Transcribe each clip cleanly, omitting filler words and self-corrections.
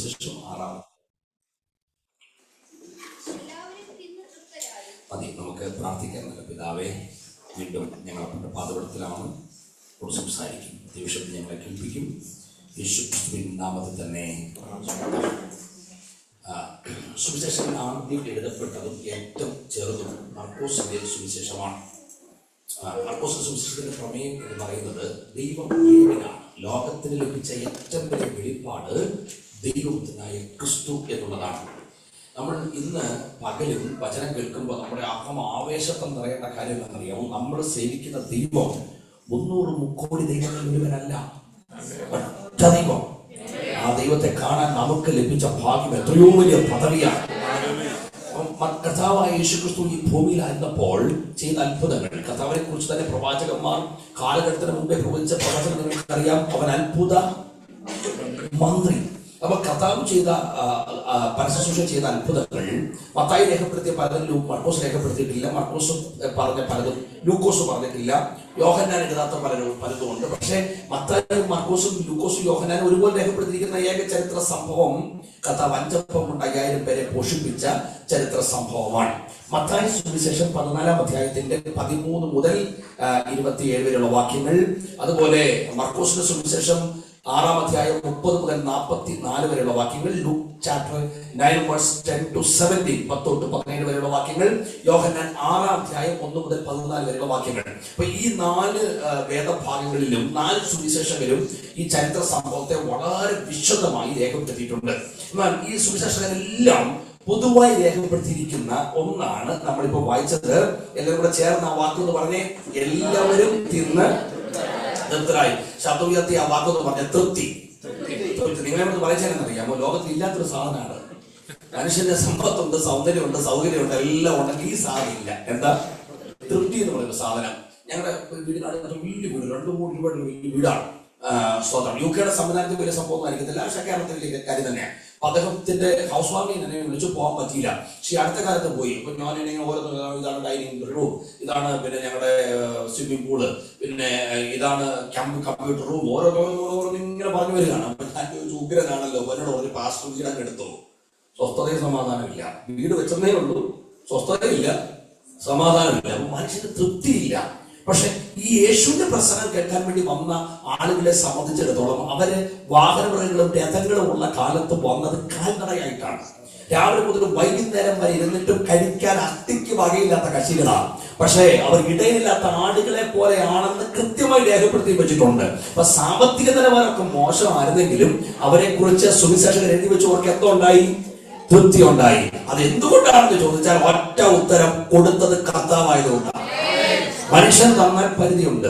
സുവിശേഷം 6 മതി. നമുക്ക് പ്രാർത്ഥിക്കാൻ. നല്ല പിതാവേ, വീണ്ടും ഞങ്ങളെ പാതപടത്തിലാണ് സംസാരിക്കും. ദൈവശബ്ദം ഞങ്ങളെ കേൾപ്പിക്കും. യേശുക്രിസ്തുവിൻ നാമത്തിൽ തന്നെ. സുവിശേഷം ആദ്യം എഴുതപ്പെട്ടതും ഏറ്റവും ചെറുതും മർക്കോസിന്റെ സുവിശേഷമാണ്. മർക്കോസിന്റെ സുവിശേഷത്തിന്റെ പ്രമേയം എന്ന് പറയുന്നത് ദൈവം ഏകനാണ്. ലോകത്തിന് ലഭിച്ച ഏറ്റവും വലിയ വെളിപ്പാട് ദൈവത്തിനായ ക്രിസ്തു എന്നുള്ളതാണ്. നമ്മൾ ഇന്ന് പകലും വചനം കേൾക്കുമ്പോൾ നമ്മുടെ ആവേശത്തം നിറയേണ്ട കാര്യം എന്നറിയാമോ? നമ്മൾ സേവിക്കുന്ന ദൈവം 300 ദൈവങ്ങളിൽ ഒരുവനല്ല, ഒറ്റ ദൈവം. ആ ദൈവത്തെ കാണാൻ നമുക്ക് ലഭിച്ച ഭാഗ്യം എത്രയോ വലിയ പദവിയാണ്. കർത്താവായ യേശുക്രിസ്തു ഈ ഭൂമിയിലായിരുന്നപ്പോൾ ചെയ്ത അത്ഭുതങ്ങൾ, കർത്താവിനെ കുറിച്ച് തന്നെ പ്രവാചകന്മാർ കാലഘട്ടത്തിന് മുമ്പേ പ്രവചിച്ച പ്രവചനം നിങ്ങൾക്കറിയാം. അവൻ അത്ഭുത മന്ത്രി. അപ്പൊ കർത്താവ് ചെയ്ത പരശുശ്രൂഷ ചെയ്ത അത്ഭുതങ്ങൾ മത്തായി രേഖപ്പെടുത്തിയ പലതും മർക്കോസ് രേഖപ്പെടുത്തിയിട്ടില്ല. മർക്കോസ് പറഞ്ഞ പലതും ലൂക്കോസ് പറഞ്ഞിട്ടില്ല. യോഹന്നാൻ എഴുതാത്ത പലതും ഉണ്ട്. പക്ഷേ മത്തായും മർക്കോസും ലൂക്കോസും യോഹന്നാനും ഒരുപോലെ രേഖപ്പെടുത്തിയിരിക്കുന്ന ഏക ചരിത്ര സംഭവം കർത്താവ് 5 അപ്പം കൊണ്ട് 5000 പേരെ പോഷിപ്പിച്ച ചരിത്ര സംഭവമാണ്. മത്തായി സുവിശേഷം 14-ാം അധ്യായത്തിന്റെ 13 മുതൽ 27 വരെയുള്ള വാക്യങ്ങൾ, അതുപോലെ മർക്കോസിന്റെ സുവിശേഷം 6-ാം അധ്യായം 30 മുതൽ 44 വരെയുള്ള വാക്യങ്ങൾ, ലൂക്ക് ചാപ്റ്റർ 9 verse 10 to 17 10 തൊട്ട് 17 വരെയുള്ള വാക്യങ്ങൾ, യോഹന്നാൻ 6-ാം അധ്യായം 1 മുതൽ 14 വരെയുള്ള വാക്യങ്ങൾ. അപ്പൊ ഈ 4 വേദഭാഗങ്ങളിലും 4 സുവിശേഷകരും ഈ ചരിത്ര സംഭവത്തെ വളരെ വിശദമായി രേഖപ്പെടുത്തിയിട്ടുണ്ട്. എന്നാൽ ഈ സുവിശേഷകരെല്ലാം പൊതുവായി രേഖപ്പെടുത്തിയിരിക്കുന്ന ഒന്നാണ് നമ്മളിപ്പോ വായിച്ചത്. എല്ലാവരും കൂടെ ചേർന്ന് ആ വാക്കെന്ന് പറഞ്ഞേ, എല്ലാവരും തിന്ന് തൃപ്തരായി. ശബ്ദം ഉയർത്തി ആ വാക്കെന്ന് പറഞ്ഞ തൃപ്തി. നിങ്ങളെ വായിച്ചാലെന്നറിയാമോ? ലോകത്തിൽ ഇല്ലാത്തൊരു സാധനമാണ്. മനുഷ്യന്റെ സമ്പത്തുണ്ട്, സൗന്ദര്യമുണ്ട്, സൗകര്യമുണ്ട്, എല്ലാം ഉണ്ടെങ്കിൽ ഈ സാധനം ഇല്ല. എന്താ? തൃപ്തി എന്ന് പറയുന്ന സാധനം. ഞങ്ങളുടെ വീടിനാണ് വലിയ വീട്, 2 കോടി രൂപയുടെ വലിയ വീടാണ്. സ്തോത്രം. UK സംവിധാനത്തിൽ വലിയ സംഭവം ആയിരിക്കത്തില്ല, പക്ഷേ കേരളത്തിൽ വലിയ കാര്യം തന്നെയാണ്. അദ്ദേഹത്തിന്റെ ഹൗസ് വാമിംഗ് എന്നെ വിളിച്ചു പോകാൻ പറ്റിയില്ല. പക്ഷേ അടുത്ത കാലത്ത് പോയി. അപ്പൊ ഞാൻ ഓരോന്ന്, ഇതാണ് ഡൈനിങ് റൂം, ഇതാണ് പിന്നെ ഞങ്ങളുടെ സ്വിമ്മിംഗ് പൂള്, പിന്നെ ഇതാണ് കമ്പ്യൂട്ടർ റൂം, ഓരോന്ന് ഇങ്ങനെ പറഞ്ഞു വരികയാണ്. അപ്പൊ ഞാൻ ഉഗ്രനാണല്ലോ, എന്നോട് ഒരു പാസ്റ്റർ വീടങ്ങ് എടുത്തു. സ്വസ്ഥതയും സമാധാനമില്ല. വീട് വെച്ചതേ ഉള്ളൂ, സ്വസ്ഥതയില്ല, സമാധാനമില്ല. അപ്പൊ മനുഷ്യന് തൃപ്തിയില്ല. പക്ഷെ ഈ യേശുവിന്റെ പ്രസംഗം കേൾക്കാൻ വേണ്ടി വന്ന ആളുകളെ സംബന്ധിച്ചിടത്തോളം അവര് വാഹനങ്ങളും രഥങ്ങളും ഉള്ള കാലത്ത് വന്നത് കാൽനടയായിട്ടാണ്. രാവിലെ മുതൽ വൈകുന്നേരം വരെ ഇരുന്നിട്ടും കഴിക്കാൻ അത്തിക്ക് വകയില്ലാത്ത കക്ഷികളാണ്. പക്ഷേ അവർ ഇടയിലില്ലാത്ത ആടുകളെ പോലെയാണെന്ന് കൃത്യമായി രേഖപ്പെടുത്തി വെച്ചിട്ടുണ്ട്. അപ്പൊ സാമ്പത്തിക നിലവാരമൊക്കെ മോശമായിരുന്നെങ്കിലും അവരെ കുറിച്ച് സുവിശേഷകർ എഴുതി വെച്ചവർക്ക് എന്തുണ്ടായി? തൃപ്തി ഉണ്ടായി. അത് എന്തുകൊണ്ടാണെന്ന് ചോദിച്ചാൽ ഒറ്റ ഉത്തരം, കൊടുത്തത് കർത്താവായതുകൊണ്ടാണ്. മനുഷ്യൻ തന്നാൽ പരിധിയുണ്ട്,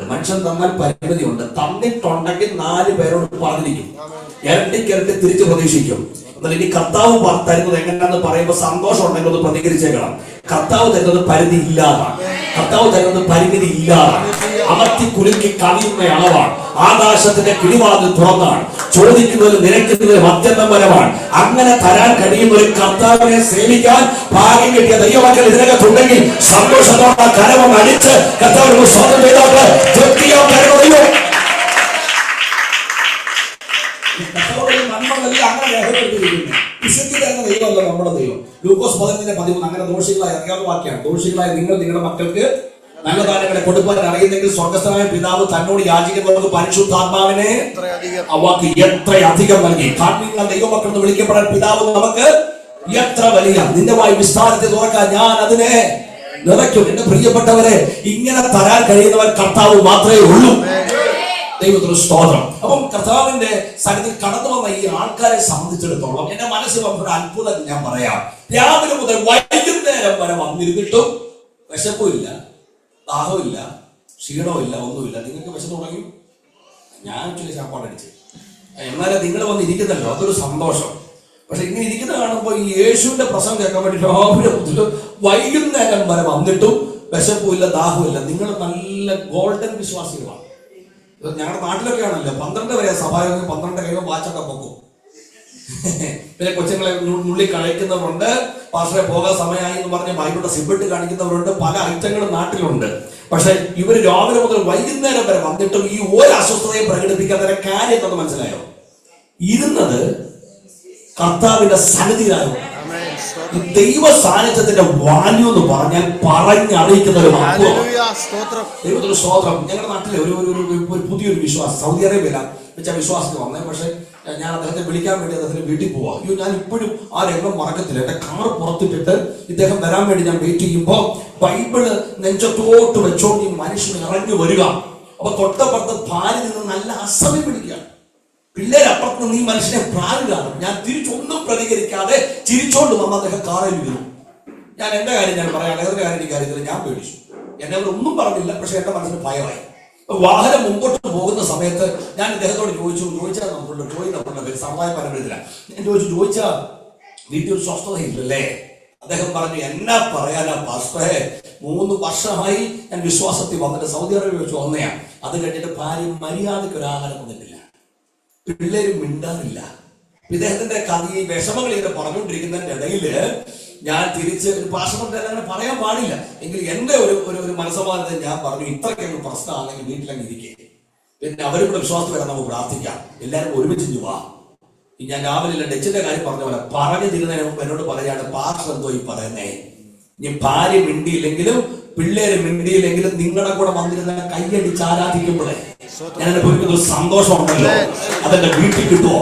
തന്നിട്ടുണ്ടെങ്കിൽ 4 പേരോട് പറഞ്ഞിരിക്കും, ഇരട്ടിക്കിരട്ടി തിരിച്ചു പ്രതീക്ഷിക്കും. എന്നാൽ ഇനി കർത്താവ് തരുന്നത് എങ്ങനെയാണെന്ന് പറയുമ്പോൾ സന്തോഷം ഉണ്ടെങ്കിൽ ഒന്ന് പ്രതികരിച്ചേക്കണം. കർത്താവ് തരുന്നത് പരിധി ഇല്ലാതാണ്, കർത്താവ് തരുന്നത് പരിമിതി ഇല്ലാതാണ്, അമർത്തി കുലുക്കി കവിയുന്ന അളവാണ്. ആകാശത്തിന്റെ കിടിവാതിൽ തുറന്നാണ്, ചോദിക്കുന്നതിൽ നിരക്കുന്നതിൽ അത്യന്തം വരമാണ്. അങ്ങനെ തരാൻ കഴിയുന്ന ഒരു കർത്താവിനെ സേവിക്കാൻ ഭാഗ്യം കിട്ടിയ ദൈവമക്കൾ ഇതിനകത്തുണ്ടെങ്കിൽ സന്തോഷത്തോടെ കരമം അടിച്ച് കർത്താവിന് സ്വന്തം ചെയ്തോട്ട് തൃപ്തിയോ കരമറിയോ. ദൈവമല്ല നമ്മുടെ ദൈവം. ലൂക്കോസ് 11:13 അങ്ങനെ ദോഷികളായി അറിയാവുന്ന വാക്യാണ്. ദോഷികളായ നിങ്ങൾ നിങ്ങളുടെ മക്കൾക്ക് നല്ല ദാനങ്ങളെ കൊടുക്കാൻ അറിയുന്നെങ്കിൽ സ്വർഗ്ഗസ്ഥനായ പിതാവ് തന്നോട് യാചിക്കുന്നവർക്ക് പരിശുദ്ധാത്മാവിനെ ആ വാക്ക് എത്രയധികം നൽകി. കാർമിക ദൈവമക്കൾ എന്ന് വിളിക്കപ്പെടാൻ പിതാവ് നമുക്ക് എത്ര വലിയ. നിന്റെ വായി വിസ്താരത്തെ തുറക്കാൻ ഞാൻ അതിനെ നിറയ്ക്കും. എന്റെ പ്രിയപ്പെട്ടവരെ, ഇങ്ങനെ തരാൻ കഴിയുന്നവർ കർത്താവ് മാത്രമേ ഉള്ളൂ. ദൈവത്തിന് സ്തോത്രം. അപ്പം കർത്താവിന്റെ സന്നിധിയിൽ കടന്നു വന്ന ഈ ആൾക്കാരെ സംബന്ധിച്ചിടത്തോളം എന്റെ മനസ്സിൽ വന്നൊരു അത്ഭുതം ഞാൻ പറയാം. രാവിലെ മുതൽ വൈകുന്നേരം വരെ വന്നിരുന്നിട്ടും വിശപ്പുമില്ല, ദാഹമില്ല, ക്ഷീണമില്ല, ഒന്നുമില്ല. നിങ്ങൾക്ക് വിശന്ന് തുടങ്ങി. ഞാൻ ചൊല്ലി ചാപ്പാടടിച്ച്. എന്നാലും നിങ്ങൾ വന്ന് ഇരിക്കുന്നല്ലോ, അതൊരു സന്തോഷം. പക്ഷെ ഇങ്ങനെ ഇരിക്കുന്ന കാണുമ്പോൾ ഈ യേശുവിന്റെ പ്രസംഗം കേൾക്കാൻ വേണ്ടി രാവിലെ മുതൽ വൈകുന്നേരം വരെ വന്നിട്ടും വിശപ്പുമില്ല, ദാഹമില്ല. നിങ്ങൾ നല്ല ഗോൾഡൻ വിശ്വാസികളാണ്. ഞങ്ങളുടെ നാട്ടിലൊക്കെ ആണല്ലോ 12 വരെ സഭായോഗം, 12 കഴിയുമ്പോൾ വാച്ചൊക്കെ പൊക്കും. പിന്നെ കൊച്ചുങ്ങളെ നുള്ളി കളയ്ക്കുന്നവരുണ്ട്, പാസ്റ്ററെ പോകാൻ സമയമായി എന്ന് പറഞ്ഞ് ബൈബിളിന്റെ സിബിട്ട് കാണിക്കുന്നവരുണ്ട്. പല ഐറ്റങ്ങളും നാട്ടിലുണ്ട്. പക്ഷെ ഇവർ രാവിലെ മുതൽ വൈകുന്നേരം വരെ വന്നിട്ടും ഈ ഒരു അസ്വസ്ഥതയും പ്രകടിപ്പിക്കാത്ത കാര്യം എന്തെന്ന് മനസ്സിലായോ? ഇരുന്നത് കർത്താവിന്റെ സന്നിധിയിലാകും. ഈ ദൈവ സാന്നിധ്യത്തിന്റെ വാല്യൂ എന്ന് പറഞ്ഞാൽ പറഞ്ഞറിയിക്കുന്ന ഒരു ദൈവത്തിന് സ്തോത്രം. ഞങ്ങളുടെ നാട്ടിലെ ഒരു പുതിയൊരു വിശ്വാസം സൗദി അറേബ്യയില വെച്ച വിശ്വാസത്തിൽ വന്നേ. പക്ഷെ ഞാൻ അദ്ദേഹത്തെ വിളിക്കാൻ വേണ്ടി അദ്ദേഹത്തിന് വീട്ടിൽ പോവാ. അയ്യോ, ഞാൻ ഇപ്പോഴും ആ രംഗം മറക്കത്തില്ല. എന്റെ കാർ പുറത്തിട്ടിട്ട് ഇദ്ദേഹം വരാൻ വേണ്ടി ഞാൻ വെയിറ്റ് ചെയ്യുമ്പോ ബൈബിള് നെഞ്ചത്തോട്ട് വെച്ചോണ്ട് ഈ മനുഷ്യൻ ഇറങ്ങി വരിക. അപ്പൊ തൊട്ടപ്പുറത്ത് ഭാര്യ നിന്ന് നല്ല അസമയം പിടിക്കുകയാണ്. പിള്ളേരപ്പുറത്ത് നീ മനുഷ്യനെ പ്രാഗ് കാണും. ഞാൻ തിരിച്ചൊന്നും പ്രതികരിക്കാതെ ചിരിച്ചോണ്ട് വന്ന അദ്ദേഹം കാറിൽ വീണു. ഞാൻ എന്റെ കാര്യം ഞാൻ പറയാം, അദ്ദേഹത്തിന്റെ കാര്യം എനിക്ക് അറിയത്തില്ല. ഞാൻ പേടിച്ചു. എന്നെ അവർ ഒന്നും പറഞ്ഞില്ല, പക്ഷെ എന്റെ മനസ്സിന് ഭയമായി. വാഹനം മുമ്പോട്ട് പോകുന്ന സമയത്ത് ഞാൻ ഇദ്ദേഹത്തോട് ചോദിച്ചാൽ നമ്മുടെ പേര് സമുദായ പരമ്പരത്തില്ല. ഞാൻ ചോദിച്ചാ വീട്ടിൽ ഒരു സ്വസ്ഥതയില്ലല്ലേ? അദ്ദേഹം പറഞ്ഞു, എന്നാ പറയാനാ പാസ്റ്ററെ, 3 വർഷമായി ഞാൻ വിശ്വാസത്തിൽ വന്നിട്ട് സൗദി അറേബ്യ വെച്ച് വന്നയാണ്. അത് കഴിഞ്ഞിട്ട് ഭാര്യ മര്യാദയ്ക്ക് ഒരു ആഹാരം തന്നിട്ടില്ല, പിള്ളേരും മിണ്ടാറില്ല. ഇദ്ദേഹത്തിന്റെ കഥ വിഷമങ്ങൾ ഇങ്ങനെ പറഞ്ഞുകൊണ്ടിരിക്കുന്നതിന്റെ ഇടയില് ഞാൻ തിരിച്ച് ഒരു പാഷമത്തെ അങ്ങനെ പറയാൻ പാടില്ല എങ്കിൽ എന്റെ ഒരു മനസ്സമാനത്തെ ഞാൻ പറഞ്ഞു, ഇത്രയ്ക്കൊരു പ്രശ്നമാണെങ്കിൽ വീട്ടിലങ്ങ് ഇരിക്കേ. പിന്നെ അവരും കൂടെ വിശ്വാസത്തിൽ വരാൻ നമുക്ക് പ്രാർത്ഥിക്കാം. എല്ലാവരും ഒരുമിച്ച് വാ. ഞാൻ രാവിലെ ഡച്ചിന്റെ കാര്യം പറഞ്ഞ പോലെ പറഞ്ഞു തീരുന്നതിന് മുമ്പ് എന്നോട് പറയാണ്, പാസ്റ്റർ എന്തോ ഈ പറയുന്നേ, ഇനി ഭാര്യ മിണ്ടിയില്ലെങ്കിലും പിള്ളേര് മിണ്ടിയില്ലെങ്കിലും നിങ്ങളുടെ കൂടെ വന്നിരുന്ന കൈയടിച്ച് ആരാധിക്കുമ്പോഴേ ഞാൻ അനുഭവിക്കുന്ന ഒരു സന്തോഷം ഉണ്ടല്ലോ, അതെന്റെ വീട്ടിൽ കിട്ടുമോ?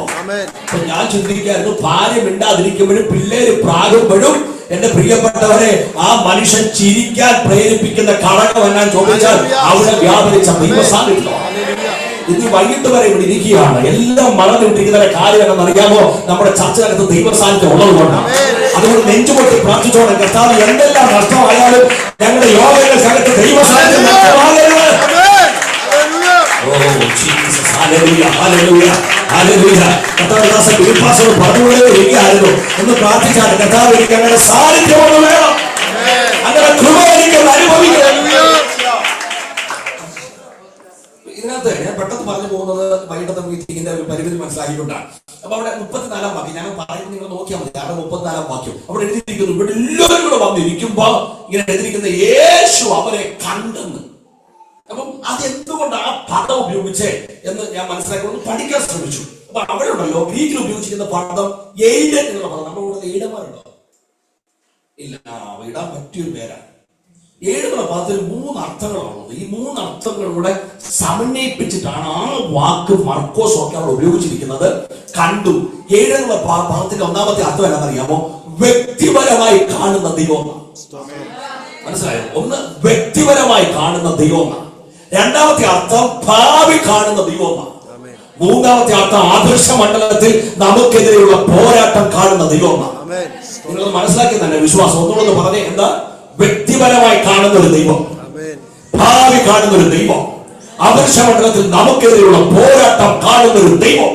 അപ്പൊ ഞാൻ ചിന്തിക്കായിരുന്നു, ഭാര്യ മിണ്ടാതിരിക്കുമ്പോഴും പിള്ളേര് പ്രാകുമ്പോഴും എന്റെ പ്രിയപ്പെട്ടവരെ ആ മനുഷ്യൻ ചിരിക്കാൻ പ്രേരിപ്പിക്കുന്ന ഘടകം എന്നാൻ ചോദിച്ചാൽ അവിടെ വ്യാപരിച്ച ദൈവസാന്നിധ്യം. ഇന്ന് വൈകിട്ട് വരെ ഇവിടെ ഇരിക്കുകയാണ്. എല്ലാം മറന്നിട്ടിരിക്കുന്ന കാര്യം എന്ന് അറിയാമോ? നമ്മുടെ ചർച്ചകത്ത് ദൈവസാന്നിധ്യം ഉള്ളതുകൊണ്ടാണ്. അതുകൊണ്ട് നെഞ്ചുപൊട്ടി പ്രാർത്ഥിച്ചോണം, കർത്താവ് എന്തെല്ലാം നഷ്ടമായാലും ഞങ്ങളുടെ യോഗകൾക്കകത്ത് ദൈവസാന്നിധ്യം നഷ്ടമാകരുത്. പറഞ്ഞുകൊണ്ടേയിരിക്കുകയായിരുന്നു. ഒന്ന് പ്രാർത്ഥിച്ചാണ്, കർത്താവ് എനിക്ക് അങ്ങനെ സാന്നിധ്യം ഒന്ന് വേണം, അങ്ങനെ കൃപ എനിക്ക് അനുഭവിക്കണം. ഇതിനകത്ത് ഞാൻ പെട്ടെന്ന് പറഞ്ഞു പോകുന്നത് വൈകിട്ടത്തെ മീറ്റിംഗിന്റെ ഒരു പരിമിതി മനസ്സിലാക്കിക്കൊണ്ടാണ്. അപ്പൊ അവിടെ 34-ാം വാക്യം ഞാൻ പറയുന്നത് നിങ്ങൾ നോക്കിയാൽ മതി. അവിടെ 34-ാം വാക്യം അവിടെ എഴുതിയിരിക്കുന്നു, ഇവിടെ എല്ലാവരും കൂടെ വന്നിരിക്കുമ്പോ ഇങ്ങനെ എഴുതിയിരിക്കുന്ന യേശു അവരെ കണ്ടെന്ന്. അപ്പം അതെന്തുകൊണ്ട് ആ പദം ഉപയോഗിച്ചേ എന്ന് ഞാൻ മനസ്സിലാക്കി പഠിക്കാൻ ശ്രമിച്ചു. അപ്പൊ അവിടെ ഉണ്ടല്ലോ ഗ്രീക്കിൽ ഉപയോഗിച്ചിരിക്കുന്ന പദം എയ്ഡൻ എന്നുള്ള പദം. നമ്മുടെ കൂടെ എയ്ഡന്മാരുണ്ടോ? ഇല്ല, ഇടാൻ പറ്റിയൊരു പേരാണ്. 7 എന്നുള്ള പദത്തിൽ 3 അർത്ഥങ്ങളാണുള്ളത്. ഈ 3 അർത്ഥങ്ങളും കൂടെ സമന്വയിപ്പിച്ചിട്ടാണ് ആ വാക്ക് മർക്കോസ് ഒക്കെ അവിടെ ഉപയോഗിച്ചിരിക്കുന്നത്. കണ്ടു. 7 എന്നുള്ള പദത്തിന്റെ 1-ാമത്തെ അർത്ഥം എന്താണെന്നറിയാമോ? വ്യക്തിപരമായി കാണുന്ന ദൈവം. മനസ്സിലായോ? ഒന്ന് വ്യക്തിപരമായി കാണുന്ന ദൈവം. 2-ാമത്തെ അർത്ഥം ഭാവി കാണുന്ന ദൈവം. 3-ാമത്തെ അർത്ഥം ആദർശ മണ്ഡലത്തിൽ നമുക്കെതിരെയുള്ള പോരാട്ടം കാണുന്ന ദൈവം. നിങ്ങൾ മനസ്സിലാക്കി തന്നെ വിശ്വാസം ഒന്നുകൂടെ പറഞ്ഞേ. എന്താ? വ്യക്തിപരമായി കാണുന്ന ഒരു ദൈവം, ഭാവി കാണുന്ന ഒരു ദൈവം, ആദർശ മണ്ഡലത്തിൽ നമുക്കെതിരെയുള്ള പോരാട്ടം കാണുന്ന ഒരു ദൈവം.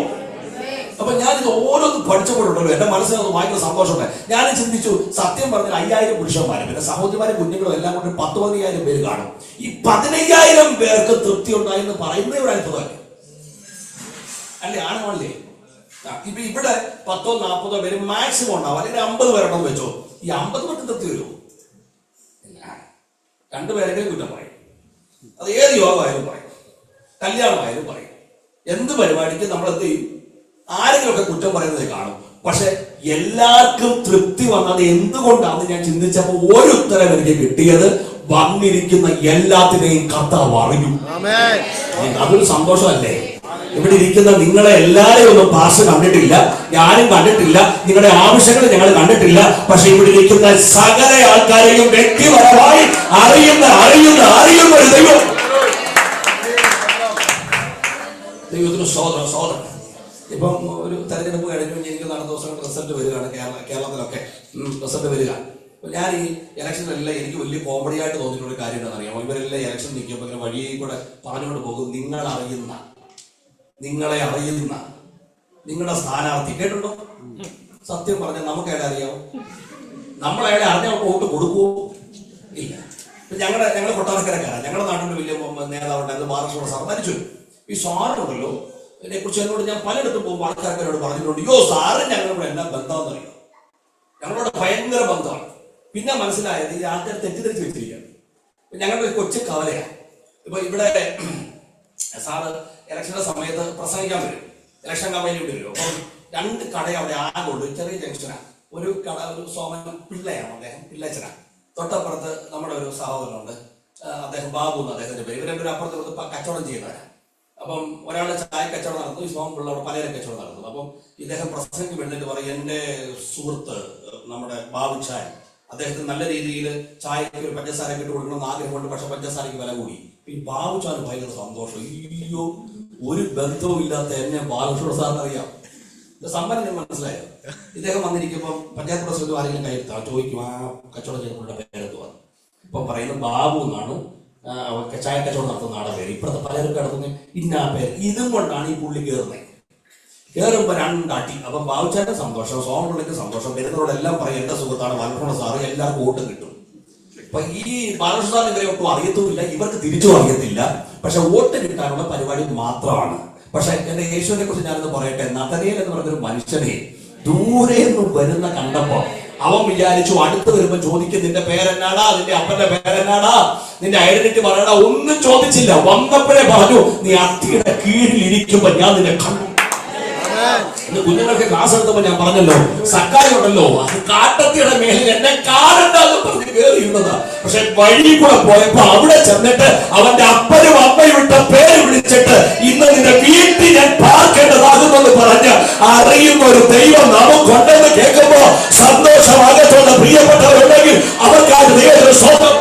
അപ്പൊ ഞാനിത് ഓരോന്നും പഠിച്ചപ്പോഴുണ്ടല്ലോ എന്റെ മനസ്സിനത് ഭയങ്കര സന്തോഷമുണ്ട്. ഞാൻ ചിന്തിച്ചു, സത്യം പറഞ്ഞാൽ 5000 പുരുഷന്മാരും പിന്നെ സഹോദരിമാരും കുഞ്ഞുങ്ങളും എല്ലാം കൊണ്ട് 10-15,000 പേര് കാണും. ഈ 15,000 പേർക്ക് തൃപ്തി ഉണ്ടായെന്ന് പറയുന്നത് ഒരു അത്ഭുതമല്ലേ? അല്ലേ? ആണല്ലേ? ഇപ്പൊ ഇവിടെ 10-40 പേര് മാക്സിമം ഉണ്ടാവും, അല്ലെങ്കിൽ 50 പേരുണ്ടെന്ന് വെച്ചോ. ഈ 50 പേർക്ക് തൃപ്തി വരുമോ? 2 പേരെങ്കിലും കുറ്റം പറയും. അത് ഏത് യോഗമായാലും പറയും, കല്യാണമായാലും പറയും, എന്ത് പരിപാടിക്ക് നമ്മൾ എന്ത് ചെയ്യും? ആരെങ്കിലുമൊക്കെ കുറ്റം പറയുന്നത് കാണും. പക്ഷെ എല്ലാവർക്കും തൃപ്തി വന്നത് എന്തുകൊണ്ടാണെന്ന് ഞാൻ ചിന്തിച്ചപ്പോൾ ഒരു ഉത്തരം എനിക്ക് കിട്ടിയത്, വന്നിരിക്കുന്ന എല്ലാത്തിനെയും കർത്താവ് അറിയും. അതൊരു സന്തോഷമല്ലേ? ഇവിടെ ഇരിക്കുന്ന നിങ്ങളെ എല്ലാരെയും ഒന്നും പാസ്റ്റർ കണ്ടിട്ടില്ല, ഞാനും കണ്ടിട്ടില്ല, നിങ്ങളുടെ ആവശ്യങ്ങൾ ഞങ്ങൾ കണ്ടിട്ടില്ല. പക്ഷെ ഇവിടെ ഇരിക്കുന്ന സകല ആൾക്കാരെയും വ്യക്തിപരമായി അറിയുന്ന ഒരു ദൈവം. ദൈവത്തിന് സോദരം. ഇപ്പം ഒരു തെരഞ്ഞെടുപ്പ് കഴിഞ്ഞു, എനിക്ക് നടന്ന ദിവസങ്ങൾ റിസൾട്ട് വരികയാണ്. കേരളത്തിലൊക്കെ റിസൾട്ട് വരിക. ഞാൻ ഈ ഇലക്ഷനിലെല്ലാം എനിക്ക് വലിയ കോമഡി ആയിട്ട് തോന്നിയിട്ടുള്ള കാര്യം എന്താണെന്ന് അറിയാമോ? ഇവരെല്ലാം ഇലക്ഷൻ നിൽക്കുമ്പോൾ ഇങ്ങനെ വഴിയിൽ കൂടെ പറഞ്ഞുകൊണ്ട് പോകും, നിങ്ങളെ അറിയുന്ന നിങ്ങളുടെ സ്ഥാനാർത്ഥി. കേട്ടുണ്ടോ? സത്യം പറഞ്ഞാൽ നമുക്ക് എവിടെ അറിയാമോ? നമ്മളെവിടെ അറിഞ്ഞ വോട്ട് കൊടുക്കുവോ? ഇല്ല. ഞങ്ങൾ കൊട്ടാരക്കരക്കാരാണ്. ഞങ്ങളുടെ നാട്ടിൽ വലിയ നേതാവുണ്ടായിരുന്നു, മഹാരാഷ്ട്ര സാർ മരിച്ചു. ഈ സാറുണ്ടല്ലോ, ഇതിനെ കുറിച്ച് എന്നോട് ഞാൻ പലയിടത്തും പോകുമ്പോൾ ആൾക്കാർക്കരോട് പറഞ്ഞിട്ടുണ്ട്, യോ സാറ് ഞങ്ങളോട് എന്നാ ബന്ധമെന്ന് അറിയാം, ഞങ്ങളോട് ഭയങ്കര ബന്ധമാണ്. പിന്നെ മനസ്സിലായത് ഈ ആൾക്കാർ തെറ്റിദ്ധരിച്ച് വെച്ചിരിക്കുകയാണ്. ഞങ്ങളുടെ കൊച്ചു കവലയാണ്. ഇപ്പൊ ഇവിടെ സാറ് ഇലക്ഷന്റെ സമയത്ത് പ്രസംഗിക്കാൻ വരും, ഇലക്ഷൻ കമ്പനി വരും. അപ്പം 2 കട അവിടെ ആകെ ഉണ്ട്. ചെറിയ ജംഗ്ഷനാണ്. ഒരു കട, ഒരു സോമൻ പിള്ളയാണ്, അദ്ദേഹം പിള്ളച്ചനാണ്. തൊട്ടപ്പുറത്ത് നമ്മുടെ ഒരു സഹോദരനുണ്ട്, അദ്ദേഹം ബാബു എന്ന് അദ്ദേഹത്തിന്റെ പേര്. ഇവർ രണ്ടുപേരും അപ്പുറത്ത് കച്ചവടം ചെയ്യുന്നവരാണ്. അപ്പം ഒരാളുടെ ചായ കച്ചവടം നടന്നു, ഈ സോമൻ പിള്ള അവിടെ പലചരക്ക് കച്ചവടം നടന്നു. അപ്പം ഇദ്ദേഹം പ്രസംഗിക്ക് വേണ്ടിയിട്ട് പറയും, എൻ്റെ സുഹൃത്ത് നമ്മുടെ ബാബു ചായ, അദ്ദേഹത്തിന് നല്ല രീതിയിൽ ചായക്ക് ഒരു പഞ്ചസാരക്ക് ഇട്ട് കൊടുക്കണമെന്ന് ആഗ്രഹമുണ്ട്, പക്ഷെ പഞ്ചസാരക്ക് വില കൂടി. ഈ ബാബു ചാന് ഭയങ്കര സന്തോഷം. അയ്യോ, ഒരു ബന്ധവും ഇല്ലാത്ത എന്നെ ബാലകൃഷ്ണ സാറിന് അറിയാം. സമ്പന്നം മനസ്സിലായോ? ഇദ്ദേഹം വന്നിരിക്കുമ്പോൾ പഞ്ചായത്ത് പ്രസിഡന്റ് ആരെങ്കിലും കയ്യെടുത്താൽ ചോദിക്കും, ആ കച്ചവടം ചെയ്യുന്നവരുടെ പേരെത്തുവാ. ഇപ്പം പറയുന്നത് ബാബു എന്നാണ് ചായ കച്ചവടം നടത്തുന്ന ആടെ പേര്. ഇപ്പോഴത്തെ പലരും നടത്തുന്ന ഇന്ന പേര്. ഇതും കൊണ്ടാണ് ഈ പുള്ളി കയറുന്നത്. കയറുമ്പോ 2 അടി. അപ്പം ബാബുച്ചാന്റെ സന്തോഷം, സോമപിള്ളിക്ക് സന്തോഷം. വരുന്നവരോടെല്ലാം പറയും, എന്റെ സുഹൃത്താണ് ബാലകൃഷ്ണ സാറ്, എല്ലാവർക്കും വോട്ട് കിട്ടും. അപ്പൊ ഈ ബാലകൃഷ്ണ സാറിന് ഇവരെ ഒട്ടും അറിയത്തുമില്ല, ഇവർക്ക് തിരിച്ചും അറിയത്തില്ല. പക്ഷെ വോട്ട് കിട്ടാനുള്ള പരിപാടി മാത്രമാണ്. പക്ഷെ എന്റെ യേശുവിനെ കുറിച്ച് ഞാനൊന്ന് പറയട്ടെ. നതനയേൽ എന്ന് പറഞ്ഞൊരു മനുഷ്യനെ ദൂരെ നിന്ന് വരുന്ന കണ്ടപ്പോ അവൻ വിചാരിച്ചു, അടുത്ത് വരുമ്പോ ചോദിക്കും, നിന്റെ പേരെന്നാടാ, നിന്റെ അപ്പന്റെ പേരെന്നാടാ, നിന്റെ ഐഡന്റിറ്റി പറയടാ. ഒന്നും ചോദിച്ചില്ല. വന്നപ്പോഴേ പറഞ്ഞു, നീ അത്തിയുടെ കീഴിൽ ഇരിക്കുമ്പോ ഞാൻ നിന്നെ കണ്ടു. ഇന്ന് കുഞ്ഞുങ്ങൾക്ക് ക്ലാസ് എടുത്തപ്പോ ഞാൻ പറഞ്ഞല്ലോ, സക്കാരി ഉണ്ടല്ലോ, അത് കാട്ടത്തിയുടെ മേലിൽ എന്നെ കാണണ്ടെന്ന് പറഞ്ഞ് കയറിയിരുന്നതാ. പക്ഷെ വഴി കൂടെ പോയപ്പോ അവിടെ ചെന്നിട്ട് അവന്റെ അപ്പനും അമ്മയും ഇട്ട പേര് വിളിച്ചിട്ട്, ഇന്ന് നിന്റെ വീട്ടിൽ ഞാൻ പാർക്കേണ്ടതാകുമെന്ന് പറഞ്ഞ് അറിയുന്ന ഒരു ദൈവം നമുക്കുണ്ടെന്ന് കേൾക്കുമ്പോ സന്തോഷമാകത്തുള്ള പ്രിയപ്പെട്ടവരുണ്ടെങ്കിൽ അവർക്കാണ് ദൈവത്തിന് സ്വന്തം.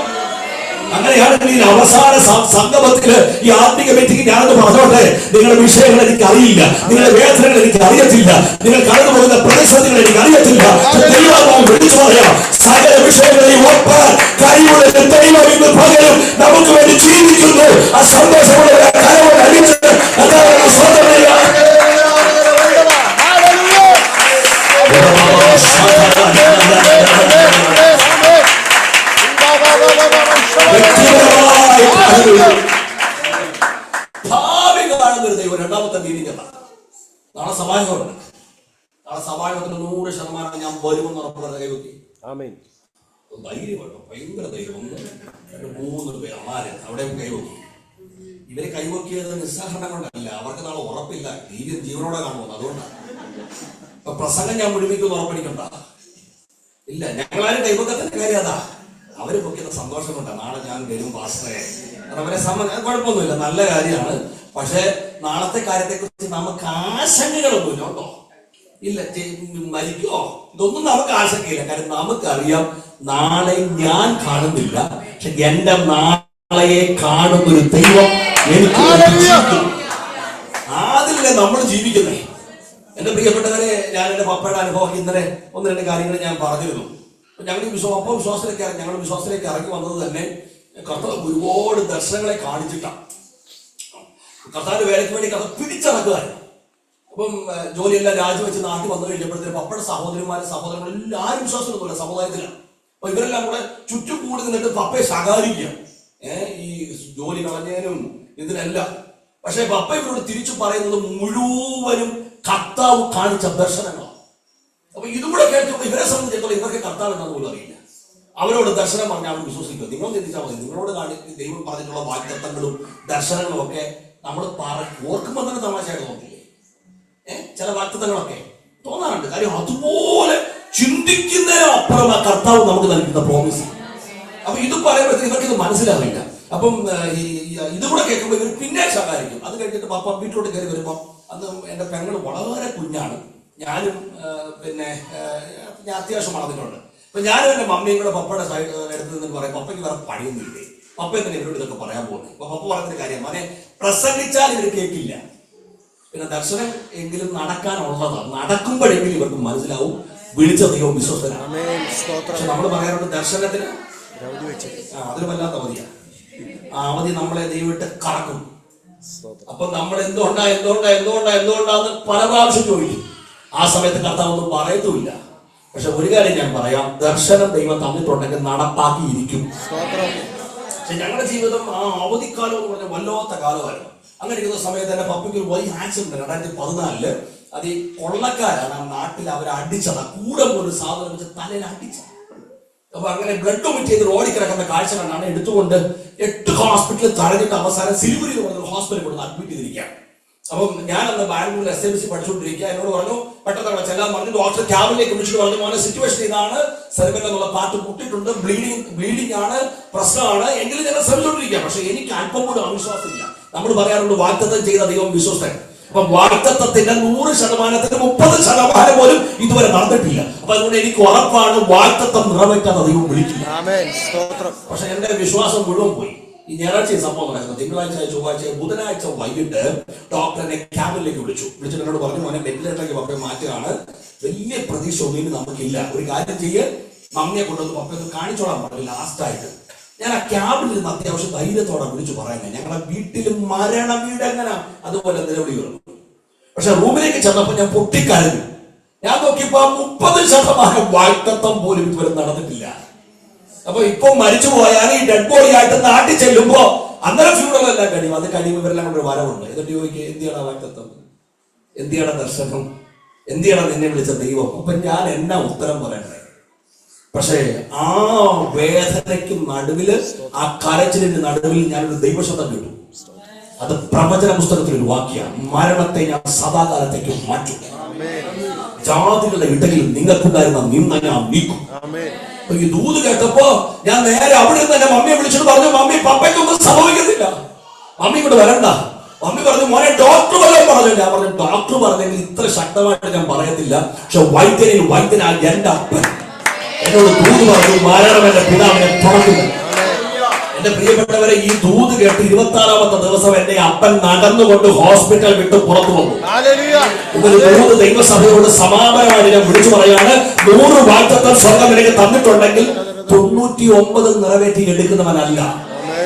അങ്ങനെയാണെങ്കിൽ ഈ അവസാന സംഗമത്തില്, ഈ ആത്മീക മീറ്റിംഗ് ഞാനൊന്ന് പറഞ്ഞോട്ടെ. നിങ്ങളുടെ വിഷയങ്ങൾ എനിക്ക് അറിയില്ല, നിങ്ങളുടെ വേദനകൾ എനിക്ക് അറിയത്തില്ല, നിങ്ങൾ കടന്നു പോകുന്ന പ്രതിസന്ധികൾ എനിക്ക് അറിയത്തില്ല. ദൈവം വിളിച്ചു പറയാം, സകല വിഷയങ്ങളെയും ഒപ്പാൻ കഴിവുള്ള ദൈവം ഇന്ന് പകരം നമുക്ക് വേണ്ടി ജീവിക്കുന്നു. ആ സന്തോഷമുള്ള കരവോട് അടിച്ച് ഭാവി കാണുന്നൊരു ദൈവം. 2ാമത്തെ മീറ്റിംഗ് എന്താ? നാളെ സഭായോഗമുണ്ട്. നാളെ സഭായോഗത്തിന് 100% ഞാൻ വരുമെന്ന് ഉറപ്പുള്ള കൈവക്കി. ധൈര്യമാണ്, ഭയങ്കര ധൈര്യം. 1, 2, 3 പേർ അവിടെ കൈവക്കി. ഇവര് കൈവക്കിയത് നിസ്സഹരണം കൊണ്ടല്ല, അവർക്ക് നാളെ ഉറപ്പില്ല ജീവനോടെ കാണുമെന്ന്. അതുകൊണ്ടാണ് ഇപ്പൊ പ്രസംഗം ഞാൻ മുഴുമിക്കുന്ന ഉറപ്പടിക്കണ്ട. ഇല്ല, ഞങ്ങളാരും കൈവക്കത്തിന്റെ കാര്യം അതാ. അവര് പൊക്കിയത് സന്തോഷം കൊണ്ടാണ്. നാളെ ഞാൻ വരും പാസ്റ്ററെ, അവരെ കുഴപ്പമൊന്നുമില്ല, നല്ല കാര്യമാണ്. പക്ഷെ നാളത്തെ കാര്യത്തെ കുറിച്ച് നമുക്ക് ആശങ്കകളൊന്നുമില്ല. ഉണ്ടോ? ഇല്ല. മരിക്കോ? ഇതൊന്നും നമുക്ക് ആശങ്കയില്ല. കാര്യം നമുക്കറിയാം, നാളെ ഞാൻ കാണുന്നില്ല, പക്ഷെ എന്റെ നാളെയെ കാണുന്നൊരു ദൈവം എനിക്ക് അതില്ലേ നമ്മൾ ജീവിക്കുന്നേ. എന്റെ പ്രിയപ്പെട്ടവരെ, ഞാൻ എന്റെ പപ്പയുടെ അനുഭവം ഇന്നലെ 1-2 കാര്യങ്ങൾ ഞാൻ പറഞ്ഞിരുന്നു. ഞങ്ങൾ വിശ്വാസത്തിലേക്ക് ഇറങ്ങി വന്നത് തന്നെ കർത്താവ് ഒരുപാട് ദർശനങ്ങളെ കാണിച്ചിട്ടാണ്. കർത്താവിന്റെ വേലയ്ക്ക് വേണ്ടി കർത്താവ് പിടിച്ചടക്കുകയായിരുന്നു. അപ്പം ജോലിയെല്ലാം രാജിവെച്ച് നാട്ടിൽ വന്നു കഴിഞ്ഞപ്പോഴത്തേക്ക് പപ്പയുടെ സഹോദരന്മാരും എല്ലാവരും വിശ്വാസമൊന്നുമില്ല, സമുദായത്തിലാണ്. അപ്പൊ ഇവരെല്ലാം കൂടെ ചുറ്റും കൂടി നിന്നിട്ട് പപ്പയെ ശകാരിക്കുക, ഈ ജോലി കളഞ്ഞതിനും ഇതിനെല്ലാം. പക്ഷെ പപ്പ ഇവരോട് തിരിച്ചു പറയുന്നത് മുഴുവനും കർത്താവ് കാണിച്ച ദർശനങ്ങളാണ്. അപ്പൊ ഇതും കൂടെ കേൾക്കുമ്പോൾ ഇവരെ സംബന്ധിച്ചിടത്തോളം ഇവർക്ക് കർത്താവ് എന്താണെന്ന് പോലും അറിയില്ല. അവരോട് ദർശനം പറഞ്ഞാൽ അവർ വിശ്വസിക്കുക. നിങ്ങൾ ചിന്തിച്ചാൽ മതി, നിങ്ങളോട് ദൈവം പറഞ്ഞിട്ടുള്ള വാഗ്ദത്തങ്ങളും ദർശനങ്ങളും ഒക്കെ നമ്മൾ ഓർക്കുമ്പോൾ തന്നെ തമാശയായിട്ട് തോന്നില്ലേ? ചില വാഗ്ദത്തങ്ങളൊക്കെ തോന്നാറുണ്ട്. കാര്യം അതുപോലെ ചിന്തിക്കുന്നതിനും അപ്പുറം ആ കർത്താവ് നമുക്ക് നൽകുന്ന പ്രോമിസ്. അപ്പൊ ഇത് പറയുമ്പോഴത്തേക്ക് ഇവർക്ക് ഇത് മനസ്സിലാവില്ല. അപ്പം ഇതുകൂടെ കേൾക്കുമ്പോൾ ഇവർ പിന്നെ ശകാരിക്കും. അത് കഴിഞ്ഞിട്ട് പപ്പ വീട്ടിലോട്ട് കയറി വരുമ്പോൾ, അന്ന് എന്റെ പെങ്ങൾ വളരെ കുഞ്ഞാണ്, ഞാനും പിന്നെ ഞാൻ അത്യാവശ്യം വളർന്നിട്ടുണ്ട്. അപ്പൊ ഞാനും എന്റെ മമ്മിയും കൂടെ പപ്പയുടെ അടുത്ത് നിന്ന് പറയും, പപ്പയ്ക്ക് വേറെ പണിയൊന്നുമില്ലേ, പപ്പ എന്തിനാ ഇവരോട് ഇതൊക്കെ പറയാൻ പോകുന്നത്? അപ്പൊ പപ്പ പറയുന്നൊരു കാര്യം, മോനെ പ്രസംഗിച്ചാൽ ഇവർ കേൾക്കില്ല, പിന്നെ ദർശനം എങ്കിലും നടക്കാനുള്ളതാണ്, നടക്കുമ്പോഴെങ്കിലും ഇവർക്ക് മനസ്സിലാവും വിളിച്ച ദൈവം വിശ്വസ്തനാണ്. പക്ഷെ നമ്മൾ പറയാറുണ്ട് ദർശനത്തിന് അതൊരു വല്ലാത്ത അവധിയാണ്. ആ അവധി നമ്മളെ ദൈവത്തെ കറക്കും. അപ്പൊ നമ്മൾ എന്തുകൊണ്ടാന്ന് പല പ്രാവശ്യം ചോദിക്കും. ആ സമയത്ത് കർത്താവ് ഒന്നും പറയത്തുമില്ല. പക്ഷെ ഒരു കാര്യം ഞാൻ പറയാം, ദർശനം ദൈവം തന്നിട്ടുണ്ടെങ്കിൽ നടപ്പാക്കിയിരിക്കും. പക്ഷെ ഞങ്ങളുടെ ജീവിതം ആ അവധിക്കാലം എന്ന് പറഞ്ഞാൽ വല്ലാത്ത കാലമായിരുന്നു. അങ്ങനെ ഇരിക്കുന്ന സമയത്ത് തന്നെ പപ്പയ്ക്ക് ഒരു വലിയ ആക്സിഡന്റ് 2014 അത് ഈ കൊള്ളക്കാരാണ് ആ നാട്ടിൽ അവർ അടിച്ചത്, കൂടെ ഒരു സാധനം വെച്ച് തലയിൽ അടിച്ചത്. അപ്പൊ അങ്ങനെ ബ്ലഡ് വൊമിറ്റ് ചെയ്ത് റോഡിൽ കിടക്കുന്ന കാഴ്ച കണ്ടാണ് എടുത്തുകൊണ്ട് 8 ഹോസ്പിറ്റലിൽ തടഞ്ഞിട്ട് അവസാനം സിലിഗുരി എന്ന് പറഞ്ഞ ഹോസ്പിറ്റലിൽ കൊടുത്ത് അഡ്മിറ്റ് ചെയ്തിരിക്കുകയാണ്. അപ്പം ഞാനന്ന് ബാംഗ്ലൂരിൽ SMC പഠിച്ചുകൊണ്ടിരിക്കുക. എന്നോട് പറഞ്ഞു പെട്ടെന്ന് ചെല്ലാൻ പറഞ്ഞു. ഡോക്ടർ ക്യാബിലേക്ക് വിളിച്ചിട്ട് പറഞ്ഞു, മോനെ സിറ്റുവേഷൻ ഇതാണ്, സെറിബ്രൽ എന്നുള്ള പാർട്ട് പൊട്ടിയിട്ടുണ്ട്, ബ്ലീഡിംഗ് ആണ്, പ്രശ്നമാണ്. എങ്കിലും ഞങ്ങൾ ശ്രമിച്ചുകൊണ്ടിരിക്കുക. പക്ഷെ എനിക്ക് അല്പം കൂടെ അവിശ്വാസമില്ല. നമ്മൾ പറയാറുണ്ട് വാഗ്ദത്തം ചെയ്ത ദൈവം വിശ്വസ്തൻ. അപ്പൊ വാഗ്ദത്തത്തിന്റെ 100%, 30% പോലും ഇതുവരെ നടന്നിട്ടില്ല. അപ്പൊ അതുകൊണ്ട് എനിക്ക് ഉറപ്പാണ് വാഗ്ദത്തം നിറവേറ്റാതെ ദൈവം വിളിക്കില്ല. പക്ഷെ എന്റെ വിശ്വാസം മുഴുവൻ പോയി. ഈ ഞായറാഴ്ച സംഭവം നടക്കുന്നത്. തിങ്കളാഴ്ച, ചൊവ്വാഴ്ച, ബുധനാഴ്ച വൈകിട്ട് ഡോക്ടറിനെ ക്യാബിനിലേക്ക് വിളിച്ചിട്ട് എന്നോട് പറഞ്ഞു, മോനെ വെന്റിലേറ്ററിലേക്ക് പപ്പയെ മാറ്റുകയാണ്, വലിയ പ്രതീക്ഷ ഒന്നും നമുക്കില്ല, ഒരു കാര്യം ചെയ്യ്, മമ്മിയെ കൊണ്ടുവന്ന് പപ്പയൊന്ന് കാണിച്ചോളാൻ പറഞ്ഞു. ലാസ്റ്റായിട്ട് ഞാൻ ആ ക്യാബിൽ നിന്ന് അത്യാവശ്യം ധൈര്യത്തോടെ വിളിച്ചു പറയുന്നത്, ഞങ്ങളുടെ വീട്ടിൽ മരണ വീടെങ്ങനെ അതുപോലെ നിലവിളി വന്നു. പക്ഷെ റൂമിലേക്ക് ചെന്നപ്പോൾ ഞാൻ പൊട്ടിക്കരഞ്ഞു. ഞാൻ നോക്കിയപ്പോ 30% വാഗ്ദത്തം പോലും ഇതുവരെ നടന്നിട്ടില്ല. അപ്പൊ ഇപ്പൊ മരിച്ചു പോയാൽ ഈ ഡെഡ് ബോഡി ആയിട്ട് നാട്ടിൽ ചെല്ലുമ്പോ അങ്ങനെ ഫ്യൂണറൽ എല്ലാം കഴിയും. അത് കഴിയുമ്പോൾ ഇവരെല്ലാം കൊണ്ട് ഒരു വരവുണ്ട്. എന്നിട്ട് ചോദിക്കുക, എന്തിയാണ് വാഗ്ദത്തം, എന്തിയാണ് ദർശനം, എന്തിയാണ് നിന്നെ വിളിച്ച ദൈവം? അപ്പൊ ഞാൻ എന്നാ ഉത്തരം പറയണ്ടേ? പക്ഷേ ആ വേദനയ്ക്ക് നടുവില്, ആ കരച്ചിലിന്റെ നടുവിൽ ഞാനൊരു ദൈവശബ്ദം കേട്ടു. അത് പ്രവചന പുസ്തകത്തിലൊരു വാക്യം, മരണത്തെ ഞാൻ സദാകാലത്തേക്ക് മാറ്റും, ജാതികളുടെ ഇടയിൽ നിങ്ങൾക്കുണ്ടായിരുന്ന നിന്ന ഞാൻ നീക്കും. ഈ ദൂത് കേട്ടപ്പോ ഞാൻ നേരെ അവിടെ നിന്ന് എന്റെ മമ്മിയെ വിളിച്ചിട്ട് പറഞ്ഞു, മമ്മി പപ്പയ്ക്കൊന്നും സംഭവിക്കുന്നില്ല, മമ്മി ഇങ്ങോട്ട് വരണ്ട. മമ്മി പറഞ്ഞു, മോനെ ഡോക്ടർ വല്ലതും പറഞ്ഞു. ഞാൻ പറഞ്ഞു, ഡോക്ടർ പറഞ്ഞെങ്കിൽ ഇത്ര ശക്തമായിട്ട് ഞാൻ പറയത്തില്ല, പക്ഷെ വൈദ്യനായ എന്റെ അപ്പൻ എന്നോട് ദൂത് പറഞ്ഞു, മരണം എന്റെ പിതാവിനെ തുറക്കില്ല. എന്റെ പ്രിയപ്പെട്ടവരെ, ഈ ദൂത് കേട്ട് 26ാമത്തെ ദിവസം എന്റെ അപ്പൻ നടന്നുകൊണ്ട് ഹോസ്പിറ്റൽ വിട്ട് പുറത്തു വന്നു. ഇതൊരു ദൂത് ദൈവസഭയോട് സമാപനമായിട്ട് ഞാൻ വിളിച്ചു പറയാണ്, 100 വാഗ്ദത്തം സ്വർഗ്ഗം എനിക്ക് തന്നിട്ടുണ്ടെങ്കിൽ 99 നിറവേറ്റി എടുക്കുന്നവനല്ല,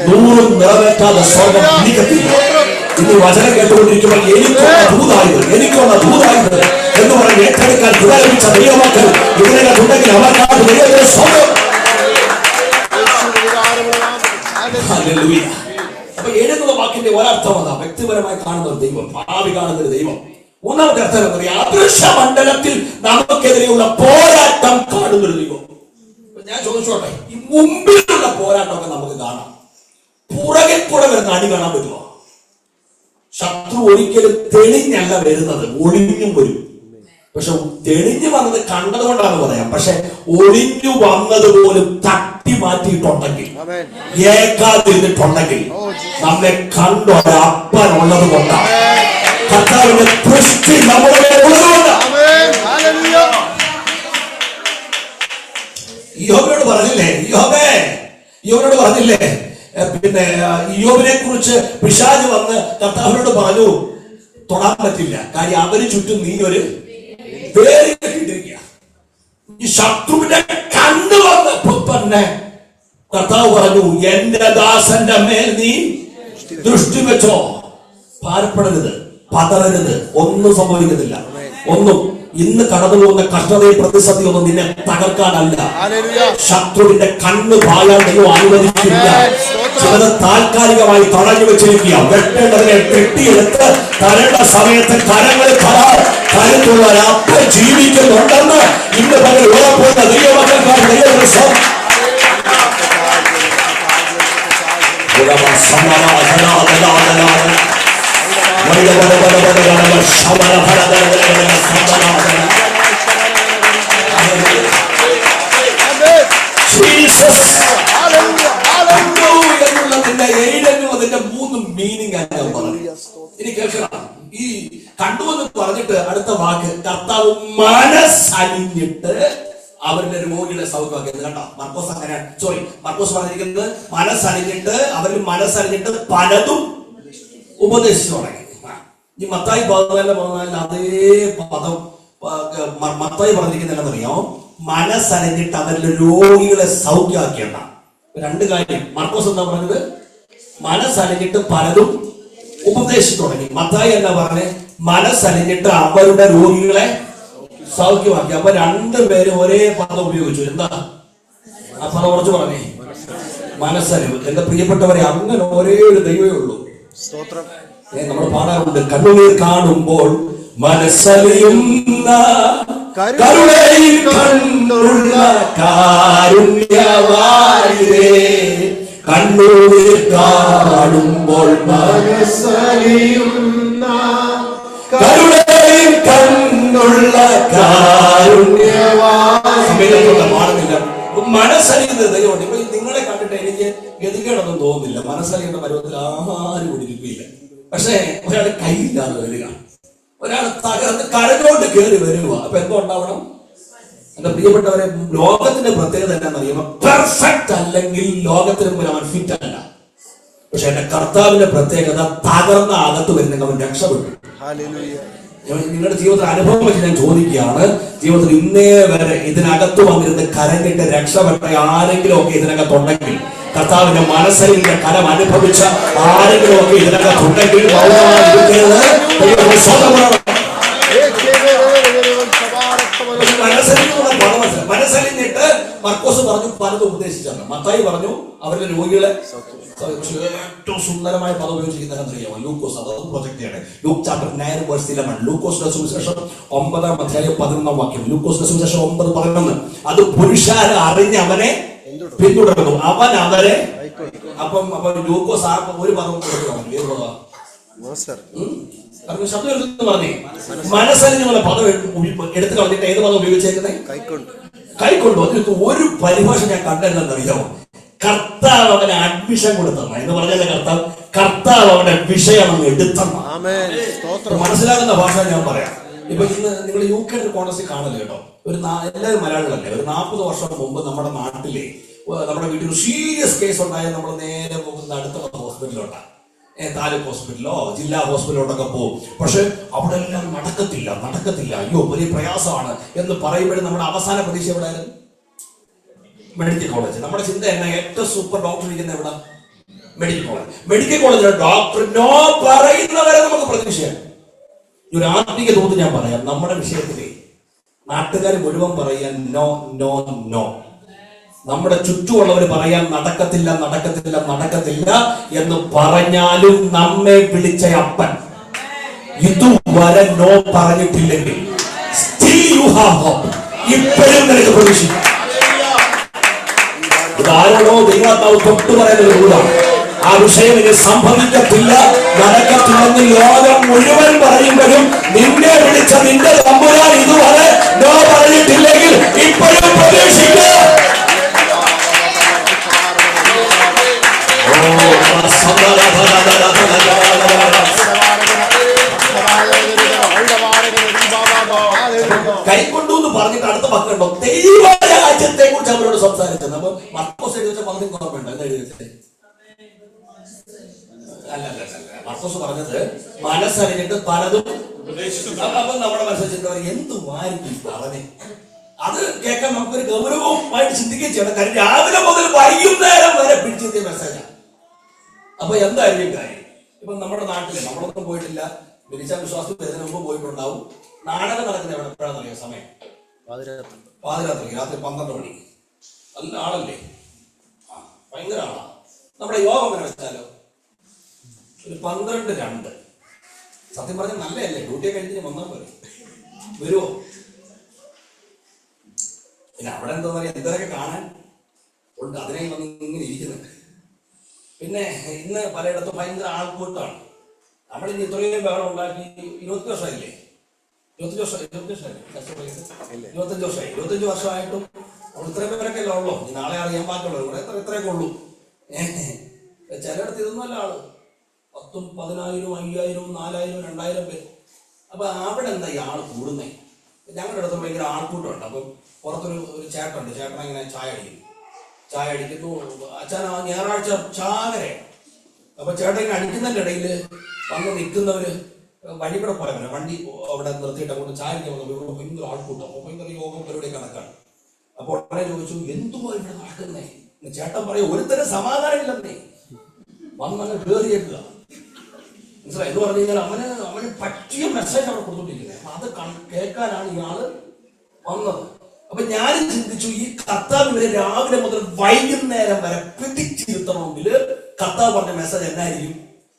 100 നിറവേറ്റാതെ സ്വർഗ്ഗം ഇരിക്കത്തില്ല. ഇന്ന് വചനം കേട്ടുകൊണ്ടിരിക്കുമ്പോൾ എനിക്കുള്ള ദൂതായത് എന്ന് പറഞ്ഞ് ഏറ്റെടുക്കാൻ പുനരമിച്ച ദൈവമക്കൾ ഇതിനകത്തുണ്ടെങ്കിൽ അവർക്കാണ് ദൈവത്തിന്റെ സ്വർഗ്ഗം. അപ്പൊ 7 വാക്കിന്റെ ഒരർത്ഥം അതാ, വ്യക്തിപരമായി കാണുന്ന ഒരു ദൈവം, ഭാവി കാണുന്ന ഒരു ദൈവം. 3ാമത്തെ അർത്ഥം എന്താ പറയുക, അദൃശ്യ മണ്ഡലത്തിൽ നമുക്കെതിരെയുള്ള പോരാട്ടം കാണുന്നൊരു ദൈവം. ഞാൻ ചോദിച്ചോട്ടെ, ഈ മുമ്പിലുള്ള പോരാട്ടമൊക്കെ നമുക്ക് കാണാം, പുറകിൽ കൂടെ വരുന്ന അടി കാണാൻ പറ്റുമോ? ശത്രു ഒരിക്കലും തെളിഞ്ഞല്ല വരുന്നത്, ഒളിഞ്ഞും വരും. പക്ഷെ തെളിഞ്ഞു വന്നത് കണ്ടതുകൊണ്ടാണ് പറയാം. പക്ഷെ ഒളിഞ്ഞു വന്നത് പോലും തട്ടി മാറ്റിയിട്ടുണ്ടെങ്കിൽ, ഏകാതിരുന്നിട്ടുണ്ടെങ്കിൽ, നമ്മെ കണ്ടൊരപ്പനുള്ളത് കൊണ്ടാണ്, കർത്താവിന്റെ ദൃഷ്ടി നമ്മുടെ ഉള്ളതുകൊണ്ടാണ്. യോബിനോട് പറഞ്ഞില്ലേ, യോബിനോട് പറഞ്ഞില്ലേ, പിന്നെ യോബിനെ കുറിച്ച് പിശാച് വന്ന് കർത്താവിനോട് പറഞ്ഞു, തൊടാൻ പറ്റില്ല, കാര്യം അവര് ചുറ്റും നീ ഒരു വേറിട്ടിരിക്കുക. ഈ ശത്രുവിനെ കണ്ടുവന്നപ്പോ തന്നെ കർത്താവ് പറഞ്ഞു, എന്റെ ദാസന്റെ മേൽ നീ ദൃഷ്ടി വെച്ചോ, ഭാരപ്പെടരുത്, പതറരുത്, ഒന്നും സംഭവിക്കുന്നില്ല. ഒന്നും ഇന്ന് കടന്നു പോകുന്ന കഷ്ടതയും പ്രതിസന്ധി ഒന്നും നിന്നെ തകർക്കാനല്ല. ശത്രുവിന്റെ കണ്ണ് പായാൻ ദൈവം അനുവദിക്കില്ല. ചിലത് താൽക്കാലികമായി തടഞ്ഞു വെച്ചിരിക്കുക. വെട്ടേണ്ടതിനെ വെട്ടിയെടുത്ത് തരേണ്ട സമയത്ത് കരങ്ങൾ കരുത്തുള്ള അപ്പൻ ജീവിക്കുന്നുണ്ടെന്ന് ഇന്ന് പകൽ ഉറപ്പുള്ള ദൈവമക്കൾക്കാണ് ദൈവം. എന്നുള്ളതിന്റെ 3 മീനിങ് ഞാൻ പറഞ്ഞു. ഇനി കേൾക്കണം, ഈ കണ്ടുവെന്ന് പറഞ്ഞിട്ട് അടുത്ത വാക്ക്, കർത്താവ് മനസ്സലിഞ്ഞിട്ട് അവരുടെ രോഗികളെ സൗഖ്യമാക്കിയത്. കണ്ടോ, മർക്കോസ് അങ്ങനെ, മർക്കോസ് പറഞ്ഞിരിക്കുന്നത് മനസ്സലിഞ്ഞിട്ട്, അവരിൽ മനസ്സലിഞ്ഞിട്ട് പലതും ഉപദേശിച്ചു തുടങ്ങി. ഈ മത്തായി 14 അതേ പദം മത്തായി പറഞ്ഞിരിക്കുന്നത് എന്താണെന്നറിയാമോ? മനസ്സലിഞ്ഞിട്ട് അവരിലെ രോഗികളെ സൗഖ്യമാക്കിയണ്ട. 2 കാര്യം. മർക്കോസ് എന്താ പറഞ്ഞത്? മനസ്സലിഞ്ഞിട്ട് പലതും ഉപദേശിച്ചു തുടങ്ങി. മത്തായി എന്താ പറഞ്ഞേ? മനസ്സലിഞ്ഞിട്ട് അവരുടെ രോഗികളെ സൗഖ്യമാക്കി. അപ്പൊ 2 പേരും ഒരേ പദം ഉപയോഗിച്ചു. എന്താ ആ പദം? കുറച്ച് പറഞ്ഞേ, മനസ്സലിവ്. എന്റെ പ്രിയപ്പെട്ടവരെ, അങ്ങനെ ഒരേ ഒരു ദൈവമേ ഉള്ളൂ. നമ്മൾ പാടാറുണ്ട്, കണ്ണുനീർ കാണുമ്പോൾ മനസ്സലിയുന്ന കരുണയിൽ കണ്ണുള്ള കാരുണ്യവാരിതേ, കണ്ണുനീർ കാണുമ്പോൾ മനസ്സലിയുന്ന എന്നുള്ള പാടുന്നില്ല. മനസ്സറിയുന്നത് ദൈവമുണ്ട്. ഇപ്പൊ നിങ്ങളെ കണ്ടിട്ട് എനിക്ക് ഗതികേടൊന്നും തോന്നുന്നില്ല. മനസ്സറിയേണ്ട പരുവത്തിൽ ആരും ഒടുക്കില്ല. പക്ഷേ ഒരാൾ കൈയില്ലാതെ വരിക, ഒരാൾ തകർന്ന് കരഞ്ഞോണ്ട് കയറി വരിക. അപ്പൊ എന്തോ ഉണ്ടാവണം? എന്റെ പ്രിയപ്പെട്ടവരെ, ലോകത്തിന്റെ പ്രത്യേകത എന്താണെന്നറിയുമോ? പെർഫെക്റ്റ് അല്ലെങ്കിൽ ലോകത്തിന് മുമ്പിൽ അവൻ ഫിറ്റ് അല്ല. പക്ഷെ എന്റെ കർത്താവിന്റെ പ്രത്യേകത തകർന്ന അകത്ത് വരുന്നെങ്കിൽ അവൻ രക്ഷപ്പെട്ടു. നിങ്ങളുടെ ജീവിതത്തിൽ അനുഭവം വെച്ച് ഞാൻ ചോദിക്കുകയാണ്, ജീവിതത്തിൽ ഇന്നേ വരെ ഇതിനകത്ത് വന്നിരുന്ന് കരഞ്ഞിട്ട് രക്ഷപ്പെട്ട ആരെങ്കിലും ഒക്കെ ഇതിനകത്തുണ്ടെങ്കിൽ, കർത്താവിന്റെ മനസ്സരിന്റെ കരം അനുഭവിച്ച ആരെങ്കിലും ഒക്കെ ഇതിനകത്തുണ്ടെങ്കിൽ മനസ്സലിഞ്ഞിട്ട് മർക്കോസ് പറഞ്ഞു പലതും ഉപദേശിച്ചാണ്. മത്തായി പറഞ്ഞു അവരുടെ രോഗികളെ ഏറ്റവും സുന്ദരമായ പദം ഉപയോഗിച്ചിരിക്കുന്നറിയാമോ? ലൂക്കോസ്. അത് പ്രൊജക്ട് ചെയ്യണേ. Luke chapter 9:11. ലൂക്കോസിന്റെ സുവിശേഷം 9:11. ലൂക്കോസിന്റെ സുവിശേഷം 9:11. അത് പുരുഷാരെ അറിഞ്ഞ് അവനെ പിന്തുടർന്നു, അവൻ അവരെ. അപ്പം ലൂക്കോസ് ആ ഒരു പദം കൊടുക്കണം. ഏത് പദം? ശബ്ദം എടുത്തു പറഞ്ഞേ. മനസ്സലിഞ്ഞുള്ള പദം എടുത്തു കളഞ്ഞിട്ട് ഏത് പദം ഉപയോഗിച്ചേക്കുന്നത്? കൈക്കൊണ്ടു. അതിനകത്ത് ഒരു പരിഭാഷ ഞാൻ കണ്ടെന്നറിയാമോ? കർത്താവ് അവനെ അഡ്മിഷൻ കൊടുത്തമ്മ എന്ന് പറഞ്ഞാൽ കർത്താവ് അവന്റെ വിഷയം അങ്ങ് എടുത്തമ്മ. മനസ്സിലാകുന്ന ഭാഷ ഞാൻ പറയാം. ഇപ്പൊ ഇന്ന് നിങ്ങൾ UK കോൺഗ്രസിൽ കാണല് കേട്ടോ. എല്ലാവരും മലയാളികളല്ലേ. ഒരു 40 വർഷം മുമ്പ് നമ്മുടെ നാട്ടിലെ നമ്മുടെ വീട്ടിൽ സീരിയസ് കേസ് ഉണ്ടായാൽ നമ്മൾ നേരെ പോകുന്ന അടുത്ത ഹോസ്പിറ്റലിലോട്ടാണ്. താലൂക്ക് ഹോസ്പിറ്റലോ ജില്ലാ ഹോസ്പിറ്റലിലോട്ടൊക്കെ പോകും. പക്ഷെ അവിടെ എല്ലാം നടക്കത്തില്ല. അയ്യോ വലിയ പ്രയാസമാണ് എന്ന് പറയുമ്പോഴും നമ്മുടെ അവസാന പ്രതീക്ഷ എവിടെയായിരുന്നു? Medical college. നമ്മുടെ ചിന്ത എന്നാ? ഏറ്റവും സൂപ്പർ ഡോക്ടർ ഇരിക്കുന്ന എവിടെ? Medical college. മെഡിക്കൽ കോളേജിലെ ഡോക്ടർ നോ പറയുന്നവരെ നമുക്ക് പ്രതീക്ഷയാണ്. ഒരു ആത്മീയ തോത് ഞാൻ പറയാം. നമ്മുടെ വിഷയത്തില് നാട്ടുകാർ മുഴുവൻ പറയാൻ നോ നോ നോ. നമ്മുടെ ചുറ്റുമുള്ളവർ പറയാൻ നടക്കത്തില്ല എന്ന് പറഞ്ഞാലും നമ്മെ വിളിച്ച അപ്പൻ ഇതുവരെ നോ പറഞ്ഞിട്ടില്ലെങ്കിൽ ഇപ്പോഴും നിനക്ക് പ്രതീക്ഷിക്കും. ഇതാരണോ ദൈവാത്മാവ് തൊട്ടു പറയുന്നത് കൂടാണ്. ആ വിഷയം ഇനി സംഭവിക്കത്തില്ല, നടക്കത്തില്ലെന്ന് ലോകം മുഴുവൻ പറയുമ്പോഴും നിന്നെ വിളിച്ച നിന്റെ തമ്പുരാൻ ഇതുവരെ നോ പറഞ്ഞിട്ടില്ലെങ്കിൽ ഇപ്പോഴും പ്രതീക്ഷിക്കുക. കൈക്കൊണ്ടു എന്ന് പറഞ്ഞിട്ട് അടുത്ത മക്കളുണ്ടോ? ദൈവരാജ്യത്തെ കുറിച്ച് അവരോട് സംസാരിച്ചത്. അപ്പൊ മർക്കോസ് എഴുതി വെച്ച പലതും ഓർമ്മയുണ്ട്. എന്താ എഴുതി വെച്ചത്? അല്ല, മർക്കോസ് പറഞ്ഞത് മനസ്സറിഞ്ഞിട്ട് പലതും. അപ്പൊ നമ്മുടെ മനസ്സിൽ എന്ത് വാരിക്കും പറഞ്ഞേ? അത് കേൾക്കാൻ നമുക്കൊരു ഗൗരവമായിട്ട് ചിന്തിക്കുകയും ചെയ്യണം. കാര്യം രാവിലെ മുതൽ വൈകുന്നേരം വരെ പിടിച്ചെത്തിയ മെസ്സേജാണ്. അപ്പൊ എന്തായിരിക്കും കാര്യം? ഇപ്പൊ നമ്മുടെ നാട്ടില് നമ്മളൊന്നും പോയിട്ടില്ല, വിളിച്ച വിശ്വാസം വരുന്നതിന് മുമ്പ് പോയിട്ടുണ്ടാവും. നാടകം നടക്കുന്ന എപ്പോഴാണെന്നറിയാം? സമയം പാതിരാത്രി, രാത്രി 12 മണി. നല്ല ആളല്ലേ? ഭയങ്കര ആളാ. നമ്മുടെ യോഗം അങ്ങനെ വെച്ചാലോ ഒരു 12:02. സത്യം പറഞ്ഞാൽ നല്ലതല്ലേ? ഡ്യൂട്ടിയെ കഴിഞ്ഞ് വന്നാൽ പോലെ വരുമോ? പിന്നെ അവിടെ എന്താ പറയാ, എന്തൊക്കെ കാണാൻ ഉണ്ട്. അതിനെ വന്ന് ഇങ്ങനെ ഇരിക്കുന്നുണ്ട്. പിന്നെ ഇന്ന് പലയിടത്തും ഭയങ്കര ആൾക്കൂട്ടാണ്. നമ്മളിന്ന് ഇത്രയും ബഹളം ഉണ്ടാക്കി 20 വർഷമായില്ലേ? 25 വർഷമായിട്ടും നമ്മൾ ഇത്രയും പേരൊക്കെ അല്ലേ ഉള്ളൂ. നാളെ അറിയാൻ പാറ്റുള്ളൂ. ഇവിടെ ഇത്രയൊക്കെ ഉള്ളൂ. ചിലയിടത്ത് ഇതൊന്നുമല്ല ആള് 10,000, 10,000, 5,000, 4,000, 2,000 പേര്. അപ്പൊ അവിടെ എന്താ ഈ ആള് കൂടുന്നേ? ഞങ്ങളുടെ അടുത്ത് ഭയങ്കര ആൾക്കൂട്ടമുണ്ട്. അപ്പം പുറത്തൊരു ചേട്ടനുണ്ട്. ചേട്ടൻ ഇങ്ങനെ ചായ അടിക്കുന്നു. അച്ഛൻ ആ ഞായറാഴ്ച ചാകരെ. അപ്പൊ ചേട്ടൻ ഇങ്ങനെ അടിക്കുന്നതിന്റെ ഇടയിൽ വന്ന് നിൽക്കുന്നവര് വഴികൂടെ പോയവരെ വണ്ടി അവിടെ നിർത്തിയിട്ട് അങ്ങോട്ട് ചായ അടിക്കാൻ വന്നു. ഇവിടെ ഭയങ്കര ആൾക്കൂട്ടം. അപ്പൊ ഭയങ്കര യോഗം പരിപാടി കണക്കാണ്. അപ്പോൾ ഉടനെ ചോദിച്ചു, എന്തുവാ ഇവിടെ നടക്കുന്നേ? ചേട്ടൻ പറയും, ഒരുത്തരം സമാധാനം ഇല്ലെന്നേ. വന്നങ്ങ് കയറിയേക്കുക. മനസ്സിലായി? എന്ന് പറഞ്ഞു കഴിഞ്ഞാൽ അവന് പറ്റിയ മെസ്സേജ് അവിടെ കൊടുത്തോണ്ടിരിക്കുന്നത്. അപ്പൊ അത് കേൾക്കാനാണ് ഇയാള് വന്നത്. അപ്പൊ ഞാൻ ചിന്തിച്ചു, ഈ കർത്താവ് ഇവരെ രാവിലെ മുതൽ വൈകുന്നേരം വരെ പിടിച്ചിരുത്തണമെങ്കിൽ കർത്താവ് പറഞ്ഞ മെസ്സേജ് എന്നായിരിക്കും?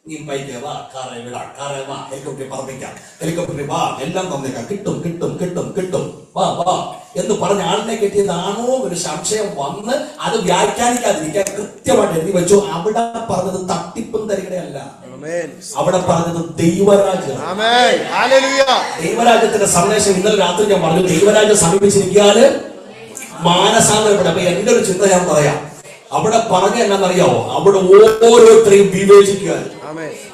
നീ ബൈക്ക് വാ, കാറെ വിടാം, കാറെ വാ, ഹെലികോപ്റ്ററിൽ പറപ്പിക്കാം, ഹെലികോപ്റ്ററിൽ വാ, എല്ലാം തന്നേക്കാം, കിട്ടും, വാ. എന്ന് പറഞ്ഞ ആളിനെ കെട്ടിയതാണോ ഒരു സംശയം വന്ന് അത് വ്യാഖ്യാനിക്കാതിരിക്കാൻ കൃത്യമായിട്ട് എഴുതി വെച്ചു. അവിടെ പറഞ്ഞത് തട്ടിപ്പും തരികടയല്ല, അവിടെ പറഞ്ഞത് ദൈവരാജ്യം. ദൈവരാജ്യത്തിന്റെ സന്ദേശം ഇന്നലെ രാത്രി ഞാൻ പറഞ്ഞു. ദൈവരാജ്യം സമീപിച്ചിരിക്കാല് മാനസാന്തരപ്പെടും. അപ്പൊ എന്റെ ഒരു ചിന്ത ഞാൻ പറയാം. അവിടെ പറഞ്ഞ എന്നാന്നറിയാവോ, അവിടെ ഓരോരുത്തരെയും വിവേചിക്കുക.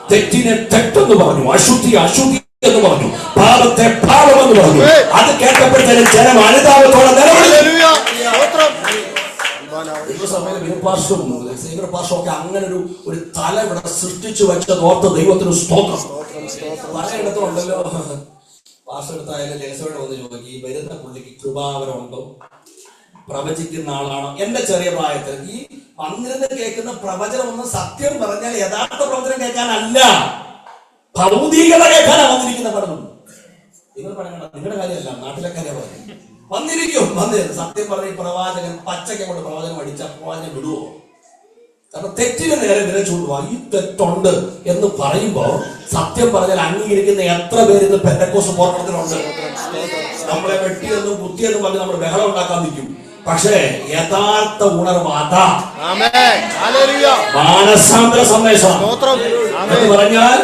തെറ്റിനെ തെറ്റെന്ന് പറഞ്ഞു, അശുദ്ധി അശുദ്ധി എന്ന് പറഞ്ഞു, പാപത്തെ പാപം എന്ന് പറഞ്ഞു. അത് കേട്ടപ്പോഴത്തേനും ജനം അനുതാപത്തോടെ ഒക്കെ അങ്ങനെ ഒരു തല ഇവിടെ സൃഷ്ടിച്ചു വെച്ചതോർത്ത് ദൈവത്തിന് സ്തോത്രം. പലയിടത്തുണ്ടല്ലോ, പാസ്റ്റെടുത്തായാലും ലേസോടെ വന്ന് ചോദിക്കും, ഈ വരുന്ന പുള്ളിക്ക് കൃപാവരമുണ്ടോ, പ്രവചിക്കുന്ന ആളാണോ? എന്റെ ചെറിയ പ്രായത്തിൽ ഈ വന്നിരുന്ന് കേൾക്കുന്ന പ്രവചനം ഒന്നും സത്യം പറഞ്ഞാൽ യഥാർത്ഥ പ്രവചനം കേൾക്കാനല്ല, ഭൗതികത കേൾക്കാനാണ് വന്നിരിക്കുന്ന പഠനം. നിങ്ങൾ പറയണ്ട, നിങ്ങളുടെ കാര്യമല്ല, നാട്ടിലെ കാര്യം പറഞ്ഞു. വന്നിരിക്കും, സത്യം പറഞ്ഞ ഈ പ്രവാചകൻ പച്ചയ്ക്ക് കൊണ്ട് പ്രവചനം അടിച്ച പ്രവാചകൻ വിടുവോ? കാരണം തെറ്റിന് നേരെ വിരച്ചുകൊണ്ടുപോവാ. ഈ തെറ്റുണ്ട് എന്ന് പറയുമ്പോ സത്യം പറഞ്ഞാൽ അംഗീകരിക്കുന്ന എത്ര പേര് ഇന്ന് പെന്തക്കോസ്ത് പോർട്ടത്തിലുണ്ട്. നമ്മളെ വെട്ടിയെന്നും കുത്തിയെന്നും പറഞ്ഞ് നമ്മൾ ബഹളം ഉണ്ടാക്കാൻ നിൽക്കും. പക്ഷേ യഥാർത്ഥ ഉണർവ് അതാ, മാനസാന്തര സന്ദേശം എന്ന് പറഞ്ഞാൽ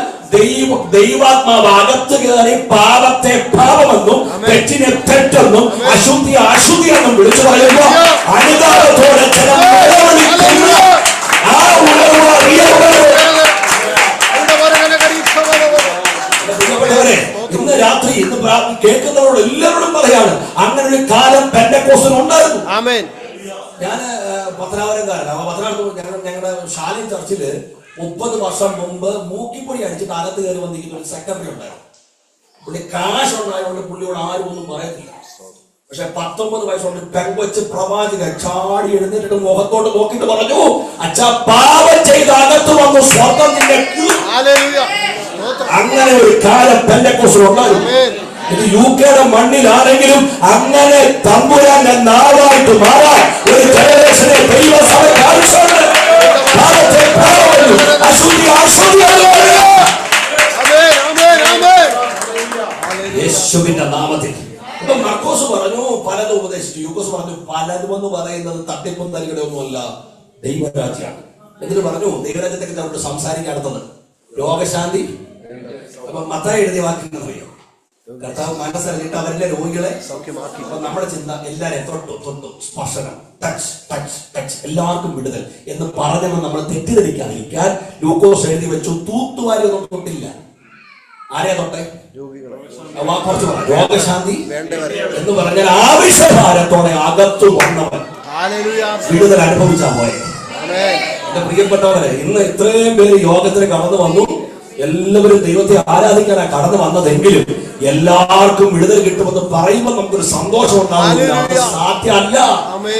ദൈവാത്മാവ് അകത്ത് കയറി പാപത്തെ പാപമെന്നും തെറ്റിനെ തെറ്റെന്നും അശുദ്ധി അശുദ്ധി എന്നും വിളിച്ചു പറയുമ്പോ അനുതാപത്തോടെ ആ ഉണർവ് ഇന്ന് രാത്രി ഇന്ന് കേൾക്കുന്നവരോട് എല്ലാവരോടും പറയാണ്, അങ്ങനെ ഒരു കാലം പെന്തക്കോസ്തിന് ഉണ്ടായിരുന്നു. ഞാൻ പത്തനാപുരംകാരനാണ്. പത്തനാപുരത്ത് ഞങ്ങളുടെ ശാലയും ചർച്ചില് 30 വർഷം മുമ്പ് മൂക്കിപ്പൊടി അടിച്ചിട്ട് അകത്ത് കയറി വന്നിരിക്കുന്ന ഒരു സെക്രട്ടറി ഉണ്ടായിരുന്നു. പുള്ളി കാശ് ഉണ്ടായതുകൊണ്ട് പുള്ളിയോട് ആരും ഒന്നും പറയത്തില്ല. പക്ഷെ 19 വയസ്സുകൊണ്ട് പെങ്കൊച്ച് പ്രവാചക ചാടി എഴുന്നേറ്റിട്ട് മുഖത്തോട്ട് നോക്കിയിട്ട് പറഞ്ഞു, അച്ഛാ പാപം ചെയ്ത് അകത്ത് വന്നു സ്വർഗം നിന്റെ. അങ്ങനെ ഒരു കാലം പെന്തക്കോസ്തിൽ ഉണ്ടായിരുന്നു. ഇത് യുകെയുടെ മണ്ണിലാണെങ്കിലും അങ്ങനെ തമ്പുരാന്റെ നാവായിട്ട് മാറാൻ ഒരു ജനറേഷനെ ദൈവസഭ ആവശ്യമുണ്ട്. യേശുവിന്റെ നാമത്തിൽ. ഇപ്പൊ മർക്കോസ് പറഞ്ഞു പലതും ഉപദേശിച്ചു, യൂക്കോസ് പറഞ്ഞു പലതും എന്ന് പറയുന്നത് തട്ടിപ്പും തരികയുടെ ഒന്നുമല്ല, ദൈവരാജ്യമാണ്. എന്നിട്ട് പറഞ്ഞു ദൈവരാജ്യത്തെ കുറിച്ച് അവരോട് സംസാരിക്കാൻ അടുത്തത് രോഗശാന്തി. അപ്പൊ മത്തായി എഴുതിയ വാക്യം അറിയോ, കർത്താവ് മനസ്സറിഞ്ഞിട്ട് അവരുടെ രോഗികളെ സൗഖ്യമാക്കി. അപ്പൊ നമ്മുടെ ചിന്ത എല്ലാവരെയും തൊട്ടു സ്പർശനം, ടച്ച് ടച്ച് ടച്ച്, എല്ലാവർക്കും വിടുതൽ എന്ന് പറഞ്ഞെന്ന് നമ്മൾ തെറ്റിദ്ധരിക്കാതിരിക്കാൻ ലൂക്കോസ് എഴുതി വെച്ചു. തൂത്തുവാരി ഒന്നും തൊട്ടില്ല. ആരെയാ തൊട്ടെ? കുറച്ച് രോഗശാന്തി എന്ന് പറഞ്ഞാൽ ആവശ്യഭാരത്തോടെ അകത്തു വന്നവൻ വിടുതൽ അനുഭവിച്ചാ പോയെ. എന്റെ പ്രിയപ്പെട്ടവരെ, ഇന്ന് ഇത്രയും പേര് യോഗത്തിന് കടന്നു വന്നു. എല്ലാവരും ദൈവത്തെ ആരാധിക്കാനാ കടന്നു വന്നതെങ്കിലും എല്ലാവർക്കും വിടുതൽ കിട്ടുമെന്ന് പറയുമ്പോൾ നമുക്കൊരു സന്തോഷം ഉണ്ടാവില്ല, സാധ്യമല്ല.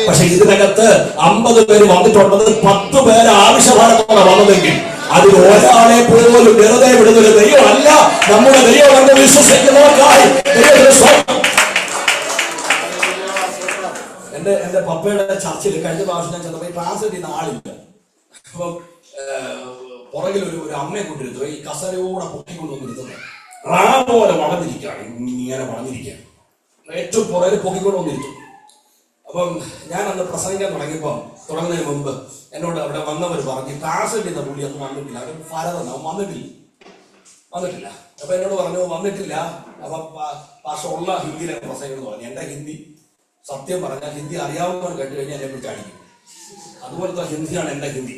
പക്ഷെ ഇതിനകത്ത് 50 പേര് വന്നിട്ടുള്ളത് 10 പേര് ആവശ്യഭാരത്തോടെ വന്നതെങ്കിൽ അതിൽ ഒരാളെ പോലും വെറുതെ വിടുതൽ ദൈവം അല്ല, നമ്മുടെ ദൈവം എന്ന് വിശ്വസിക്കുന്നവർക്കായി. എന്റെ പപ്പയുടെ ചർച്ചയിൽ കഴിഞ്ഞ പ്രാവശ്യം ഞാൻ ചെന്നപ്പോ ട്രാൻസ്ലേറ്റ് ചെയ്യുന്ന ആളില്ല. അപ്പൊ പുറകിൽ ഒരു അമ്മയെ കൊണ്ടിരുന്നു, ഈ കസരയോടെ പൊക്കിക്കൊണ്ടുവന്നിരുന്നത് റാ പോലെ വളർന്നിരിക്കുകയാണ്, ഇങ്ങനെ വളർന്നിരിക്കുകയാണ്, ഏറ്റവും പുറകിൽ പൊക്കിക്കൊണ്ട് വന്നിരുന്നു. അപ്പം ഞാൻ അന്ന് പ്രസംഗിക്കാൻ തുടങ്ങുന്നതിന് മുമ്പ് എന്നോട് അവിടെ വന്നവർ പറഞ്ഞു ട്രാൻസ്ലേറ്റ് ചെയ്യുന്ന പുള്ളി ഒന്നും വന്നിട്ടില്ല, അവർ ഫലതന്ന വന്നിട്ടില്ല. അപ്പൊ എന്നോട് പറഞ്ഞു വന്നിട്ടില്ല. അപ്പൊ ഭാഷ ഉള്ള ഹിന്ദിയിലാണ് പ്രസംഗം പറഞ്ഞു. എന്റെ ഹിന്ദി സത്യം പറഞ്ഞാൽ ഹിന്ദി അറിയാവുന്നവർ കേട്ട് കഴിഞ്ഞാൽ എന്നെ കുറിച്ച് അടിക്കും. അതുപോലത്തെ ഹിന്ദിയാണ് എന്റെ ഹിന്ദി.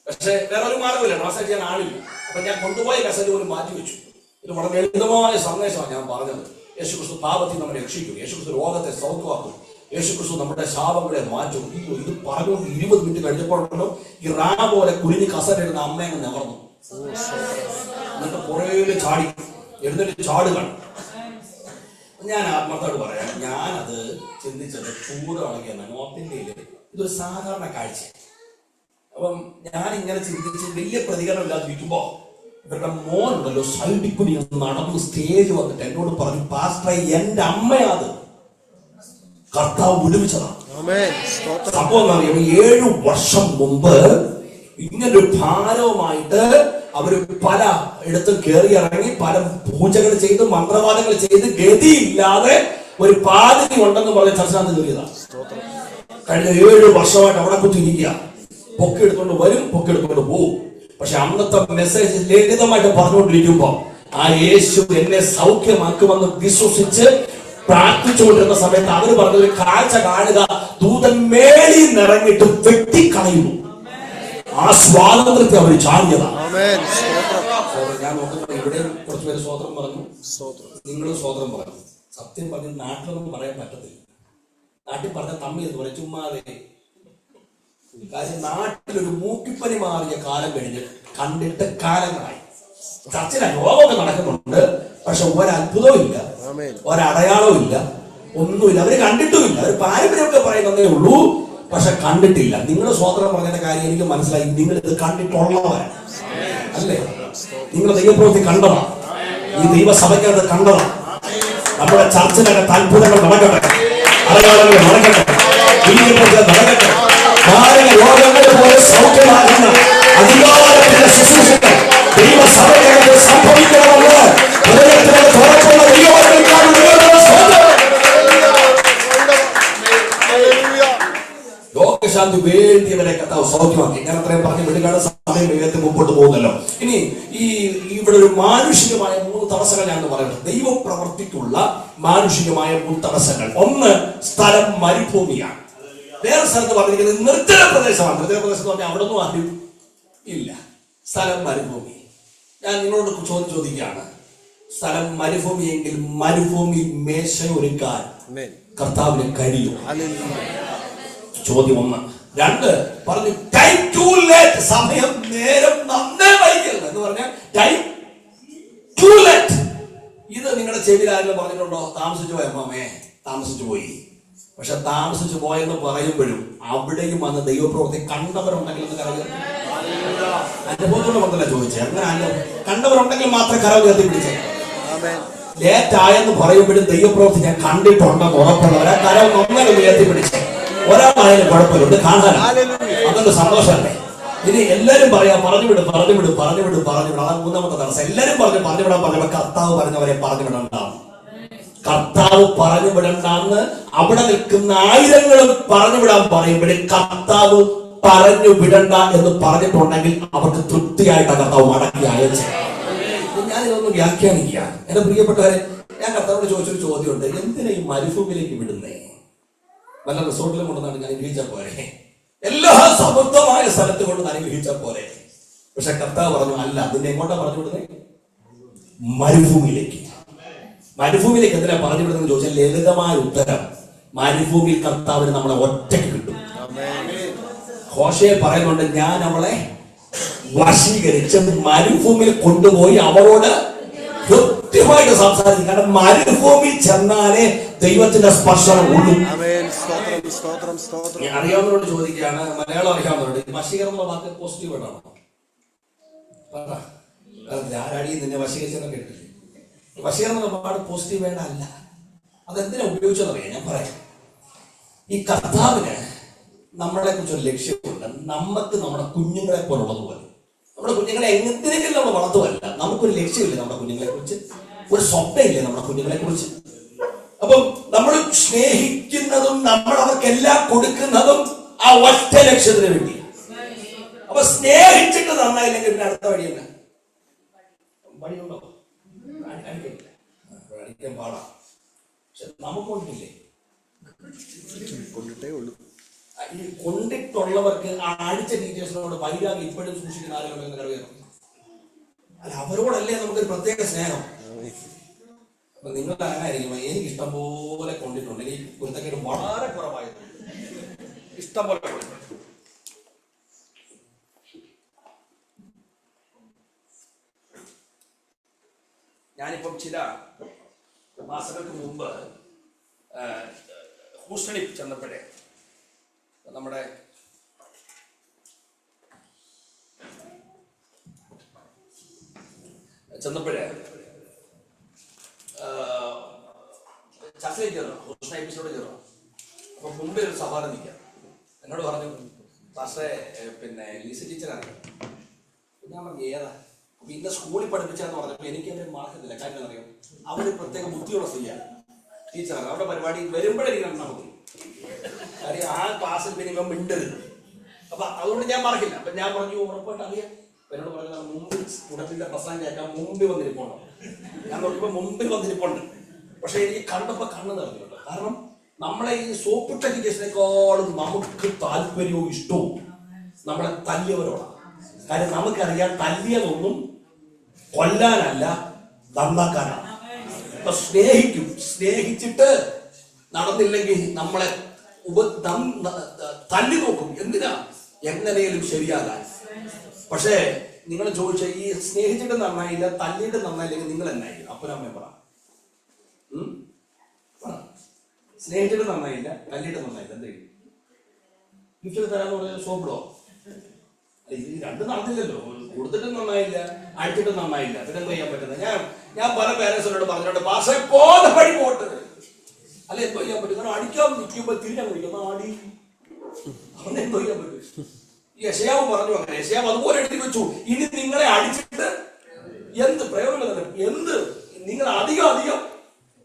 പക്ഷെ വേറെ ഒരു മാർഗമില്ല, ട്രാൻസ്ലേറ്റ് ചെയ്യാൻ ആളില്ല. അപ്പൊ ഞാൻ കൊണ്ടുപോയ മെസ്സേജ് പോലും മാറ്റി വെച്ചു. ഇത് വളരെ ലളിതമായ സന്ദേശമാണ് ഞാൻ പറഞ്ഞത്. യേശുക്രിസ്തു പാപത്തിൽ നമ്മെ രക്ഷിക്കും, യേശുക്രിസ്തു രോഗത്തെ സൗഖ്യമാക്കും, യേശുക്രിസ്തു നമ്മുടെ ശാപങ്ങളെ മാറ്റും. ഇത് പറഞ്ഞുകൊണ്ട് 20 മിനിറ്റ് കഴിഞ്ഞപ്പോഴല്ലോ ഈ റാ പോലെ കുരിഞ്ഞ് കസരയിടുന്ന അമ്മയങ്ങ് നിവർന്നു. എന്നിട്ട് പുറകില് ചാടി എഴുന്നേറ്റ് ചാടുകയാണ്. ഞാൻ ആത്മാർത്ഥോട് പറയാം, ഞാനത് ചിന്തിച്ചത് ചൂടാണെങ്കിൽ നോർത്ത് ഇന്ത്യയിൽ ഇതൊരു സാധാരണ കാഴ്ച. അപ്പം ഞാൻ ഇങ്ങനെ ചിന്തിച്ച് വലിയ പ്രതികരണം ഇല്ലാതിരിക്കുമ്പോ ഇവരുടെ മോനുണ്ടല്ലോ സൈഡിൽ കൂടി നടന്ന് സ്റ്റേജ് വന്നിട്ട് എന്നോട് പറഞ്ഞു, പാസ്റ്റർ എന്റെ അമ്മയാത് കർത്താവ് വിടുവിച്ചതാണ്. സംഭവം എന്താ അറിയാം, 7 വർഷം മുമ്പ് ഇങ്ങനൊരു ഭാരവുമായിട്ട് അവര് പല ഇടത്തും കയറി ഇറങ്ങി പല പൂജകൾ ചെയ്ത് മന്ത്രവാദങ്ങൾ ചെയ്ത് ഗതിയില്ലാതെ ഒരു പാതിരി ഉണ്ടെന്ന് പറഞ്ഞ ചർച്ചാന്ന് കയറിയതാണ്. കഴിഞ്ഞ 7 വർഷമായിട്ട് അവിടെ കുത്തിയിരിക്കുക. പൊക്കെടുത്തോണ്ട് വരും, പൊക്കെടുത്തോണ്ട് പോകും. പക്ഷെ അന്നത്തെ മെസ്സേജ് ലളിതമായിട്ട് പറഞ്ഞുകൊണ്ടിരിക്കുമ്പോ ആ യേശു എന്നെ സൗഖ്യമാക്കുമെന്ന് വിശ്വസിച്ച് പ്രാർത്ഥിച്ചുകൊണ്ടിരുന്ന സമയത്ത് അവര് പറഞ്ഞൊരു കാഴ്ച കാണുക, ദൂതൻ മേളിൽ നിറങ്ങിട്ട് വെട്ടിക്കളയുന്നു. ആ സ്വാതന്ത്ര്യത്തെ അവർ ചാടിയതാണ്. ഞാൻ നോക്കുമ്പോൾ ഇവിടെ കുറച്ച് പേര് സ്വോത്രം പറഞ്ഞു, നിങ്ങളും സ്വോത്രം പറഞ്ഞു. സത്യം പറഞ്ഞ് നാട്ടിലൊന്നും പറയാൻ പറ്റത്തില്ല. നാട്ടിൽ പറഞ്ഞ തമ്മി എന്ന് പറയും, ചുമ്മാതെ. കാര്യം നാട്ടിലൊരു മൂക്കിപ്പനി മാറിയ കാലം കഴിഞ്ഞ് കണ്ടിട്ട് കാലങ്ങളായി. ചർച്ചിലെ രോഗമൊക്കെ നടക്കുന്നുണ്ട്, പക്ഷെ ഒരത്ഭുതവും ഇല്ല, ഒരടയാളവും ഇല്ല, ഒന്നുമില്ല. അവര് കണ്ടിട്ടുമില്ല. അവർ പാരമ്പര്യമൊക്കെ പറയുന്നതേ ഉള്ളൂ, പക്ഷെ കണ്ടിട്ടില്ല. നിങ്ങൾ സ്വോത്രം പറഞ്ഞ കാര്യം എനിക്ക് മനസ്സിലായി. നിങ്ങൾ ഇത് കണ്ടിട്ടുള്ളവരാണ് അല്ലേ? നിങ്ങൾ ദൈവപ്രവൃത്തി കണ്ടതാണ്, ഈ ദൈവസഭയ്ക്കകത്ത് കണ്ടതാണ്. നമ്മുടെ ചർച്ചിനകത്ത് അത്ഭുതങ്ങൾ നടക്കട്ടെ, അടയാളങ്ങൾ നടക്കട്ടെ, നടക്കട്ടെ. മാരക രോഗങ്ങളെ പോലെ സൗഖ്യമാകുന്ന അധികാരത്തിന്റെ ശുശ്രൂഷകൾ ദൈവസഭയ്ക്കകത്ത് സംഭവിക്കണമെന്ന് തുറപ്പുള്ള രോഗശാന്തി വേണ്ടിയവരെ കർത്താവ് സൗഖ്യമാക്കി. ഞാൻ അത്രയും പറഞ്ഞ് വിടുകയാണ്, സമയം വേഗത്തിൽ മുമ്പോട്ട് പോകുന്നല്ലോ. ഇനി ഇവിടെ ഒരു മാനുഷികമായ 3 തടസ്സങ്ങൾ ഞാൻ പറയുന്നത്. ദൈവപ്രവർത്തിക്കുള്ള മാനുഷികമായ 3 തടസ്സങ്ങൾ. ഒന്ന്, സ്ഥലം മരുഭൂമിയാണ്. വേറെ സ്ഥലത്ത് പറഞ്ഞിരിക്കുന്നത് നിർജ്ജന പ്രദേശമാണ്. നിർജ്ജന പ്രദേശം എന്ന് പറഞ്ഞാൽ അവിടെ ഒന്നും ആരും ഇല്ല. സ്ഥലം മരുഭൂമി. ഞാൻ നിങ്ങളോട് ചോദിക്കുകയാണ്, സ്ഥലം മരുഭൂമിയെങ്കിൽ മരുഭൂമി മേശ ഒരുക്കാൻ കർത്താവിന് കഴിയും? ചോദ്യം 1. 2, പറഞ്ഞു ടൈം ടു ലേറ്റ്, സമയം നേരം നന്നേ വൈകരുത് എന്ന് പറഞ്ഞാൽ ടൈം ടു ലേറ്റ്. ഇത് നിങ്ങളുടെ ചെവിയിൽ ആരെങ്കിലും പറഞ്ഞിട്ടുണ്ടോ? താമസിച്ചു പോയ അമ്മേ, താമസിച്ചു പോയി. പക്ഷെ താമസിച്ചു പോയെന്ന് പറയുമ്പോഴും അവിടെയും വന്ന് ദൈവപ്രവൃത്തി കണ്ടവരുണ്ടെങ്കിൽ എന്ന് കരകയറി അനുഭവത്തോടെ വന്നല്ല ചോദിച്ചേ. അങ്ങനെ കണ്ടവരുണ്ടെങ്കിൽ മാത്രം കര ഉയർത്തി പിടിച്ചേ. ലേറ്റ് ആയെന്ന് പറയുമ്പോഴും ദൈവപ്രവൃത്തി ഞാൻ കണ്ടിട്ടുണ്ടെന്ന് ഉറപ്പുള്ളവരാ കര ഒന്നര ഉയർത്തി പിടിച്ചേ. ഒരാളായാലും കുഴപ്പമില്ല, കാണാൻ അതൊരു സന്തോഷമല്ലേ. ഇനി എല്ലാരും പറയാ പറഞ്ഞു വിടും. അതാണ് 3ാമത്തെ തടസ്സം. എല്ലാരും പറഞ്ഞു വിടാൻ പറഞ്ഞപ്പോ കർത്താവ് പറഞ്ഞവരെ പറഞ്ഞു വിടണ്ടാന്ന്. കർത്താവ് പറഞ്ഞു വിടണ്ടാന്ന് അവിടെ നിൽക്കുന്ന ആയിരങ്ങളും പറഞ്ഞു വിടാൻ പറയുമ്പോഴേ കർത്താവ് പറഞ്ഞു വിടണ്ട എന്ന് പറഞ്ഞിട്ടുണ്ടെങ്കിൽ അവർക്ക് തൃപ്തിയായിട്ടാണ് കർത്താവ് മടക്കി അയച്ചത്. ഞാനിതൊന്നും വ്യാഖ്യാനിക്കുക. എന്റെ പ്രിയപ്പെട്ടവരെ, ഞാൻ കർത്താവിനോട് ചോദിച്ചൊരു ചോദ്യമുണ്ട്. എന്തിനാ ഈ മരുഭൂമിയിലേക്ക് വിടുന്നേ? വല്ല റിസോർട്ടിലും കൊണ്ടുവന്നാണ് ഞാൻ അനുഗ്രഹിച്ചാൽ പോരെ, എല്ലാ സമൃദ്ധമായ സ്ഥലത്ത് കൊണ്ട് അനുഗ്രഹിച്ചാൽ പോരെ. പക്ഷെ കർത്താവ് പറഞ്ഞു അല്ല. അതിന്റെ എങ്ങോട്ടാ പറഞ്ഞു വിടുന്നേ? മരുഭൂമിയിലേക്ക്. മരുഭൂമിയിലേക്ക് എന്തിനാ പറഞ്ഞു വിടുന്നത് ചോദിച്ചാൽ ലളിതമായ ഉത്തരം, മരുഭൂമിയിൽ കർത്താവിന് നമ്മളെ ഒറ്റയ്ക്ക് കിട്ടും. ഹോശയെ പറയുന്നുണ്ട്, ഞാൻ അവളെ വശീകരിച്ച് മരുഭൂമിയിൽ കൊണ്ടുപോയി അവളോട് കൃത്യമായിട്ട് സംസാരിക്കും. കാരണം മരുഭൂമി ചെന്നാലേ ദൈവത്തിന്റെ സ്പർശനം ഉള്ളൂ. അറിയാവുന്നവരോട് ചോദിക്കുകയാണ്, മലയാളം അറിയാവുന്നവരോട്, വശീകരണം വാക്ക് പോസിറ്റീവ് ആയിട്ടാണോ? ആരാടി നിന്നെ വശീകരിച്ചെന്ന് കേട്ടില്ലേ? വശീകരണം ഒരുപാട് പോസിറ്റീവ് വേണ്ട അല്ല. അതെന്തിനാ ഉപയോഗിച്ചതറിയാം, ഞാൻ പറയാം. ഈ കർത്താവിന് നമ്മളെ കുറിച്ചൊരു ലക്ഷ്യമുണ്ട്. നമുക്ക് നമ്മുടെ കുഞ്ഞുങ്ങളെ പോലുള്ളതുപോലെ, നമ്മുടെ കുഞ്ഞുങ്ങളെ എന്തിനെങ്കിലും നമ്മൾ വളർത്തുമല്ല, നമുക്കൊരു ലക്ഷ്യമില്ലേ നമ്മുടെ കുഞ്ഞുങ്ങളെ കുറിച്ച്, ഒരു സ്വപ്നമില്ലേ നമ്മുടെ കുഞ്ഞുങ്ങളെ കുറിച്ച്. അപ്പം നമ്മൾ സ്നേഹിക്കുന്നതും നമ്മൾ അവർക്കെല്ലാം കൊടുക്കുന്നതും ആ ഒറ്റ ലക്ഷ്യത്തിന് വേണ്ടി. അപ്പൊ സ്നേഹിച്ചിട്ട് നന്നായില്ലെങ്കിൽ പിന്നെ അടുത്ത വഴിയല്ല. വഴിയുണ്ടോ? അടിക്കാൻ പാടാം. പക്ഷെ നമുക്ക് കൊണ്ടില്ലേ? കൊണ്ടിട്ടേ ഉള്ളൂ. കൊണ്ടിട്ടുള്ളവർക്ക് ആ അടിച്ച ടീച്ചേഴ്സിനോട് വൈരാഗ്യം ഇപ്പോഴും സൂക്ഷിക്കുന്ന ആളുകളുണ്ടെന്ന് അറിയാം. അല്ല, അവരോടല്ലേ നമുക്കൊരു പ്രത്യേക സ്നേഹം. അപ്പൊ നിങ്ങൾ അങ്ങനായിരിക്കും. എനിക്ക് ഇഷ്ടം പോലെ കൊണ്ടിട്ടുണ്ട്. എനിക്ക് കുരുത്തക്കേട് വളരെ കുറവായിരുന്നു. ഇഷ്ടം പോലെ കൊണ്ടിട്ടുണ്ട്. ഞാനിപ്പം ചില മാസങ്ങൾക്ക് മുമ്പ് ഹൂസ്റ്റണിൽ ചെന്നപ്പോഴേ നമ്മുടെ ചർച്ചയിൽ കയറണം, ഹൂസ്റ്റൺ എപ്പിസോഡ് കയറണം. അപ്പൊ മുമ്പേ ഒരു സഭാരം നിൽക്കാം. എന്നോട് പറഞ്ഞു, പക്ഷേ പിന്നെ ലീസ ടീച്ചറാണ്. ഞാൻ പറഞ്ഞു ഏതാ? പിന്നെ സ്കൂളിൽ പഠിപ്പിച്ചാന്ന് പറഞ്ഞപ്പോൾ എനിക്ക് അതിന്റെ മാർക്കത്തില്ല. കാര്യം അറിയാം, അവര് പ്രത്യേക ബുദ്ധിയുള്ള സ്ത്രീയാണ്. ടീച്ചർ അവരുടെ പരിപാടി വരുമ്പോഴേക്കും നമുക്ക് കാര്യം ആ ക്ലാസ്സിൽ പിന്നെ ഇവൻ മിണ്ടരുത്. അപ്പൊ അതുകൊണ്ട് ഞാൻ മറക്കില്ല. അപ്പൊ ഞാൻ പറഞ്ഞു ഉറപ്പായിട്ട് അറിയാം. എന്നോട് പറഞ്ഞാൽ മുമ്പ് കുടത്തിന്റെ പ്രസംഗം കേൾക്കാൻ മുമ്പിൽ വന്നിരിപ്പുണ്ടോ? ഞാൻ നോക്കിയപ്പോ മുമ്പിൽ വന്നിരിപ്പുണ്ട്. പക്ഷെ എനിക്ക് കണ്ടപ്പോ കണ്ണ് നിറഞ്ഞിട്ടുണ്ട്. കാരണം നമ്മളെ ഈ സോപ്പ് ടെക്നിക്കേഷനേക്കാളും നമുക്ക് താല്പര്യവും ഇഷ്ടവും നമ്മളെ തല്ലിയവരോടാണ്. കാര്യം നമുക്കറിയാം തല്ലിയതൊന്നും കൊല്ലാനല്ല, നന്നാക്കാനാണ്. അപ്പൊ സ്നേഹിക്കും. സ്നേഹിച്ചിട്ട് നടന്നില്ലെങ്കിൽ നമ്മളെ തല്ലി നോക്കും. എന്തിനാ? എങ്ങനെയും ശരിയാകാൻ. പക്ഷേ നിങ്ങൾ ചോദിച്ച ഈ സ്നേഹിച്ചിട്ട് നന്നായില്ല, തല്ലിയിട്ട് നന്നായില്ലെങ്കിൽ നിങ്ങൾ എന്നായിരിക്കും? അപ്പനമ്മ പറ. സ്നേഹിച്ചിട്ട് നന്നായില്ല, തല്ലിയിട്ട് നന്നായില്ല, എന്തെങ്കിലും ഗിഫ്റ്റ് തരാന്ന് പറഞ്ഞാൽ സോപ്പിടോ? ഇത് രണ്ടും നടന്നില്ലല്ലോ. കൊടുത്തിട്ടും നന്നായില്ല, അടിച്ചിട്ടും നന്നായില്ല. പിന്നെ എന്ത് ചെയ്യാൻ പറ്റുന്നത്? ഞാൻ പല പേരൻസിനോട് പറഞ്ഞോണ്ട് ഭാഷ പോലെ പഴി പോട്ട് അല്ലെ എന്തോ ചെയ്യാൻ പറ്റും? കാരണം അടിക്കാൻ നിൽക്കുമ്പോ തിരിഞ്ഞാൽ വിളിക്കും അടി. അവനെ എന്തോ ചെയ്യാൻ പറ്റും? ഈ യെശയ്യാവ് പറഞ്ഞു അങ്ങനെ. യെശയ്യാവ് അതുപോലെ എഴുതി വെച്ചു, ഇനി നിങ്ങളെ അടിച്ചിട്ട് എന്ത് പ്രയോജനം? എന്ത് നിങ്ങൾ അധികം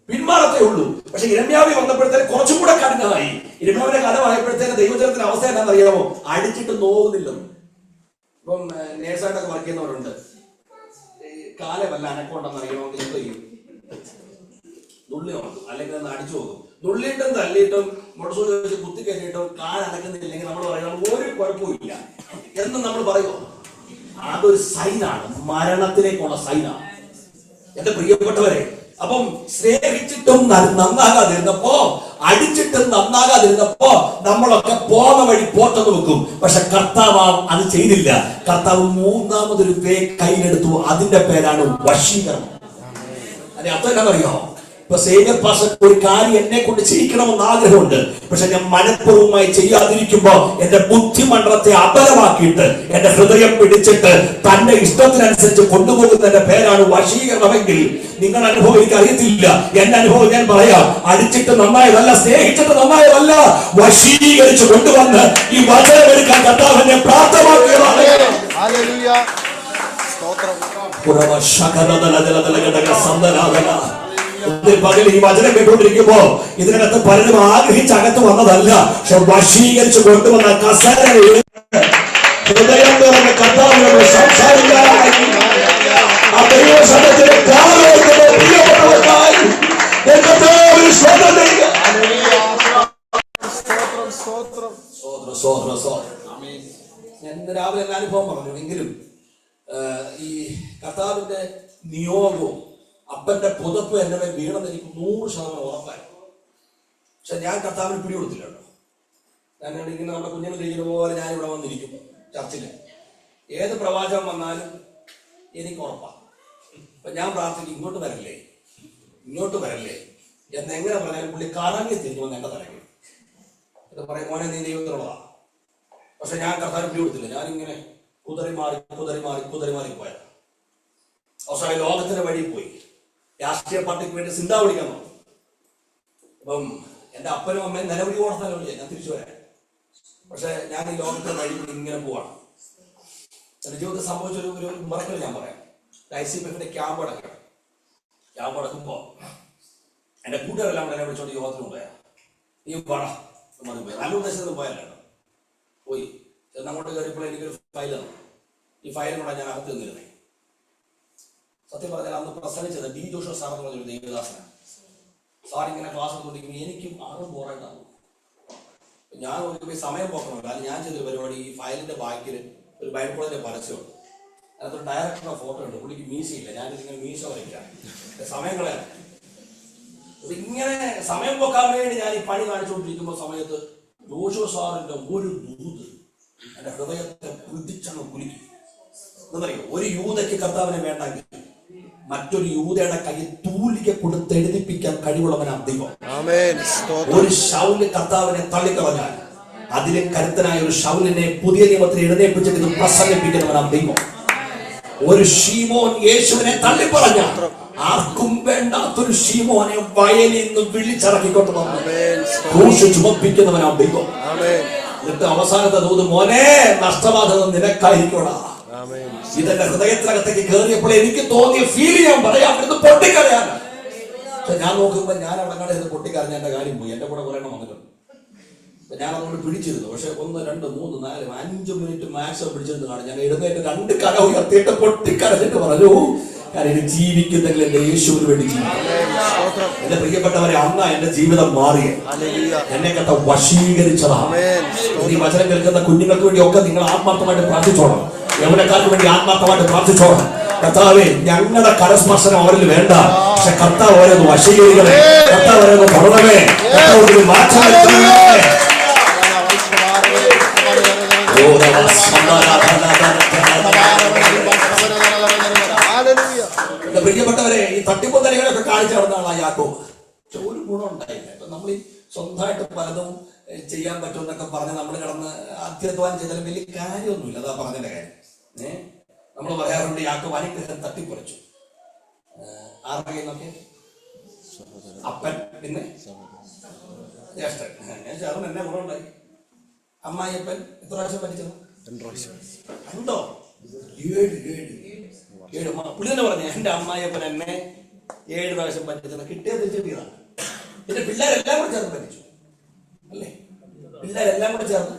പിന്മാറത്തേ ഉള്ളൂ. പക്ഷെ ഇരമ്യാവി വന്നപ്പോഴത്തേക്ക് കുറച്ചും കൂടെ കഠിനമായി. ഇരമ്യാവിന്റെ കാലമായപ്പോഴത്തേക്ക് ദൈവജനത്തിന്റെ അവസ്ഥ എന്താണെന്ന് അറിയാമോ? അടിച്ചിട്ട് നോവുന്നില്ലെന്ന്. ഇപ്പം നേഴ്സായിട്ടൊക്കെ വർക്ക് ചെയ്യുന്നവരുണ്ട്. കാലമല്ല അനക്കമുണ്ടെന്ന് അറിയണമെങ്കിൽ എന്ത് ചെയ്യും? നുള്ളി നോക്കും, അല്ലെങ്കിൽ ഒന്ന് അടിച്ചു നോക്കും. നുള്ളിയിട്ടും തല്ലിയിട്ടും മുടസൂല് വെച്ച് കുത്തി കയറ്റിയിട്ടും കാലനക്കുന്നില്ലെങ്കിൽ നമ്മൾ പറയുന്നത് ഒരു കുഴപ്പമില്ല എന്ന് നമ്മൾ പറയുമോ? അതൊരു സൈനാണ്, മരണത്തിലേക്കുള്ള സൈനാണ് എന്റെ പ്രിയപ്പെട്ടവരെ. അപ്പം സ്നേഹിച്ചിട്ടും നന്നാകാതിരുന്നപ്പോ, അടിച്ചിട്ടും നന്നാകാതിരുന്നപ്പോ നമ്മളൊക്കെ പോന്ന വഴി പോട്ടെന്ന് വെക്കും. പക്ഷെ കർത്താവ് അത് ചെയ്തില്ല. കർത്താവ് മൂന്നാമതൊരു കയ്യിലെടുത്തു. അതിന്റെ പേരാണ് വശീകരണം. അതിന്റെ അർത്ഥം എന്താണെന്നറിയോ? ഇപ്പൊ സേവ്യർ പാസ്റ്റർ ഒരു കാര്യം എന്നെ കൊണ്ട് ചെയ്യിക്കണമെന്ന് ആഗ്രഹമുണ്ട്. പക്ഷെ ഞാൻ മനഃപൂർവ്വമായി ചെയ്യാതിരിക്കുമ്പോ എന്റെ ബുദ്ധിമണ്ഡലത്തെ അബലമാക്കിയിട്ട് എന്റെ ഹൃദയം പിടിച്ചിട്ട് തന്റെ ഇഷ്ടത്തിനനുസരിച്ച് കൊണ്ടുപോകുന്നതിന്റെ പേരാണ് വശീകരണമെങ്കിൽ നിങ്ങളുടെ അനുഭവം എനിക്ക് അറിയത്തില്ല. എന്റെ അനുഭവം ഞാൻ പറയാം. അടിച്ചിട്ട് നന്നായതല്ല, സ്നേഹിച്ചിട്ട് നന്നായതല്ല, വശീകരിച്ച് കൊണ്ടുവന്ന് ഈ വചനമെടുക്കാൻ കർത്താവിനെ പ്രാപ്തമാക്കിയതാണ്. പകൽ ഈ വചനം കേട്ടുകൊണ്ടിരിക്കുമ്പോ ഇതിനകത്ത് പലരും ആഗ്രഹിച്ച് അകത്ത് വന്നതല്ല, പക്ഷെ വശീകരിച്ച് കൊണ്ടുവന്ന കസേരയിൽ ഹൃദയം തുറന്ന് കർത്താവിനോട് സംസാരിക്കാനായി ആ ദൈവസഭത്തിലെ പ്രിയപ്പെട്ടവർക്കായി ഞാൻ രാവിലെ എല്ലാ അനുഭവം പറഞ്ഞു. എങ്കിലും ഈ കർത്താവിന്റെ നിയോഗവും അപ്പന്റെ പുതപ്പ് എന്റെ മേൽ വീണെന്ന് എനിക്ക് 100% ഉറപ്പായി. പക്ഷെ ഞാൻ കർത്താവിന് പിടികൊടുത്തില്ല കേട്ടോ. ഞാൻ ഇങ്ങനെ നമ്മുടെ കുഞ്ഞുങ്ങളിരിക്കുന്ന പോലെ ഞാൻ ഇവിടെ വന്നിരിക്കും ചർച്ചില്. ഏത് പ്രവാചകം വന്നാലും എനിക്ക് ഉറപ്പാണ്. അപ്പൊ ഞാൻ പ്രാർത്ഥിക്കും, ഇങ്ങോട്ട് വരല്ലേ എന്നെങ്ങനെ പറഞ്ഞാലും പുള്ളി കറങ്ങി തിരിഞ്ഞു വന്ന് എന്റെ തലയ്ക്ക് എന്ന് പറയും, മോനെ നീ ദൈവത്തിനുള്ളതാ. പക്ഷെ ഞാൻ കർത്താവിന് പിടികൊടുത്തില്ല. ഞാനിങ്ങനെ കുതറി മാറി പോയത്. അവസാനം ലോകത്തിന്റെ വഴി പോയി. രാഷ്ട്രീയ പാർട്ടിക്ക് വേണ്ടി സിന്ധാ വിളിക്കാൻ നോക്കും. അപ്പം എന്റെ അപ്പനും അമ്മയും നിലവിളി ഓർത്താലോ ഞാൻ തിരിച്ചു വരാൻ. പക്ഷെ ഞാൻ ഈ ലോകത്തിന്റെ വഴി ഇങ്ങനെ പോവാണ്. എന്റെ ജീവിതത്തിൽ സംഭവിച്ചൊരു മറക്കൽ ഞാൻ പറയാം. ICPF ക്യാമ്പ് അടക്കുമ്പോ എന്റെ കൂട്ടുകാരെല്ലാം എന്നെ വിളിച്ചോണ്ട് യോഗത്തിന് പോയാ ഈ പറ പോയി. നല്ല ഉദ്ദേശത്തിൽ പോയല്ലോ. പോയി അങ്ങോട്ട് കയറിയപ്പോൾ എനിക്കൊരു ഫയൽ തന്നു. ഈ ഫയലിനോടെ ഞാൻ അകത്ത് നിന്നിരുന്നേ. സത്യം പറഞ്ഞാൽ അന്ന് പ്രസംഗിച്ചത് D. ജോഷുവ സാർ എന്ന് പറഞ്ഞൊരു ദൈവദാസനാണ്. സാർ ഇങ്ങനെ ക്ലാസ് എടുത്തുകൊണ്ടിരിക്കുമ്പോൾ എനിക്കും ആറും ബോറായിട്ടാകും. ഞാൻ നോക്കിയപ്പോൾ സമയം പോക്കണമല്ലോ. അത് ഞാൻ ചെയ്തൊരു പരിപാടി, ഈ ഫയലിന്റെ ബാക്കിൽ ഒരു ബൈബിൾ കോളേജിന്റെ പരസ്യമുണ്ട്. അതിനകത്തൊരു ഡയറക്ടറുടെ ഫോട്ടോ ഉണ്ട്. പുള്ളിക്ക് മീശയില്ല. ഞാനിതിങ്ങനെ മീശ വരയ്ക്കാം, സമയം കളയാൻ. ഇങ്ങനെ സമയം പോക്കാൻ വേണ്ടി ഞാൻ ഈ പണി കാണിച്ചുകൊണ്ടിരിക്കുമ്പോൾ സമയത്ത് ജോഷുവ സാറിന്റെ ഒരു ദൂത് എന്റെ ഹൃദയത്തെ പിടിച്ചങ്ങ് കുലുക്കി. എന്നറിയോ, ഒരു യൂതയ്ക്ക് കർത്താവിനെ വേണ്ടെങ്കിൽ മറ്റൊരു യൂതയുടെ കയ്യിൽ തൂലിക കൊടുത്ത് എഴുതിപ്പിക്കാൻ കഴിവുള്ളവനാണ് ദൈവം. ഒരു ശൗല് കർത്താവിനെ തള്ളിക്കളഞ്ഞാൽ അതിലെ കരുത്തനായ ഒരു ശൗലിനെ പുതിയ നിയമത്തിൽ എഴുന്നേൽപ്പിച്ചിട്ട് ഇത് പ്രസംഗിപ്പിക്കുന്നവനാണ് ദൈവം. ഒരു ശീമോൻ യേശുവിനെ തള്ളിപ്പറഞ്ഞ ആർക്കും വേണ്ടാത്തൊരു ശീമോനെ വയലിൽ നിന്ന് വിളിച്ചിറക്കിക്കൊണ്ട് ക്രൂശ് ചുമപ്പിക്കുന്നവനാണ് ദൈവം. എന്നിട്ട് അവസാനത്തെ ദൂത്, മോനെ നഷ്ടബാധ നിനക്കായിരിക്കോടാ. ഇതെന്റെ ഹൃദയത്തിനകത്തേക്ക് കയറിയപ്പോൾ എനിക്ക് തോന്നിയ ഫീൽ ഞാൻ പറയാം, ഇത് പൊട്ടിക്കറിയാൻ. പക്ഷെ ഞാൻ നോക്കുമ്പോൾ ഞാൻ അവിടെ ഇത് പൊട്ടിക്കറിഞ്ഞ എന്റെ കാര്യം പോയി. എന്റെ കൂടെ കുറെ എണ്ണം വന്നിട്ടുണ്ട്. ഞാൻ അതുകൊണ്ട് പിടിച്ചിരുന്നു. പക്ഷെ 1, 2, 3, 4, 5 മിനിറ്റ് മാക്സിമം പിടിച്ചിരുന്നു കാണും. ഞാൻ എഴുന്നേറ്റ് 2 കര ഉയർത്തിയിട്ട് പൊട്ടിക്കരഞ്ഞിട്ട് പറഞ്ഞു, ഞാൻ ഇനി ജീവിക്കുന്നെങ്കിൽ എന്റെ യേശുവിന് വേണ്ടി ജീവിക്കും. എന്റെ പ്രിയപ്പെട്ടവരെ, അന്ന് എന്റെ ജീവിതം മാറിയ എന്നെ കണ്ട വശീകരിച്ചതാണ്. ഈ വചനം കേൾക്കുന്ന കുഞ്ഞുങ്ങൾക്ക് വേണ്ടി ഒക്കെ നിങ്ങൾ ആത്മാർത്ഥമായിട്ട് പ്രാർത്ഥിച്ചോളാം. യൗവനക്കാർക്ക് വേണ്ടി ആത്മാർത്ഥമായിട്ട് പ്രാർത്ഥിച്ചോളാം. കർത്താവേ, ഞങ്ങളുടെ കരസ്പർശനം അവരിൽ വേണ്ട, പക്ഷെ കർത്താവ് അവരൊന്ന് വശീകരിക്കണേ, കർത്താവ് അവരൊന്ന് തുടരണമേ, കർത്താവ് മാറ്റം വരുത്തണമേ. പ്രിയപ്പെട്ടവരെ, ഈ തട്ടിപ്പൊത്തലികളൊക്കെ കാണിച്ചു നടന്നതാണ് യാക്കോബ്. പക്ഷെ ഒരു ഗുണം ഉണ്ടായില്ല. ഇപ്പൊ നമ്മൾ ഈ സ്വന്തമായിട്ട് പലതും ചെയ്യാൻ പറ്റുമെന്നൊക്കെ പറഞ്ഞ് നമ്മൾ കിടന്ന് അത്യധ്വാനം ചെയ്താലും വലിയ കാര്യമൊന്നുമില്ല. അതാ പറഞ്ഞതിന്റെ കാര്യം. നമ്മൾ പറയാറുണ്ട്, യാക്കോബ് അനുഗ്രഹം തട്ടിപ്പറിച്ചു. ആരുടെ കയ്യിൽ അപ്പൻ, പിന്നെ ജ്യേഷ്ഠൻ. ഞാൻ ചേർന്ന് എന്നെ ഗുണം ഉണ്ടായി. അമ്മായിയപ്പൻ എത്ര പ്രാവശ്യം പറ്റിച്ചത്? 2 പ്രാവശ്യം. 2 പുള്ളി തന്നെ പറഞ്ഞു, എന്റെ അമ്മായിയപ്പൻ എന്നെ 7 പ്രാവശ്യം പറ്റിച്ചത്. കിട്ടിയ തിരിച്ചെത്തിയതാണ്. പിന്നെ പിള്ളേരെല്ലാം കൂടെ ചേർന്ന് പറ്റിച്ചു, അല്ലേ? പിള്ളേരെല്ലാം കൂടെ ചേർന്ന്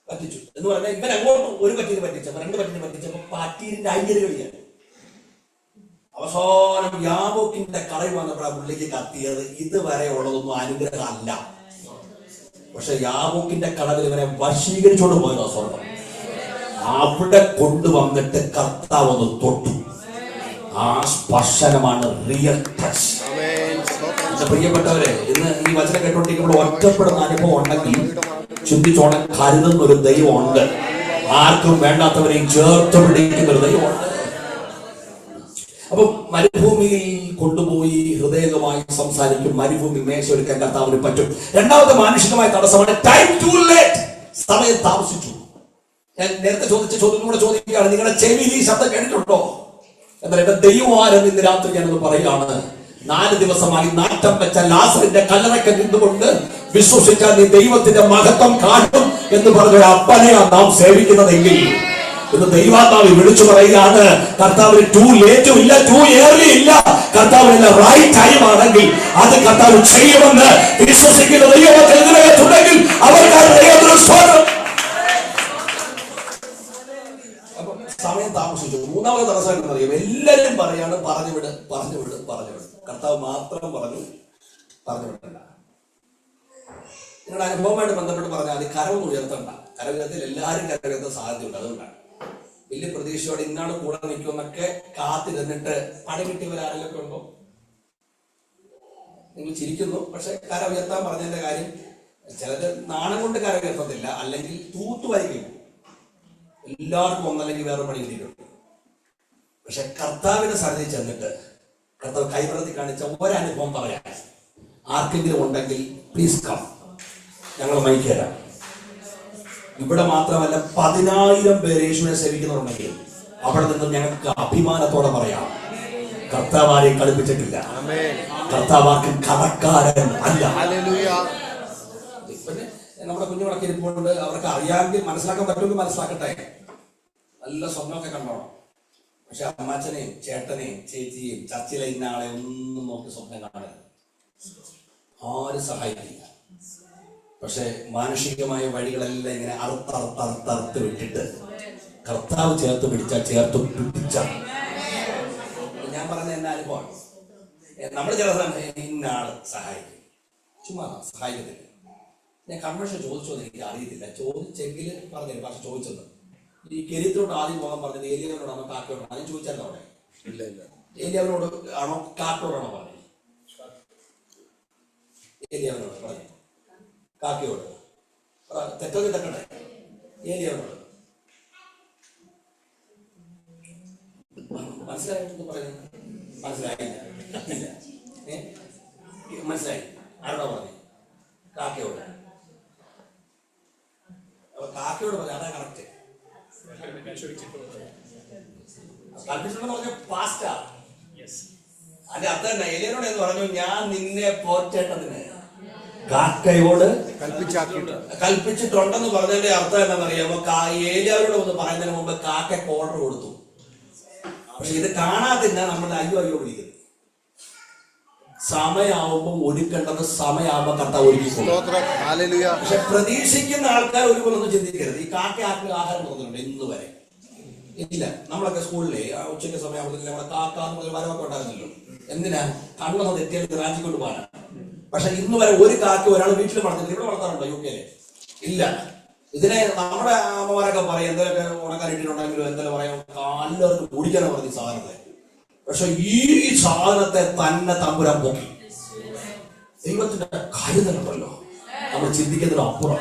പറ്റിച്ചു എന്ന് പറഞ്ഞാൽ ഇവൻ അങ്ങോട്ട് 1 പറ്റീന് പറ്റിച്ചപ്പോ 2 പറ്റീന് പറ്റിച്ചപ്പോ പാറ്റീരിന്റെ അയ്യരുകളിയാണ്. അവസാനം യാബോക്കിന്റെ കടയിൽ വന്നപ്പോഴാണ് പുള്ളിക്ക് കത്തിയത്. ഇതുവരെ ഉള്ളതൊന്നും അനുഗ്രഹം അല്ല. പക്ഷെ യാബോക്കിന്റെ കടവിൽ ഇവനെ വശീകരിച്ചോണ്ട് പോയതോ സ്വർണ്ണം. അവിടെ കൊണ്ടുവന്നിട്ട് കർത്താവ് ഒന്ന് തൊട്ടു. ആ സ്പർശനമാണ് റിയൽ ടച്ച്. പ്രിയപ്പെട്ടവരെ, ഇന്ന് ഈ വചനം കേട്ടോണ്ടിരിക്കുമ്പോൾ ഒറ്റപ്പെടുന്ന അനുഭവം ഉണ്ടെങ്കിൽ ചിന്തിച്ചോണം, കരുതുന്ന ഒരു ദൈവമുണ്ട്. ആർക്കും വേണ്ടാത്തവരെയും ചേർത്ത് പിടിക്കുന്ന ഒരു ദൈവമുണ്ട്. അപ്പൊ മരുഭൂമിയിൽ കൊണ്ടുപോയി ഹൃദയമായി സംസാരിക്കും. മരുഭൂമിയിൽ മേശ ഒരുക്കാൻ കർത്താവിന് പറ്റും. രണ്ടാമത്തെ മാനുഷികമായ തടസ്സമാണ് ടൈം ടു ലേറ്റ്. സമയം താമസിച്ചു. ഞാൻ നേരത്തെ ചോദിച്ച ചോദ്യം കൂടെ ചോദിക്കുകയാണ്, നിങ്ങളുടെ ചെവിയിൽ ഈ ശബ്ദം കേട്ടിട്ടുണ്ടോ? എന്നാൽ എന്റെ ദൈവമാരെന്ന് ഇന്ന് രാത്രി ഞാനത് പറയുകയാണ്. 4 ദിവസമായി നാട്ടം വെച്ച ലാസറിന്റെ കല്ലറയ്ക്ക് നിന്നുകൊണ്ട് വിശ്വസിച്ചാൽ നീ ദൈവത്തിന്റെ മഹത്വം കാണും എന്ന് പറഞ്ഞ ഒരു അപ്പനെയാണ് നാം സേവിക്കുന്നതെങ്കിൽ ഇന്ന് ദൈവാത്മാവ് വിളിച്ചു പറയുകയാണ്, കർത്താവിന് ടു ലേറ്റും ഇല്ല, ടു ഏർലി ഇല്ല. കർത്താവിന് റൈറ്റ് ടൈം ആണെങ്കിൽ അത് കർത്താവ് ചെയ്യുമെന്ന് വിശ്വസിക്കുന്ന ദൈവത്തിലുണ്ടെങ്കിൽ അവർക്കാരുടെ സമയം താമസിച്ചു. 3ാമത്തെ തടസ്സം എന്നറിയാം, എല്ലാവരും പറയാണ് പറഞ്ഞു വിട്. കർത്താവ് മാത്രം പറഞ്ഞു വിടണ്ട. നിങ്ങളുടെ അനുഭവമായിട്ട് ബന്ധപ്പെട്ട് പറഞ്ഞാൽ അത് കരമൊന്നും ഉയർത്തണ്ട. കരവിധത്തിൽ എല്ലാവരും കരവിധത്തിൽ സാധ്യതയുണ്ട്. അതുകൊണ്ടാണ് വലിയ പ്രതീക്ഷയോടെ ഇന്നാണ് കൂടെ നിൽക്കുമെന്നൊക്കെ കാത്തിരുന്നിട്ട് പണി കിട്ടിയവരാരെങ്കിലും ഉണ്ടോ? നിങ്ങൾ ചിരിക്കുന്നു. പക്ഷെ കര ഉയർത്താൻ പറഞ്ഞതിന്റെ കാര്യം, ചിലത് നാണം കൊണ്ട് കര ഉയർത്തത്തില്ല, അല്ലെങ്കിൽ തൂത്തുവായിരിക്കും. എല്ലാവർക്കും ഒന്നല്ലെങ്കിൽ വേറെ പണി കിട്ടിയിട്ടുണ്ട്. പക്ഷെ കർത്താവിന്റെ സന്നിധി ചെന്നിട്ട് കർത്താവ് കൈവളത്തി കാണിച്ച ഒരനുഭവം പറയാൻ ആർക്കെങ്കിലും ഉണ്ടെങ്കിൽ പ്ലീസ് കം, ഞങ്ങൾ മൈക്ക് തരാം. ഇവിടെ മാത്രമല്ല 10,000 പേര് യേശുവിനെ സേവിക്കുന്നുണ്ടെങ്കിൽ അവിടെ നിന്ന് ഞങ്ങൾക്ക് അഭിമാനത്തോടെ പറയാം, കർത്താവ് ആരെയും കളിപ്പിച്ചിട്ടില്ല. കർത്താവ് ആർക്കും കടക്കാരൻ അല്ല. നമ്മുടെ കുഞ്ഞുങ്ങളൊക്കെ ഇരിപ്പുണ്ട്, അവർക്ക് അറിയാമെങ്കിൽ മനസ്സിലാക്കാൻ പറ്റുമെങ്കിൽ മനസ്സിലാക്കട്ടെ. നല്ല സ്വപ്നമൊക്കെ കണ്ടോണം. പക്ഷെ അമ്മാച്ചനെയും ചേട്ടനെയും ചേച്ചിയെയും ചർച്ചിലെ ഇന്ന ആളെ ഒന്നും നോക്കി സ്വപ്നം കാണരുത്. ആരും സഹായിക്കില്ല. പക്ഷെ മാനുഷികമായ വഴികളെല്ലാം ഇങ്ങനെ അറുത്തറുത്ത് വിട്ടിട്ട് കർത്താവ് ചേർത്ത് പിടിച്ച ഞാൻ പറഞ്ഞ എന്നെ അനുഭവമാണ്. നമ്മൾ ചില ഇന്ന ആള് സഹായിക്കും, ചുമ്മാ സഹായിക്കത്തില്ല. ഞാൻ കൺവെൻഷൻ ചോദിച്ചോന്ന് എനിക്ക് അറിയത്തില്ല. ചോദിച്ചെങ്കിൽ പറഞ്ഞില്ല. പക്ഷെ ചോദിച്ചത് ഈ കെരിയത്തിലോട്ട് ആദ്യം പോകാൻ പറഞ്ഞത് ഏലിയാവിനോടാണോ കാക്കയോടാണോ? ഞാൻ ചോദിച്ചാലോ അവിടെ? ഇല്ല. ഏലിയാവിനോട് ആണോ കാക്കയോടാണോ പറഞ്ഞത്? ഏലിയാവിനോട് പറഞ്ഞു. കാക്കയോട് തെറ്റൊക്കെ തെറ്റണ്ടേ? ഏലിയാവിനോട് മനസ്സിലായി പറയുന്നത്? മനസ്സിലായില്ല. മനസ്സിലായി. ആരോടാ പറഞ്ഞു? കാക്കയോട്. അപ്പൊ കാക്കയോട് പറഞ്ഞു. അതാ കറക്റ്റ്. അതിന്റെ അർത്ഥം തന്നെ ഏലിയനോട് എന്ന് പറഞ്ഞു, ഞാൻ നിന്നെ പോറ്റേണ്ടതിന് കാക്കയോട് കൽപ്പിച്ചിട്ടുണ്ടെന്ന് പറഞ്ഞതിന്റെ അർത്ഥം എന്താണെന്നറിയാമോ? ഏലിയാവിനോട് ഒന്ന് പറയുന്നതിന് മുമ്പ് കാക്കയ്ക്ക് ഓർഡർ കൊടുത്തു. പക്ഷെ ഇത് കാണാതില്ല നമ്മൾ അയ്യോ വിളിക്കുന്നത്. സമയാവുമ്പോ ഒരുക്കേണ്ടത് സമയാവുമ്പോ കർത്താവ് ഒരുക്കിക്കൊള്ളും. പക്ഷെ പ്രതീക്ഷിക്കുന്ന ആൾക്കാർ ഒരുപോലൊന്നും ചിന്തിക്കരുത്. ഈ കാക്കയാർക്ക് ആഹാരം തോന്നുന്നുണ്ട് ഇന്ന് വരെ ഇല്ല. നമ്മളൊക്കെ സ്കൂളിലെ ഉച്ചയ്ക്ക് സമയമാകുമ്പോൾ നമ്മുടെ കാക്ക എന്ന് വരവൊക്കെ ഉണ്ടാകുന്നല്ലോ. എന്തിനാ? കണ്ണൊന്ന് തെറ്റിയാൽ റാഞ്ചിക്കൊണ്ട് പോകാനാണ്. പക്ഷെ ഇന്ന് വരെ ഒരു കാക്ക ഒരാൾ വീട്ടിൽ വളർത്തില്ല. ഇവിടെ വളർത്താറുണ്ടോ UK ഇല്ല. ഇതിനെ നമ്മുടെ അമ്മമാരൊക്കെ പറയും എന്തെങ്കിലുമൊക്കെ ഉണക്കാനിട്ടിട്ടുണ്ടെങ്കിലും എന്തെങ്കിലും പറയാം എല്ലാവർക്കും കുടിക്കാനോ പറഞ്ഞ സാധനത്തെ. പക്ഷെ ഈ സാധനത്തെ തന്നെ തമ്പുരാൻ പൊക്കി. ദൈവത്തിന്റെ കരുതലുണ്ടല്ലോ, നമ്മൾ ചിന്തിക്കുന്നതിന് അപ്പുറം.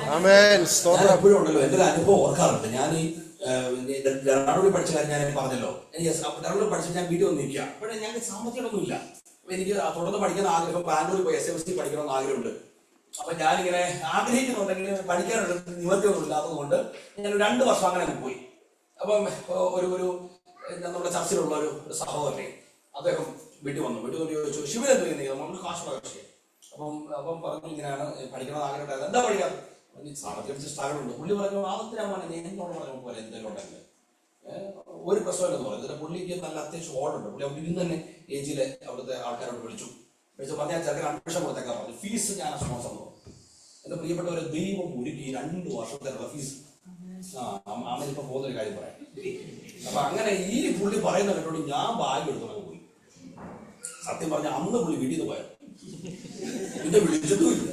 എപ്പോഴും ഉണ്ടല്ലോ, എന്റെ ഒരു അനുഭവം ഓർക്കാറുണ്ട്. ഞാൻ ഈ ഡെറാഡൂണിൽ പഠിച്ച കാര്യം ഞാൻ പറഞ്ഞല്ലോ. ഡെറാഡൂണിൽ പഠിച്ചിട്ട് ഞാൻ വീട്ടിൽ വന്ന് നിൽക്കുക. പക്ഷേ ഞങ്ങൾക്ക് സാമ്പത്തികമൊന്നും ഇല്ല. അപ്പൊ എനിക്ക് തുടർന്ന് പഠിക്കാൻ ആഗ്രഹം, ബാംഗ്ലൂരിൽ പോയി SMC പഠിക്കണമെന്ന് ആഗ്രഹമുണ്ട്. അപ്പൊ ഞാനിങ്ങനെ ആഗ്രഹിക്കുന്നുണ്ടെങ്കിൽ പഠിക്കാനുള്ള നിവർത്തിയൊന്നും ഇല്ലാത്തതുകൊണ്ട് ഞാൻ 2 വർഷം അങ്ങനെ പോയി. അപ്പം ഒരു നമ്മുടെ ചർച്ചിലുള്ള ഒരു സഹോദരനെ അദ്ദേഹം വീട്ടിൽ വന്നു ചോദിച്ചു, ശിവനെന്ത് ചെയ്യുന്നത്? നമുക്ക് കാശുള്ള കക്ഷി. അപ്പം പറഞ്ഞു ഇങ്ങനെയാണ് പഠിക്കണമെന്ന് ആഗ്രഹം. എന്താ പഠിക്കാറ്? സാമ്പത്തിക സ്ട്രഗിളുണ്ട്. പുള്ളി പറഞ്ഞു ആദ്യത്തിനാണ് ഞാൻ എന്നോട് പറഞ്ഞ പോലെ എന്തെങ്കിലും ഉണ്ടെങ്കിൽ ഒരു പ്രശ്നമില്ലെന്ന് പറഞ്ഞു. ഇതിന്റെ പുള്ളിക്ക് നല്ല അത്യാവശ്യം ഓർഡുണ്ട്. പുള്ളി അവിടെ ഇന്ന് തന്നെ ഏജിലെ അവിടുത്തെ ആൾക്കാരോട് വിളിച്ചു പറഞ്ഞാൽ ചെറുക്കൻ അഡ്മിഷൻ കൊടുത്തേക്കാൻ പറഞ്ഞു. ഫീസ് ഞാൻ സ്പോൺസർ തന്നു. എന്റെ പ്രിയപ്പെട്ടവരെ, ദൈവം ഒരുക്കി 2 വർഷത്തേക്കുള്ള ഫീസ്. അമ്മനിപ്പോ പോകുന്നൊരു കാര്യം പറയാം. അപ്പൊ അങ്ങനെ ഈ പുള്ളി പറയുന്ന കേട്ടോട് ഞാൻ ബാഗ് എടുത്തോളാം പോയി. സത്യം പറഞ്ഞ അന്ന് പുള്ളി വീട്ടിൽ നിന്ന് പോയത്. പിന്നെ വിളിച്ചിട്ടുമില്ല,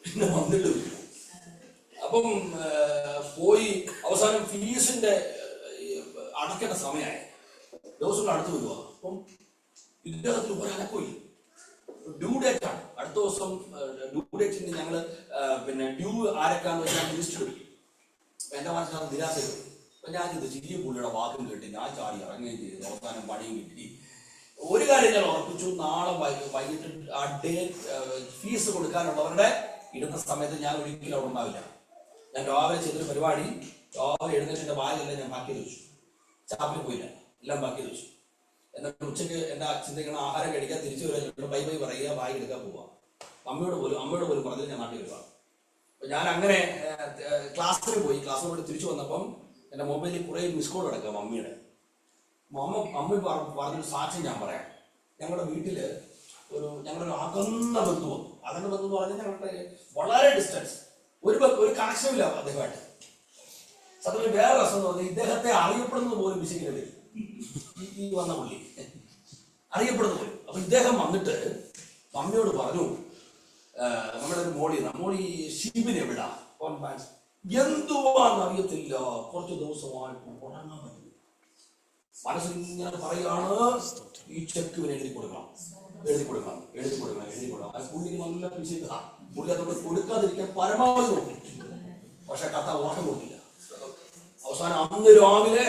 പിന്നെ വന്നിട്ടുമില്ല. അപ്പം പോയി അവസാനം ഫീസിന്റെ അടയ്ക്കേണ്ട സമയമായി. ദിവസങ്ങൾ അടുത്ത് വരിക. അപ്പം ഇദ്ദേഹത്തിന് ഒരനക്കമില്ല. ഡ്യൂ ഡേറ്റ് ആണ് അടുത്ത ദിവസം. ഡ്യൂ ഡേറ്റിന് ഞങ്ങള് പിന്നെ ഡ്യൂ ആരൊക്കെയാന്ന് വെച്ചാൽ ലിസ്റ്റ് എടുക്കും. എന്റെ മനസ്സിലാണ് നിരാശ. അപ്പൊ ഞാൻ ഇത് ചിരിയ പുള്ളിയുടെ വാക്കും കേട്ടി ഞാൻ ചാടി ഇറങ്ങുകയും ചെയ്തു. അവസാനം പണിയും കിട്ടി. ഒരു കാര്യം ഞാൻ ഉറപ്പിച്ചു, നാളെ വൈകിട്ട് ആ ഡേറ്റ് ഫീസ് കൊടുക്കാനുള്ളവരുടെ ഇടുന്ന സമയത്ത് ഞാൻ ഒരിക്കലും അവിടെ ഉണ്ടാവില്ല. ഞാൻ രാവിലെ ചെയ്തൊരു പരിപാടി, രാവിലെ എഴുന്നേറ്റിന്റെ ബാഗെല്ലാം ഞാൻ ബാക്കി വെച്ചു. ചാപ്പിൽ പോയില്ല, എല്ലാം ബാക്കി വെച്ചു. എന്നിട്ട് ഉച്ചയ്ക്ക് എന്റെ ചിന്തിക്കുന്ന ആഹാരം കഴിക്കാൻ തിരിച്ചു വരാൻ ബൈ ബൈ പറയുക, ബാഗ് എടുക്കാൻ പോവുക. അമ്മയോട് പോലും പറഞ്ഞിട്ട് ഞാൻ നാട്ടിൽ വരിക. അപ്പൊ ഞാൻ അങ്ങനെ ക്ലാസ്സിൽ പോയി. ക്ലാസ്സിൽ പോയി തിരിച്ചു വന്നപ്പം എന്റെ മൊബൈലിൽ കുറെ മിസ് കോൾ കിടക്കാം മമ്മിയുടെ. അമ്മ പറഞ്ഞൊരു സാക്ഷ്യം ഞാൻ പറയാം. ഞങ്ങളുടെ വീട്ടില് ഞങ്ങളൊരു അകന്ന ബന്ധു വന്നു. അകന്ന ബന്ധു എന്ന് പറഞ്ഞാൽ ഞങ്ങളുടെ വളരെ ഡിസ്റ്റൻസ്, ഒരു കണക്ഷനും ഇല്ല അദ്ദേഹമായിട്ട്. സത്യം വേറെ രസം എന്ന് പറഞ്ഞാൽ ഇദ്ദേഹത്തെ അറിയപ്പെടുന്നത് പോലും വിശേഷിക്കുന്നത് ഈ വന്ന പുള്ളി അറിയപ്പെടുന്ന പോലും. അപ്പൊ ഇദ്ദേഹം വന്നിട്ട് മമ്മിയോട് പറഞ്ഞു, നമ്മുടെ ഒരു മോളി ഷിബിനെ വിടാ, എന്തുവാന്ന് അറിയത്തില്ല, കുറച്ച് ദിവസമായിട്ട് ഉറങ്ങാൻ പറ്റും. മനസ്സിൽ ഇങ്ങനെ പറയാണ്, ഈ ചെക്ക് ഇവന് എഴുതി കൊടുക്കണം. പുള്ളിക്ക് നല്ല വിശേഷ പുള്ളി അതോട് കൊടുക്കാതിരിക്കാൻ പരമാവധി നോക്കി. പക്ഷെ കഥ ഉറക്കം കൊടുക്കില്ല. അവസാനം അന്ന് രാവിലെ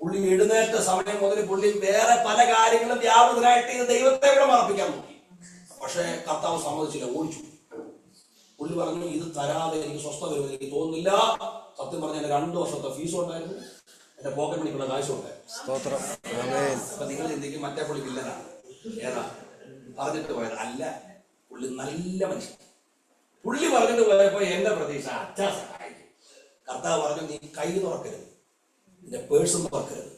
പുള്ളി എഴുന്നേറ്റ സമയം മുതൽ പുള്ളി വേറെ പല കാര്യങ്ങളും വ്യാപൃതനായിട്ട് ദൈവത്തെ ഇവിടെ മറപ്പിക്കാൻ നോക്കി. പക്ഷെ കർത്താവ് സമ്മതിച്ചില്ല, ഓടിച്ചു. പുള്ളി പറഞ്ഞു, ഇത് തരാതെ എനിക്ക് സ്വസ്ഥത വരുമെന്ന് എനിക്ക് തോന്നുന്നില്ല. സത്യം പറഞ്ഞ എന്റെ 2 വർഷത്തെ ഫീസും ഉണ്ടായിരുന്നു, എന്റെ പോക്കറ്റ് മണിക്കുള്ള കാശും ഉണ്ടായിരുന്നു. അപ്പൊ നിങ്ങൾ ചിന്തിക്കും മറ്റേ പുള്ളി വില്ലനാണ്. ഏതാ പറഞ്ഞിട്ട് പോയത്? അല്ല, പുള്ളി നല്ല മനുഷ്യൻ. പുള്ളി പറഞ്ഞിട്ട് പോയപ്പോ എന്റെ പ്രതീക്ഷ അച്ഛാ സഹായിക്കും. കർത്താവ് പറഞ്ഞു, നീ കൈ തുറക്കരുത്, നിന്റെ പേഴ്സും തുറക്കരുത്,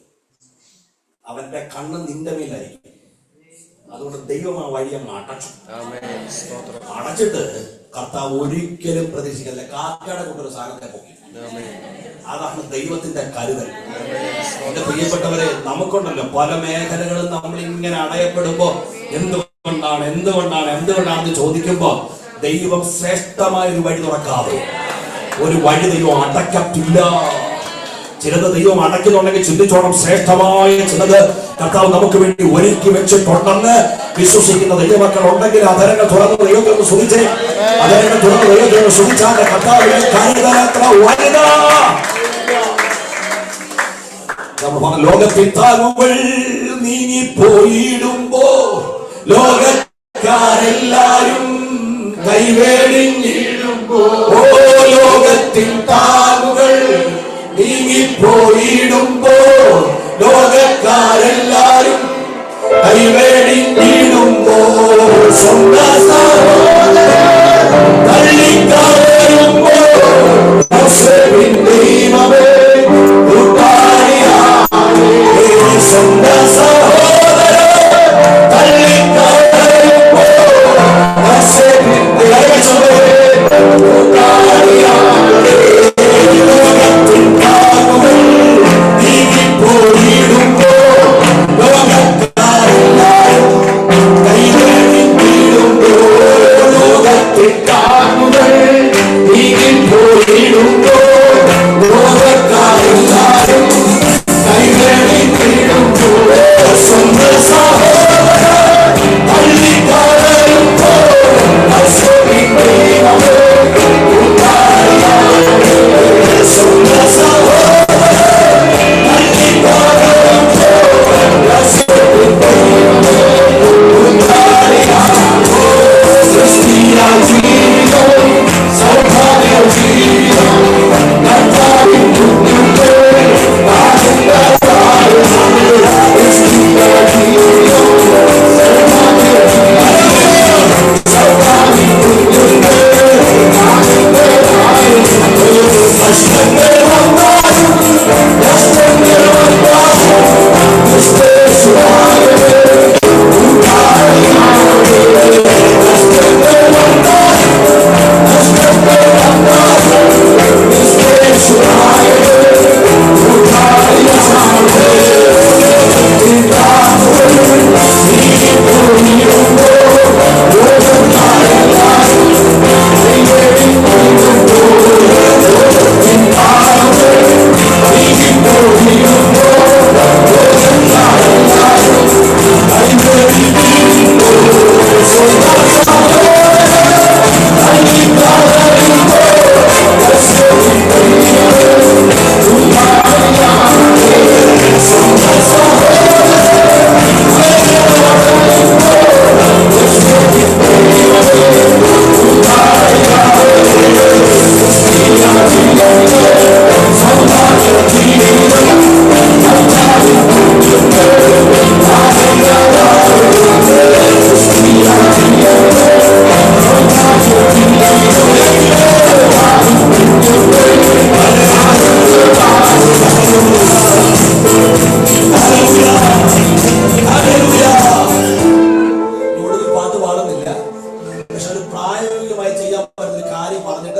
അവന്റെ കണ്ണ് നിന്റെ മേലായിരിക്കും. അതുകൊണ്ട് ദൈവം ആ വഴി അങ്ങ് അടച്ചിട്ട് കർത്താവ് ഒരിക്കലും പ്രതീക്ഷിക്കല്ല കാക്കയുടെ കൊണ്ടൊരു സാധനത്തെ പൊക്കി. അതാണ് ദൈവത്തിന്റെ കരുതൽ. എന്റെ പ്രിയപ്പെട്ടവരെ, നമുക്കുണ്ടല്ലോ പല മേഖലകളും നമ്മൾ ഇങ്ങനെ അടയപ്പെടുമ്പോ എന്തുകൊണ്ടാണെന്ന് ചോദിക്കുമ്പോ ദൈവം ശ്രേഷ്ഠമായ ഒരു വഴി തുറക്കാതെ ഒരു വഴി ദൈവം അടയ്ക്കത്തില്ല. ചിലത് ദൈവം അടയ്ക്കുന്നുണ്ടെങ്കിൽ ചിന്തിച്ചോണം, ശ്രേഷ്ഠമായ ചിലത് കർത്താവ് നമുക്ക് വേണ്ടി ഒരുക്കി വെച്ചിട്ടുണ്ടെന്ന് വിശ്വസിക്കുന്ന ദൈവമക്കൾ ഉണ്ടെങ്കിൽ അതരങ്ങൾ തുറന്ന് ദൈവത്തെ ഒന്ന് സ്തുതിച്ചേ. അതരങ്ങൾ തുറന്ന് ദൈവത്തെ ഒന്ന് സ്തുതിച്ചാൽ കർത്താവിന്റെ കരുതലത്ര വലുതാ. ലോകത്തിൽ താങ്ങുകൾ നീങ്ങിപ്പോയിടുമ്പോ ലോകക്കാരെല്ലാരും കൈവേടിഞ്ഞിടുമ്പോ, ഓ ലോകത്തിൽ താങ്ങുകൾ നീങ്ങിപ്പോയിടുമ്പോ ലോകക്കാരെല്ലാരും കൈവേടിഞ്ഞിടുമ്പോ, സ്വന്തം സഹോദരൻ തള്ളിക്കളയുമ്പോ ദൈവമേ കൂട്ടാളിയായി സ്വന്തം സഹോദരൻ തള്ളിക്കളയുമ്പോ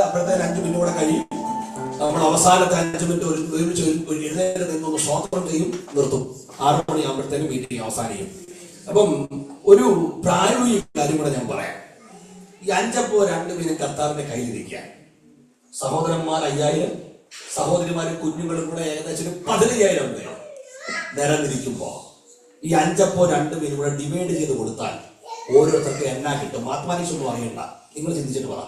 അപ്പോഴത്തേന് 5 മിനിറ്റ് കൂടെ കഴിയും. നമ്മൾ അവസാനത്തെ 5 മിനിറ്റ് ഒരുമിച്ച് എഴുന്നേറ്റ് നിന്നൊന്ന് സ്വതന്ത്രം ചെയ്യും, നിർത്തും. 6 മണിയാകുമ്പോഴത്തേനും മീറ്റിംഗ് അവസാനിക്കും. അപ്പം ഒരു പ്രായോഗിക കാര്യം കൂടെ ഞാൻ പറയാം. ഈ 5 അപ്പോൾ 2 മീനും കർത്താവിന്റെ കയ്യിലിരിക്കാൻ സഹോദരന്മാർ 5000, സഹോദരിമാരും കുഞ്ഞുങ്ങളും കൂടെ ഏകദേശം 15,000 പേര് നിരന്നിരിക്കുമ്പോ ഈ 5 അപ്പോൾ 2 മീനും കൂടെ ഡിവൈഡ് ചെയ്ത് കൊടുത്താൽ ഓരോരുത്തർക്ക് എന്നാ കിട്ടും? മാത്മാനിക്സൊന്നും അറിയണ്ട, നിങ്ങൾ ചിന്തിച്ചിട്ട് പറ.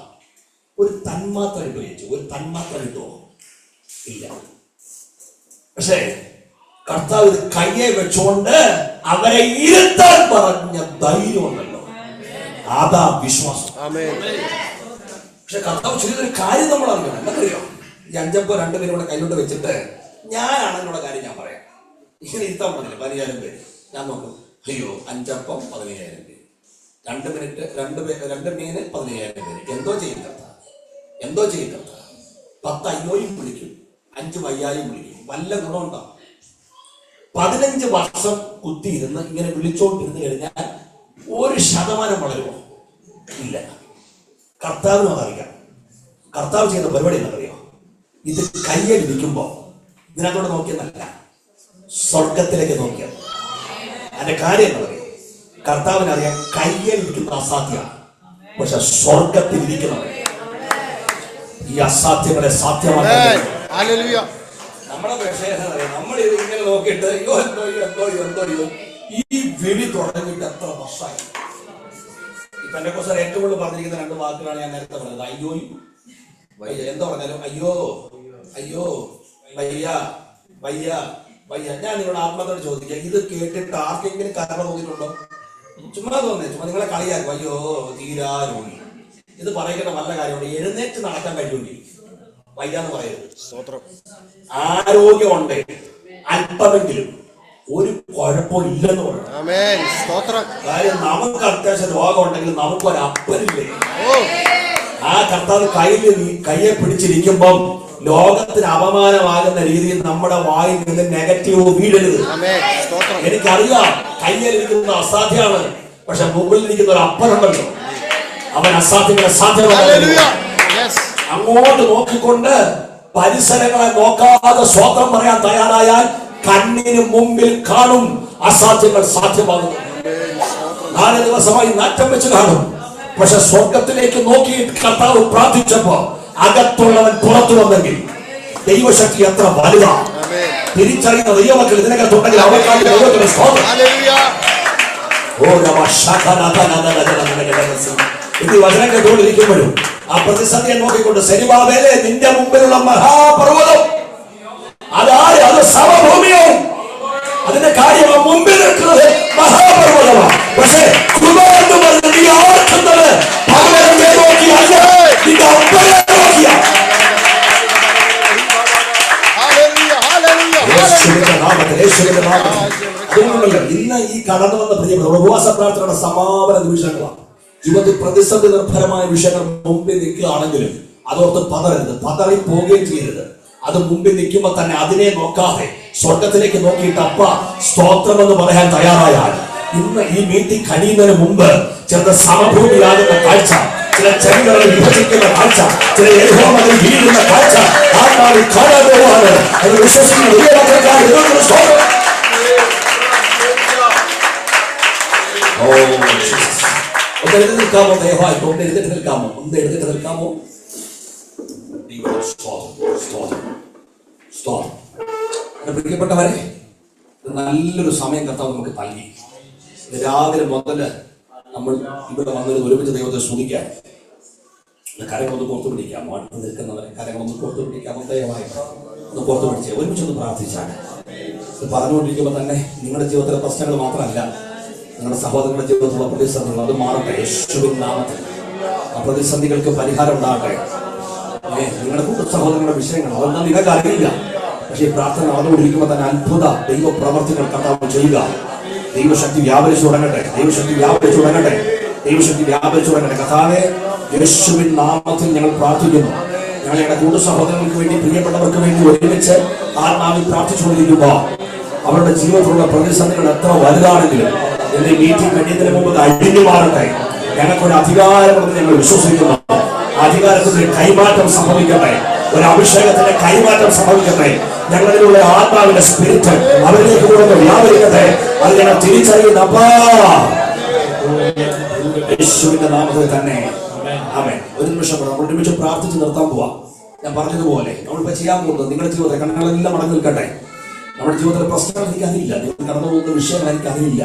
ഒരു തന്മാത്ര കിട്ടുമോ ചേച്ചി? ഒരു തന്മാത്ര കിട്ടുമോ? ഇല്ല. പക്ഷേ കർത്താവ് ഇത് കയ്യെ വെച്ചുകൊണ്ട് അവരെ ഇരുത്താൻ പറഞ്ഞ ധൈര്യമുണ്ടല്ലോ, അതാ വിശ്വാസം. പക്ഷെ കർത്താവ് ചെയ്തൊരു കാര്യം നമ്മൾ അറിയണം. എന്നറിയോ? ഈ 5 അപ്പോൾ 2 പേരും കൂടെ കയ്യിലോട്ട് വെച്ചിട്ട് ഞാനാണെന്നുള്ള കാര്യം ഞാൻ പറയാം. ഇങ്ങനെ ഇരുത്താൻ പറഞ്ഞില്ല 15,000 പേര്. ഞാൻ നോക്കും, അയ്യോ 5 അപ്പം 15,000 പേര്, 2 മിനിറ്റ് 2 മീന് 15,000 പേര്. എന്തോ ചെയ്യും കർത്താവ്, എന്തോ ചെയ്യും കർത്താവ്. 10 അയ്യോയും വിളിക്കും, 5 വയ്യായും വിളിക്കും. വല്ല ഗുണമുണ്ടോ? 15 വർഷം കുത്തിയിരുന്ന് ഇങ്ങനെ വിളിച്ചോണ്ടിരുന്ന് കഴിഞ്ഞാൽ 1% വളരുമോ? ഇല്ല. കർത്താവിനും അതറിയാം. കർത്താവ് ചെയ്യുന്ന പരിപാടി എന്നറിയോ? ഇത് കയ്യിലിരിക്കുമ്പോ ഇതിനകത്തോടെ നോക്കിയെന്നല്ല, സ്വർഗത്തിലേക്ക് നോക്കിയത്. അതിന്റെ കാര്യം എന്ന് പറയും, കർത്താവിനറിയാം കയ്യിലിരിക്കുന്ന അസാധ്യമാണ്, പക്ഷെ സ്വർഗത്തിലിരിക്കുന്നവർ ഈ അസാധ്യങ്ങളെ സാധ്യമാക്കാൻ. നമ്മുടെ വിഷയം നമ്മൾ ഇങ്ങനെ നോക്കിയിട്ട് എന്തോ ഈ വിളി തുടങ്ങിയിട്ട് എത്ര വർഷമായി. ഈ പെന്തക്കോസ്തർ ഏറ്റവും കൂടുതൽ പറഞ്ഞിരിക്കുന്ന 2 വാക്കുകളാണ് ഞാൻ നേരത്തെ പറഞ്ഞത്. അയ്യോയും വയ്യ. എന്താ പറഞ്ഞാലും അയ്യോ അയ്യോ വയ്യ വയ്യ വയ്യ. ഞാൻ നിങ്ങളുടെ ആത്മാർത്ഥോട് ചോദിക്കുക, ഇത് കേട്ടിട്ട് ആർക്കെങ്കിലും കരമ തോന്നിയിട്ടുണ്ടോ? ചുമ്മാ തോന്നേ, ചുമ്മാ നിങ്ങളെ കളിയാക്കും. അയ്യോ തീരാ രോഗി. ഇത് പറയുന്ന നല്ല കാര്യമുണ്ട്. എഴുന്നേറ്റ് നടക്കാൻ കഴിയുമെങ്കിൽ വയ്യാന്ന് പറയരുത്. ആരോഗ്യമുണ്ട് അല്പമെങ്കിലും ഒരു കുഴപ്പവും ഇല്ലെന്ന് പറയണം. കാര്യം നമുക്ക് അത്യാവശ്യം രോഗം ഉണ്ടെങ്കിൽ നമുക്കൊരു അപ്പനില്ലേ. ആ കർത്താവ് കയ്യെ പിടിച്ചിരിക്കുമ്പം ലോകത്തിന് അപമാനമാകുന്ന രീതിയിൽ നമ്മുടെ വായിൽ നിന്ന് നെഗറ്റീവ് വീഴരുത്. എനിക്കറിയാം കയ്യിലിരിക്കുന്ന അസാധ്യമാണ്, പക്ഷെ മുമ്പിലിരിക്കുന്ന ഒരു അപ്പനുണ്ടല്ലോ, അവൻ അസാധ്യങ്ങളെ സാധ്യമാകുന്നു. അങ്ങോട്ട് നോക്കിക്കൊണ്ട് പരിസരങ്ങളെ നോക്കാതെ സ്വന്തം പറയാൻ തയ്യാറായാൽ കണ്ണിന് മുമ്പിൽ കാണും അസാധ്യങ്ങൾ സാധ്യമാകുന്നു. 4 ദിവസമായി നാറ്റം വെച്ച് കാണും, പക്ഷെ സ്വർഗത്തിലേക്ക് നോക്കി കർത്താവ് പ്രാർത്ഥിച്ചപ്പോ അകത്തുള്ളവൻ പുറത്തു വന്നെങ്കിൽ ദൈവശക്തി എത്ര വലുതാണ് തിരിച്ചറിയുന്ന ദൈവമക്കൾ ഇതിനകത്തുണ്ടെങ്കിൽ അവർക്കാണ് ദൈവത്തിന്റെ സ്തോത്രം. ഇത് വചനം കേട്ടുകൊണ്ടിരിക്കുമ്പോഴും ആ പ്രതിസന്ധിയെ നോക്കിക്കൊണ്ട് സെരുബാബേലേ, നിന്റെ മുമ്പിലുള്ള മഹാപർവ്വതം അതാര്? അത് സമഭൂമിയോ? അതിന്റെ കാര്യം മുമ്പിൽ നിൽക്കുന്നത് മഹാപർവ്വതമാണ്. പക്ഷേ കൃപ എന്ന് പറഞ്ഞ് നീ ഓർക്കുന്നത് പകരത്തെ നോക്കിയല്ല, നിന്റെ അപ്പനെ നോക്കിയ. ഇന്ന് ഈ കടന്നു വന്ന പ്രിയപ്പെട്ട ഉപവാസ പ്രാർത്ഥനയുടെ സമാപന നിമിഷങ്ങളാണ്. ജീവിതത്തിൽ പ്രതിസന്ധി നിർഭരമായ വിഷയങ്ങൾ മുമ്പിൽ നിൽക്കുകയാണെങ്കിലും അതോർത്ത് പതറരുത്, പതറി പോവുകയും ചെയ്യരുത്. അത് മുമ്പിൽ നിൽക്കുമ്പോൾ തന്നെ അതിനെ നോക്കാതെ സ്വർഗത്തിലേക്ക് നോക്കിയിട്ട് അപ്പ സ്തോത്രം എന്ന് പറയാൻ തയ്യാറായാൽ ഇന്ന് ഈ മീറ്റിംഗ് കഴിയുന്നതിന് മുമ്പ് ചിലത് സമഭൂമിയാകുന്ന കാഴ്ച, ചില ചെടികളെ വിഭജിക്കുന്ന കാഴ്ച, ചില എഴുതാമതിൽ വീഴുന്ന കാഴ്ച ആത്മാവിൽ കാണാൻ പോവാണ്. അത് വിശ്വസിക്കുന്ന ഒന്ന് എഴുതി നിൽക്കാമോ? ദയവായിട്ട് ഒന്ന് എഴുതിട്ട് നിൽക്കാമോ? ഒന്ന് എഴുതിട്ട് നിൽക്കാമോ? പ്രിയപ്പെട്ടവരെ, നല്ലൊരു സമയം കർത്താവ് നമുക്ക് നൽകി. രാവിലെ മുതൽ നമ്മൾ ഇവിടെ വന്നത് ഒരുമിച്ച് ദൈവത്തെ സ്തുതിക്കാൻ. കരങ്ങളൊന്ന് പുറത്തു പിടിക്കാമോ? അടുത്ത് നിൽക്കുന്നവരെ കരങ്ങളൊന്ന് പുറത്തു പിടിക്കാമോ? ദയവായി ഒന്ന് പുറത്തു പിടിച്ചേ, ഒരുമിച്ചൊന്ന് പ്രാർത്ഥിച്ചാണ്. ഇത് പറഞ്ഞുകൊണ്ടിരിക്കുമ്പോൾ തന്നെ നിങ്ങളുടെ ജീവിതത്തിലെ പ്രശ്നങ്ങൾ മാത്രമല്ല, നിങ്ങളുടെ സഹോദരങ്ങളുടെ ജീവിതത്തിലുള്ള പ്രതിസന്ധികൾ അത് മാറട്ടെ യേശുവിൻ നാമത്തിൽ. ആ പ്രതിസന്ധികൾക്ക് പരിഹാരം ഉണ്ടാകട്ടെ. നിങ്ങളുടെ സഹോദരങ്ങളുടെ വിഷയങ്ങൾ അതൊന്നും നിങ്ങൾക്ക് അറിയില്ല, പക്ഷേ ഈ പ്രാർത്ഥന നടന്നുകൊണ്ടിരിക്കുമ്പോൾ തന്നെ അത്ഭുത ദൈവ പ്രവർത്തികൾ കർത്താവ് ചെയ്യുക. ദൈവശക്തി വ്യാപരിച്ചു തുടങ്ങട്ടെ, ദൈവശക്തി വ്യാപരിച്ചു തുടങ്ങട്ടെ, ദൈവശക്തി വ്യാപരിച്ചു തുടങ്ങട്ടെ. കർത്താവേ, യേശുവിൻ നാമത്തിൽ ഞങ്ങൾ പ്രാർത്ഥിക്കുന്നു. ഞങ്ങളുടെ കൂട്ടു സഹോദരങ്ങൾക്ക് വേണ്ടി, പ്രിയപ്പെട്ടവർക്ക് വേണ്ടി ഒരുമിച്ച് ആത്മാവിൽ പ്രാർത്ഥിച്ചുകൊണ്ടിരിക്കുമ്പോൾ അവരുടെ ജീവിതത്തിലുള്ള പ്രതിസന്ധികൾ എത്ര വലുതാണെങ്കിലും എന്റെ മീറ്റിംഗ് കഴിയുന്നതിന് മുമ്പ് അഴിഞ്ഞു മാറട്ടെ. ഞങ്ങൾക്കൊരു അധികാരമുണ്ടെന്ന് ഞങ്ങൾ വിശ്വസിക്കുന്നു. ആ അധികാരത്തിന്റെ കൈമാറ്റം സംഭവിക്കട്ടെ, ഒരു അഭിഷേകത്തിന്റെ കൈമാറ്റം സംഭവിക്കട്ടെ. ഞങ്ങളിലുള്ള ആത്മാവിന്റെ സ്പിരിറ്റ് അവരിലേക്ക് കൂടെ വ്യാപരിക്കട്ടെ. അത് ഞങ്ങൾ തിരിച്ചറിയുന്നപ്പാ യേശുവിന്റെ നാമത്തിൽ തന്നെ. ആമേൻ. ഒരു നിമിഷം ഒരുമിച്ച് പ്രാർത്ഥിച്ച് നിർത്താൻ പോവാ. ഞാൻ പറഞ്ഞതുപോലെ നമ്മളിപ്പോ ചെയ്യാൻ പോകുന്നത് നിങ്ങളുടെ ജീവിതത്തെ കണ്ണുകളെല്ലാം അടങ്ങി നിൽക്കട്ടെ. നമ്മുടെ ജീവിതത്തിലെ പ്രശ്നങ്ങൾ എനിക്ക് അറിയില്ല, നിങ്ങൾ കടന്നു പോകുന്ന വിഷയങ്ങൾ എനിക്ക് അറിയില്ല,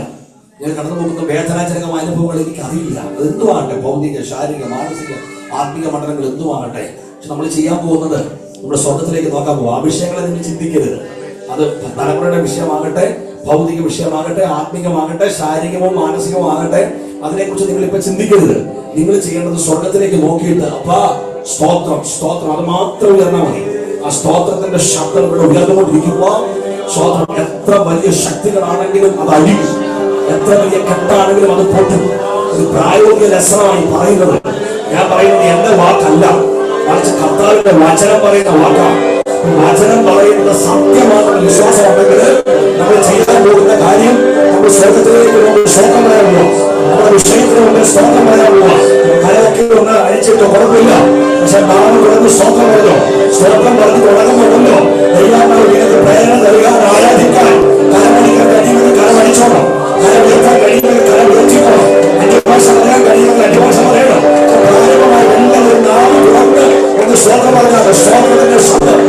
നിങ്ങൾ കടന്നു പോകുന്ന വേദനാജനകമായ അനുഭവങ്ങൾ എനിക്ക് അറിയില്ല. അത് എന്തുമാകട്ടെ, ഭൗതിക, ശാരീരിക, മാനസിക, ആത്മീക മണ്ഡലങ്ങൾ എന്തുമാകട്ടെ. പക്ഷെ നമ്മൾ ചെയ്യാൻ പോകുന്നത് നമ്മുടെ സ്വർഗത്തിലേക്ക് നോക്കാൻ പോവാം. ആ വിഷയങ്ങളെ നിങ്ങൾ ചിന്തിക്കരുത്. അത് തലമുറയുടെ വിഷയമാകട്ടെ, ഭൗതിക വിഷയമാകട്ടെ, ആത്മീകമാകട്ടെ, ശാരീരികമോ മാനസികമോ ആകട്ടെ, അതിനെക്കുറിച്ച് നിങ്ങൾ ഇപ്പൊ ചിന്തിക്കരുത്. നിങ്ങൾ ചെയ്യേണ്ടത് സ്വർഗത്തിലേക്ക് നോക്കിയിട്ട് അപ്പാ സ്തോത്രം, സ്തോത്രം, അത് മാത്രം ഉയർന്നാൽ മതി. ആ സ്തോത്രത്തിന്റെ ശബ്ദം ഇവിടെ ഉയർന്നുകൊണ്ടിരിക്കുക. സ്തോത്രം. എത്ര വലിയ ശക്തികളാണെങ്കിലും അത് അഴിയും, എത്ര വലിയ കെട്ടാണെങ്കിലും അത് പൊട്ടും. ഒരു പ്രായോഗിക ലെസണായി പറയുന്നത്. ഞാൻ പറയുന്നത് എന്റെ വാക്കല്ല, മറിച്ച് കർത്താവിന്റെ വചനം പറയുന്ന വാക്കാണ്. വചനം പറയുന്നത് സത്യമാണെന്ന വിശ്വാസം ഉണ്ടെങ്കിൽ നമ്മൾ ചെയ്യാൻ പോകുന്ന കാര്യം നമ്മൾ സ്വർഗത്തിലേക്ക് സ്തോത്രം പറയാൻ പോവാം. നമ്മുടെ വിഷയത്തിന് മുമ്പ് സ്തോത്രം പറയാൻ പോവാം. കരയൊക്കെ ഒന്ന് അയച്ചിട്ട് കുഴപ്പമില്ല, പക്ഷെ നാളെ തുടർന്ന് സ്തോത്രം പറഞ്ഞോ. സ്തോത്രം പറഞ്ഞ് തുടങ്ങുന്നുണ്ടല്ലോ, ദൈവങ്ങൾ നിങ്ങൾക്ക് പ്രേരണ നൽകാൻ, ആരാധിക്കാൻ, കരമടിക്കാൻ കഴിയുന്നത് കരമടിച്ചോണം, കരമുയർത്താൻ കഴിയുന്നത് കരമുയർത്തിക്കോണം, അന്യഭാഷ പറയാൻ കഴിയുന്നത് അന്യഭാഷ പറയണം. പ്രാരംഭമായി എല്ലാവരും നാളെ തുറന്ന് ഒന്ന് സ്തോത്രം പറഞ്ഞാൽ സ്തോത്രത്തിന്റെ ശബ്ദം.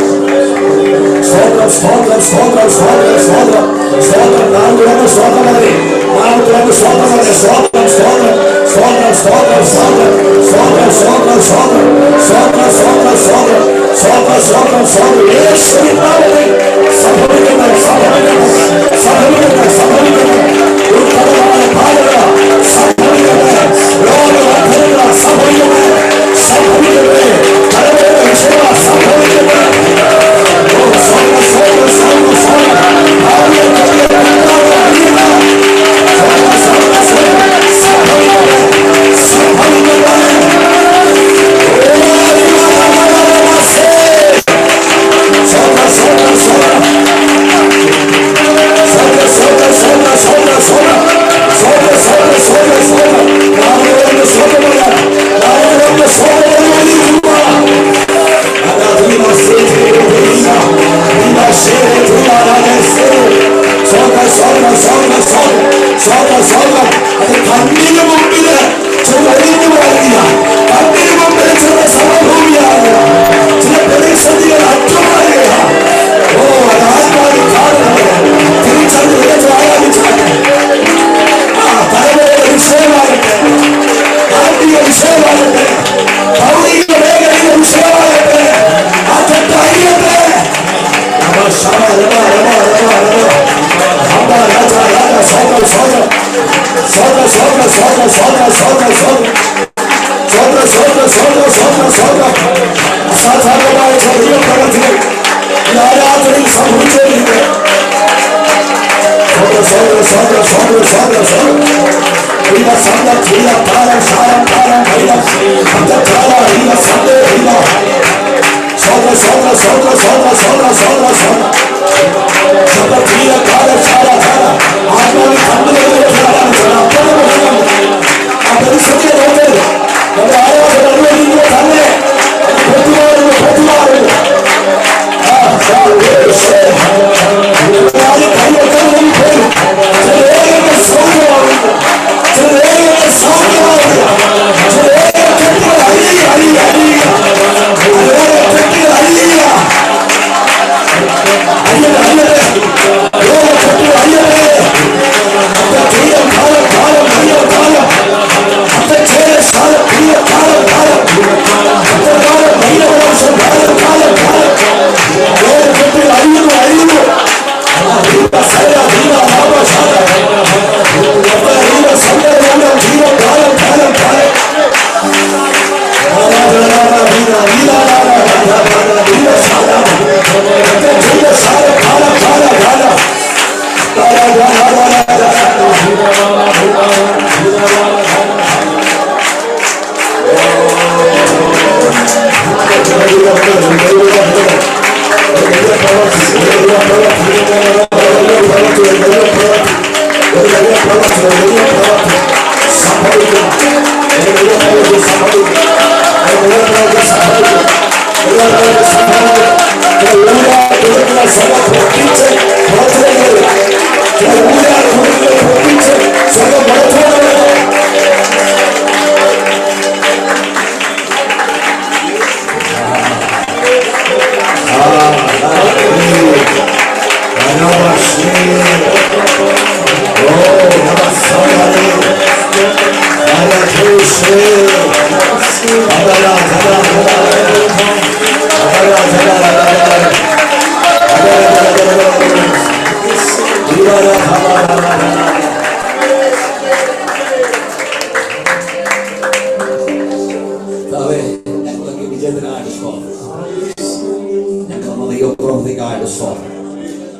സ്തോത്രം, സ്തോത്രം, സ്തോത്രം, സ്തോത്രം, സ്തോത്രം, സ്തോത്രം. നാം തുറന്ന് സ്തോത്രം പറഞ്ഞേ, നാം തുറന്ന് സ്തോത്രം പറഞ്ഞേ. സ്തോത്രം, സ്തോത്രം, സ്തോത്രം, സ്തോത്രം, സ്തോത്രം, സ്തോത്രം, സ്തോത്രം, സ്തോത്രം, സ്തോത്രം, സ്തോത്രം, സ്തോത്രം, സ്തോത്രം, സ്തോത്രം, സ്തോത്രം. യേശുവിൻ നാമത്തിൽ സംഭവിക്കട്ടെ, സംഭവിക്കട്ടെ, സംഭവിക്കട്ടെ, സംഭവിക്കട്ടെ. ഉത്തരവാദ പാലക സംഭവിക്കട്ടെ, രോഗവന്ധന സംഭവിക്കട്ടെ, സംഭവിക്കട്ടെ, കരവേദന വിഷയ സംഭവിക്കട്ടെ.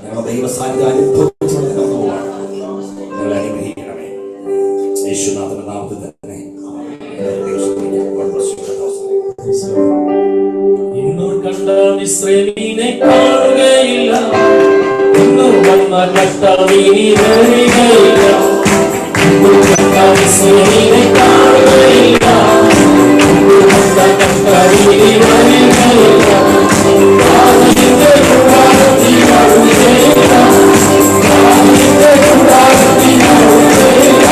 ഞങ്ങളുടെ ദൈവസാന്നിധ്യം അനുഭവിച്ചുകൊണ്ട് കടന്നു പോവാണ്. ഞങ്ങളെ അനുഗ്രഹിക്കണമേ യേശുനാഥന്റെ നാമത്തിൽ തന്നെ. ഇന്നു കണ്ട മിസ്രയീമിനെ കാണുകയില്ല, ഇന്നു വന്ന കർത്താവിനെ വരികയില്ല. ഇന്നു കണ്ട മിസ്രയീമിനെ കാണുകയില്ല, ഇന്നു വന്ന കർത്താവിനെ വരികയില്ല. ആദിന്റെ കൂടാരത്തിൽ വരുകയില്ല, ആദിന്റെ കൂടാരത്തിൽ വരുകയില്ല.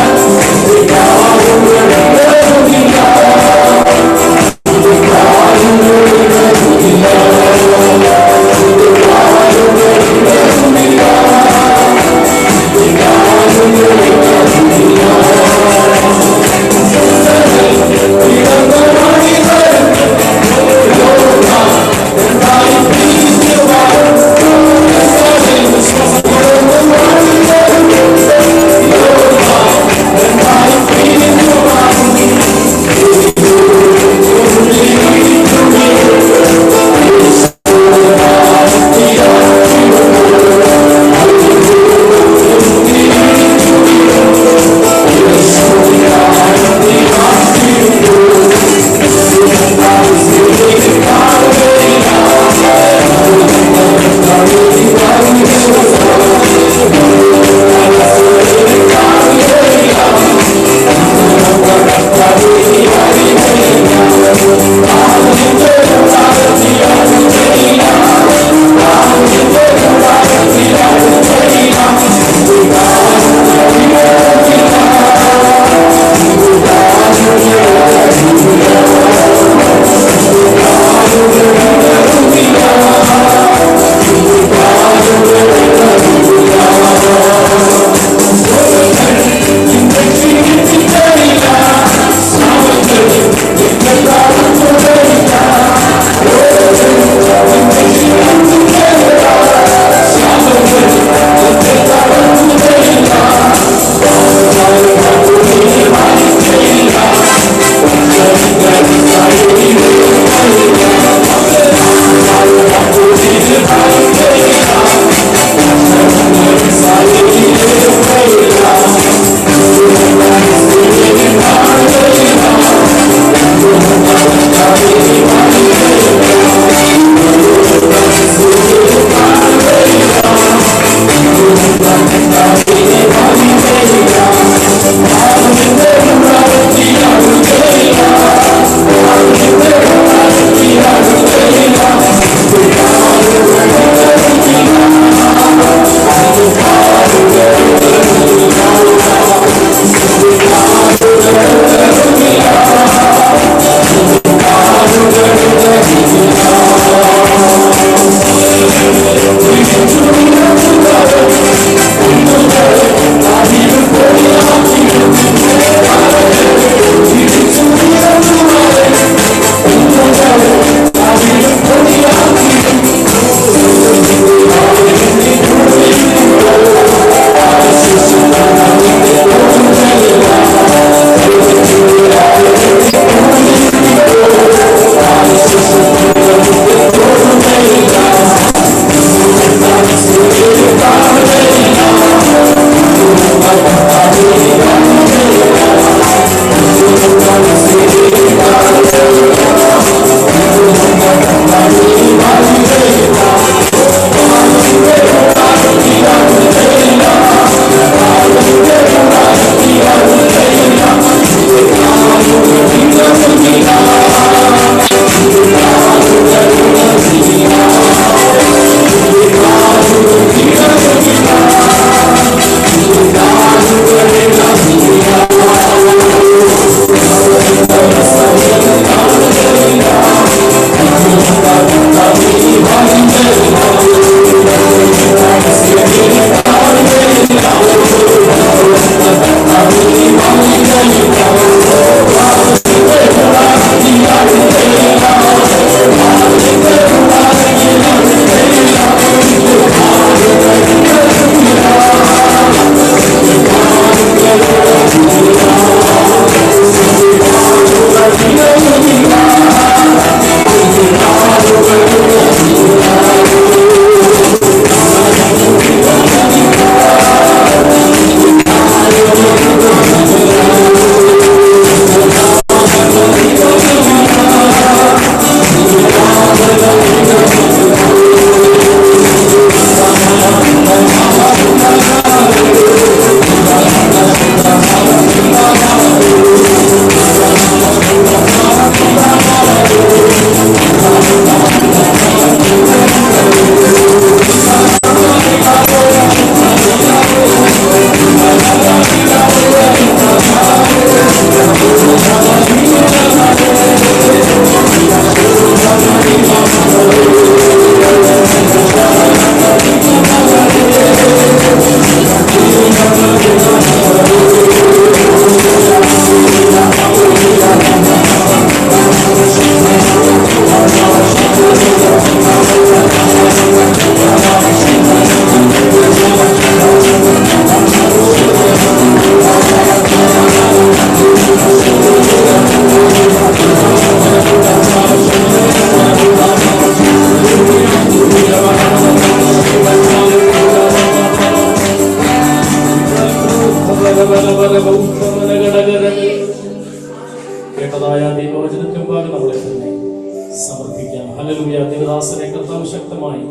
ദാസനെ കർത്താവ് ശക്തമായി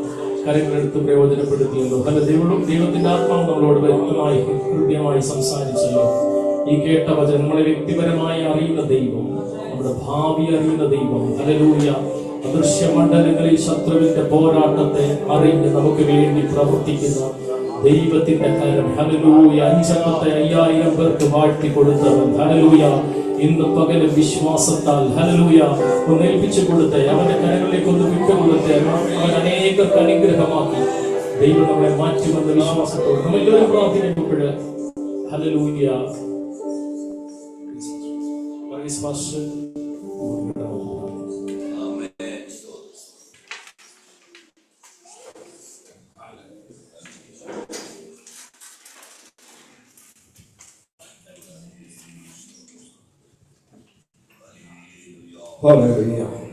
കരങ്ങളെടുത്ത് പ്രയോജനപ്പെടുത്തിയല്ലോ. പല ദൈവത്തിന്റെ ആത്മാവ് നമ്മളോട് വ്യക്തമായി കൃത്യമായി സംസാരിച്ചല്ലോ. ഈ കേട്ട വചനങ്ങളെ വ്യക്തിപരമായി അറിയുന്ന ദൈവം, നമ്മുടെ ഭാവി അറിയുന്ന ദൈവം, ഹല്ലേലൂയ, അദൃശ്യ മണ്ഡലങ്ങളിൽ ശത്രുവിന്റെ പോരാട്ടത്തെ അറിഞ്ഞ് നമുക്ക് വേണ്ടി പ്രവർത്തിക്കുന്ന ദൈവത്തിന്റെ കരം, ഹല്ലേലൂയ, 5,5000 പേർക്ക് വാഴ്ത്തി കൊടുത്തവൻ, ഹല്ലേലൂയ, ഇന്ന് പകലും വിശ്വാസത്താൽ, ഹല്ലേലൂയ, ഒന്ന് ഏൽപ്പിച്ചു കൊടുത്തേ, അവന്റെ കരങ്ങളിലേക്ക് ഒന്ന് വിട്ടുകൊടുത്തേ, അവൻ അനേകർക്ക് അനുഗ്രഹമാക്കി ദൈവം നമ്മളെ മാറ്റുമെന്ന വിശ്വാസത്തോട് നമ്മളെല്ലാവരും പ്രാർത്ഥിക്കുമ്പോൾ, ഹല്ലേലൂയ. Hallelujah.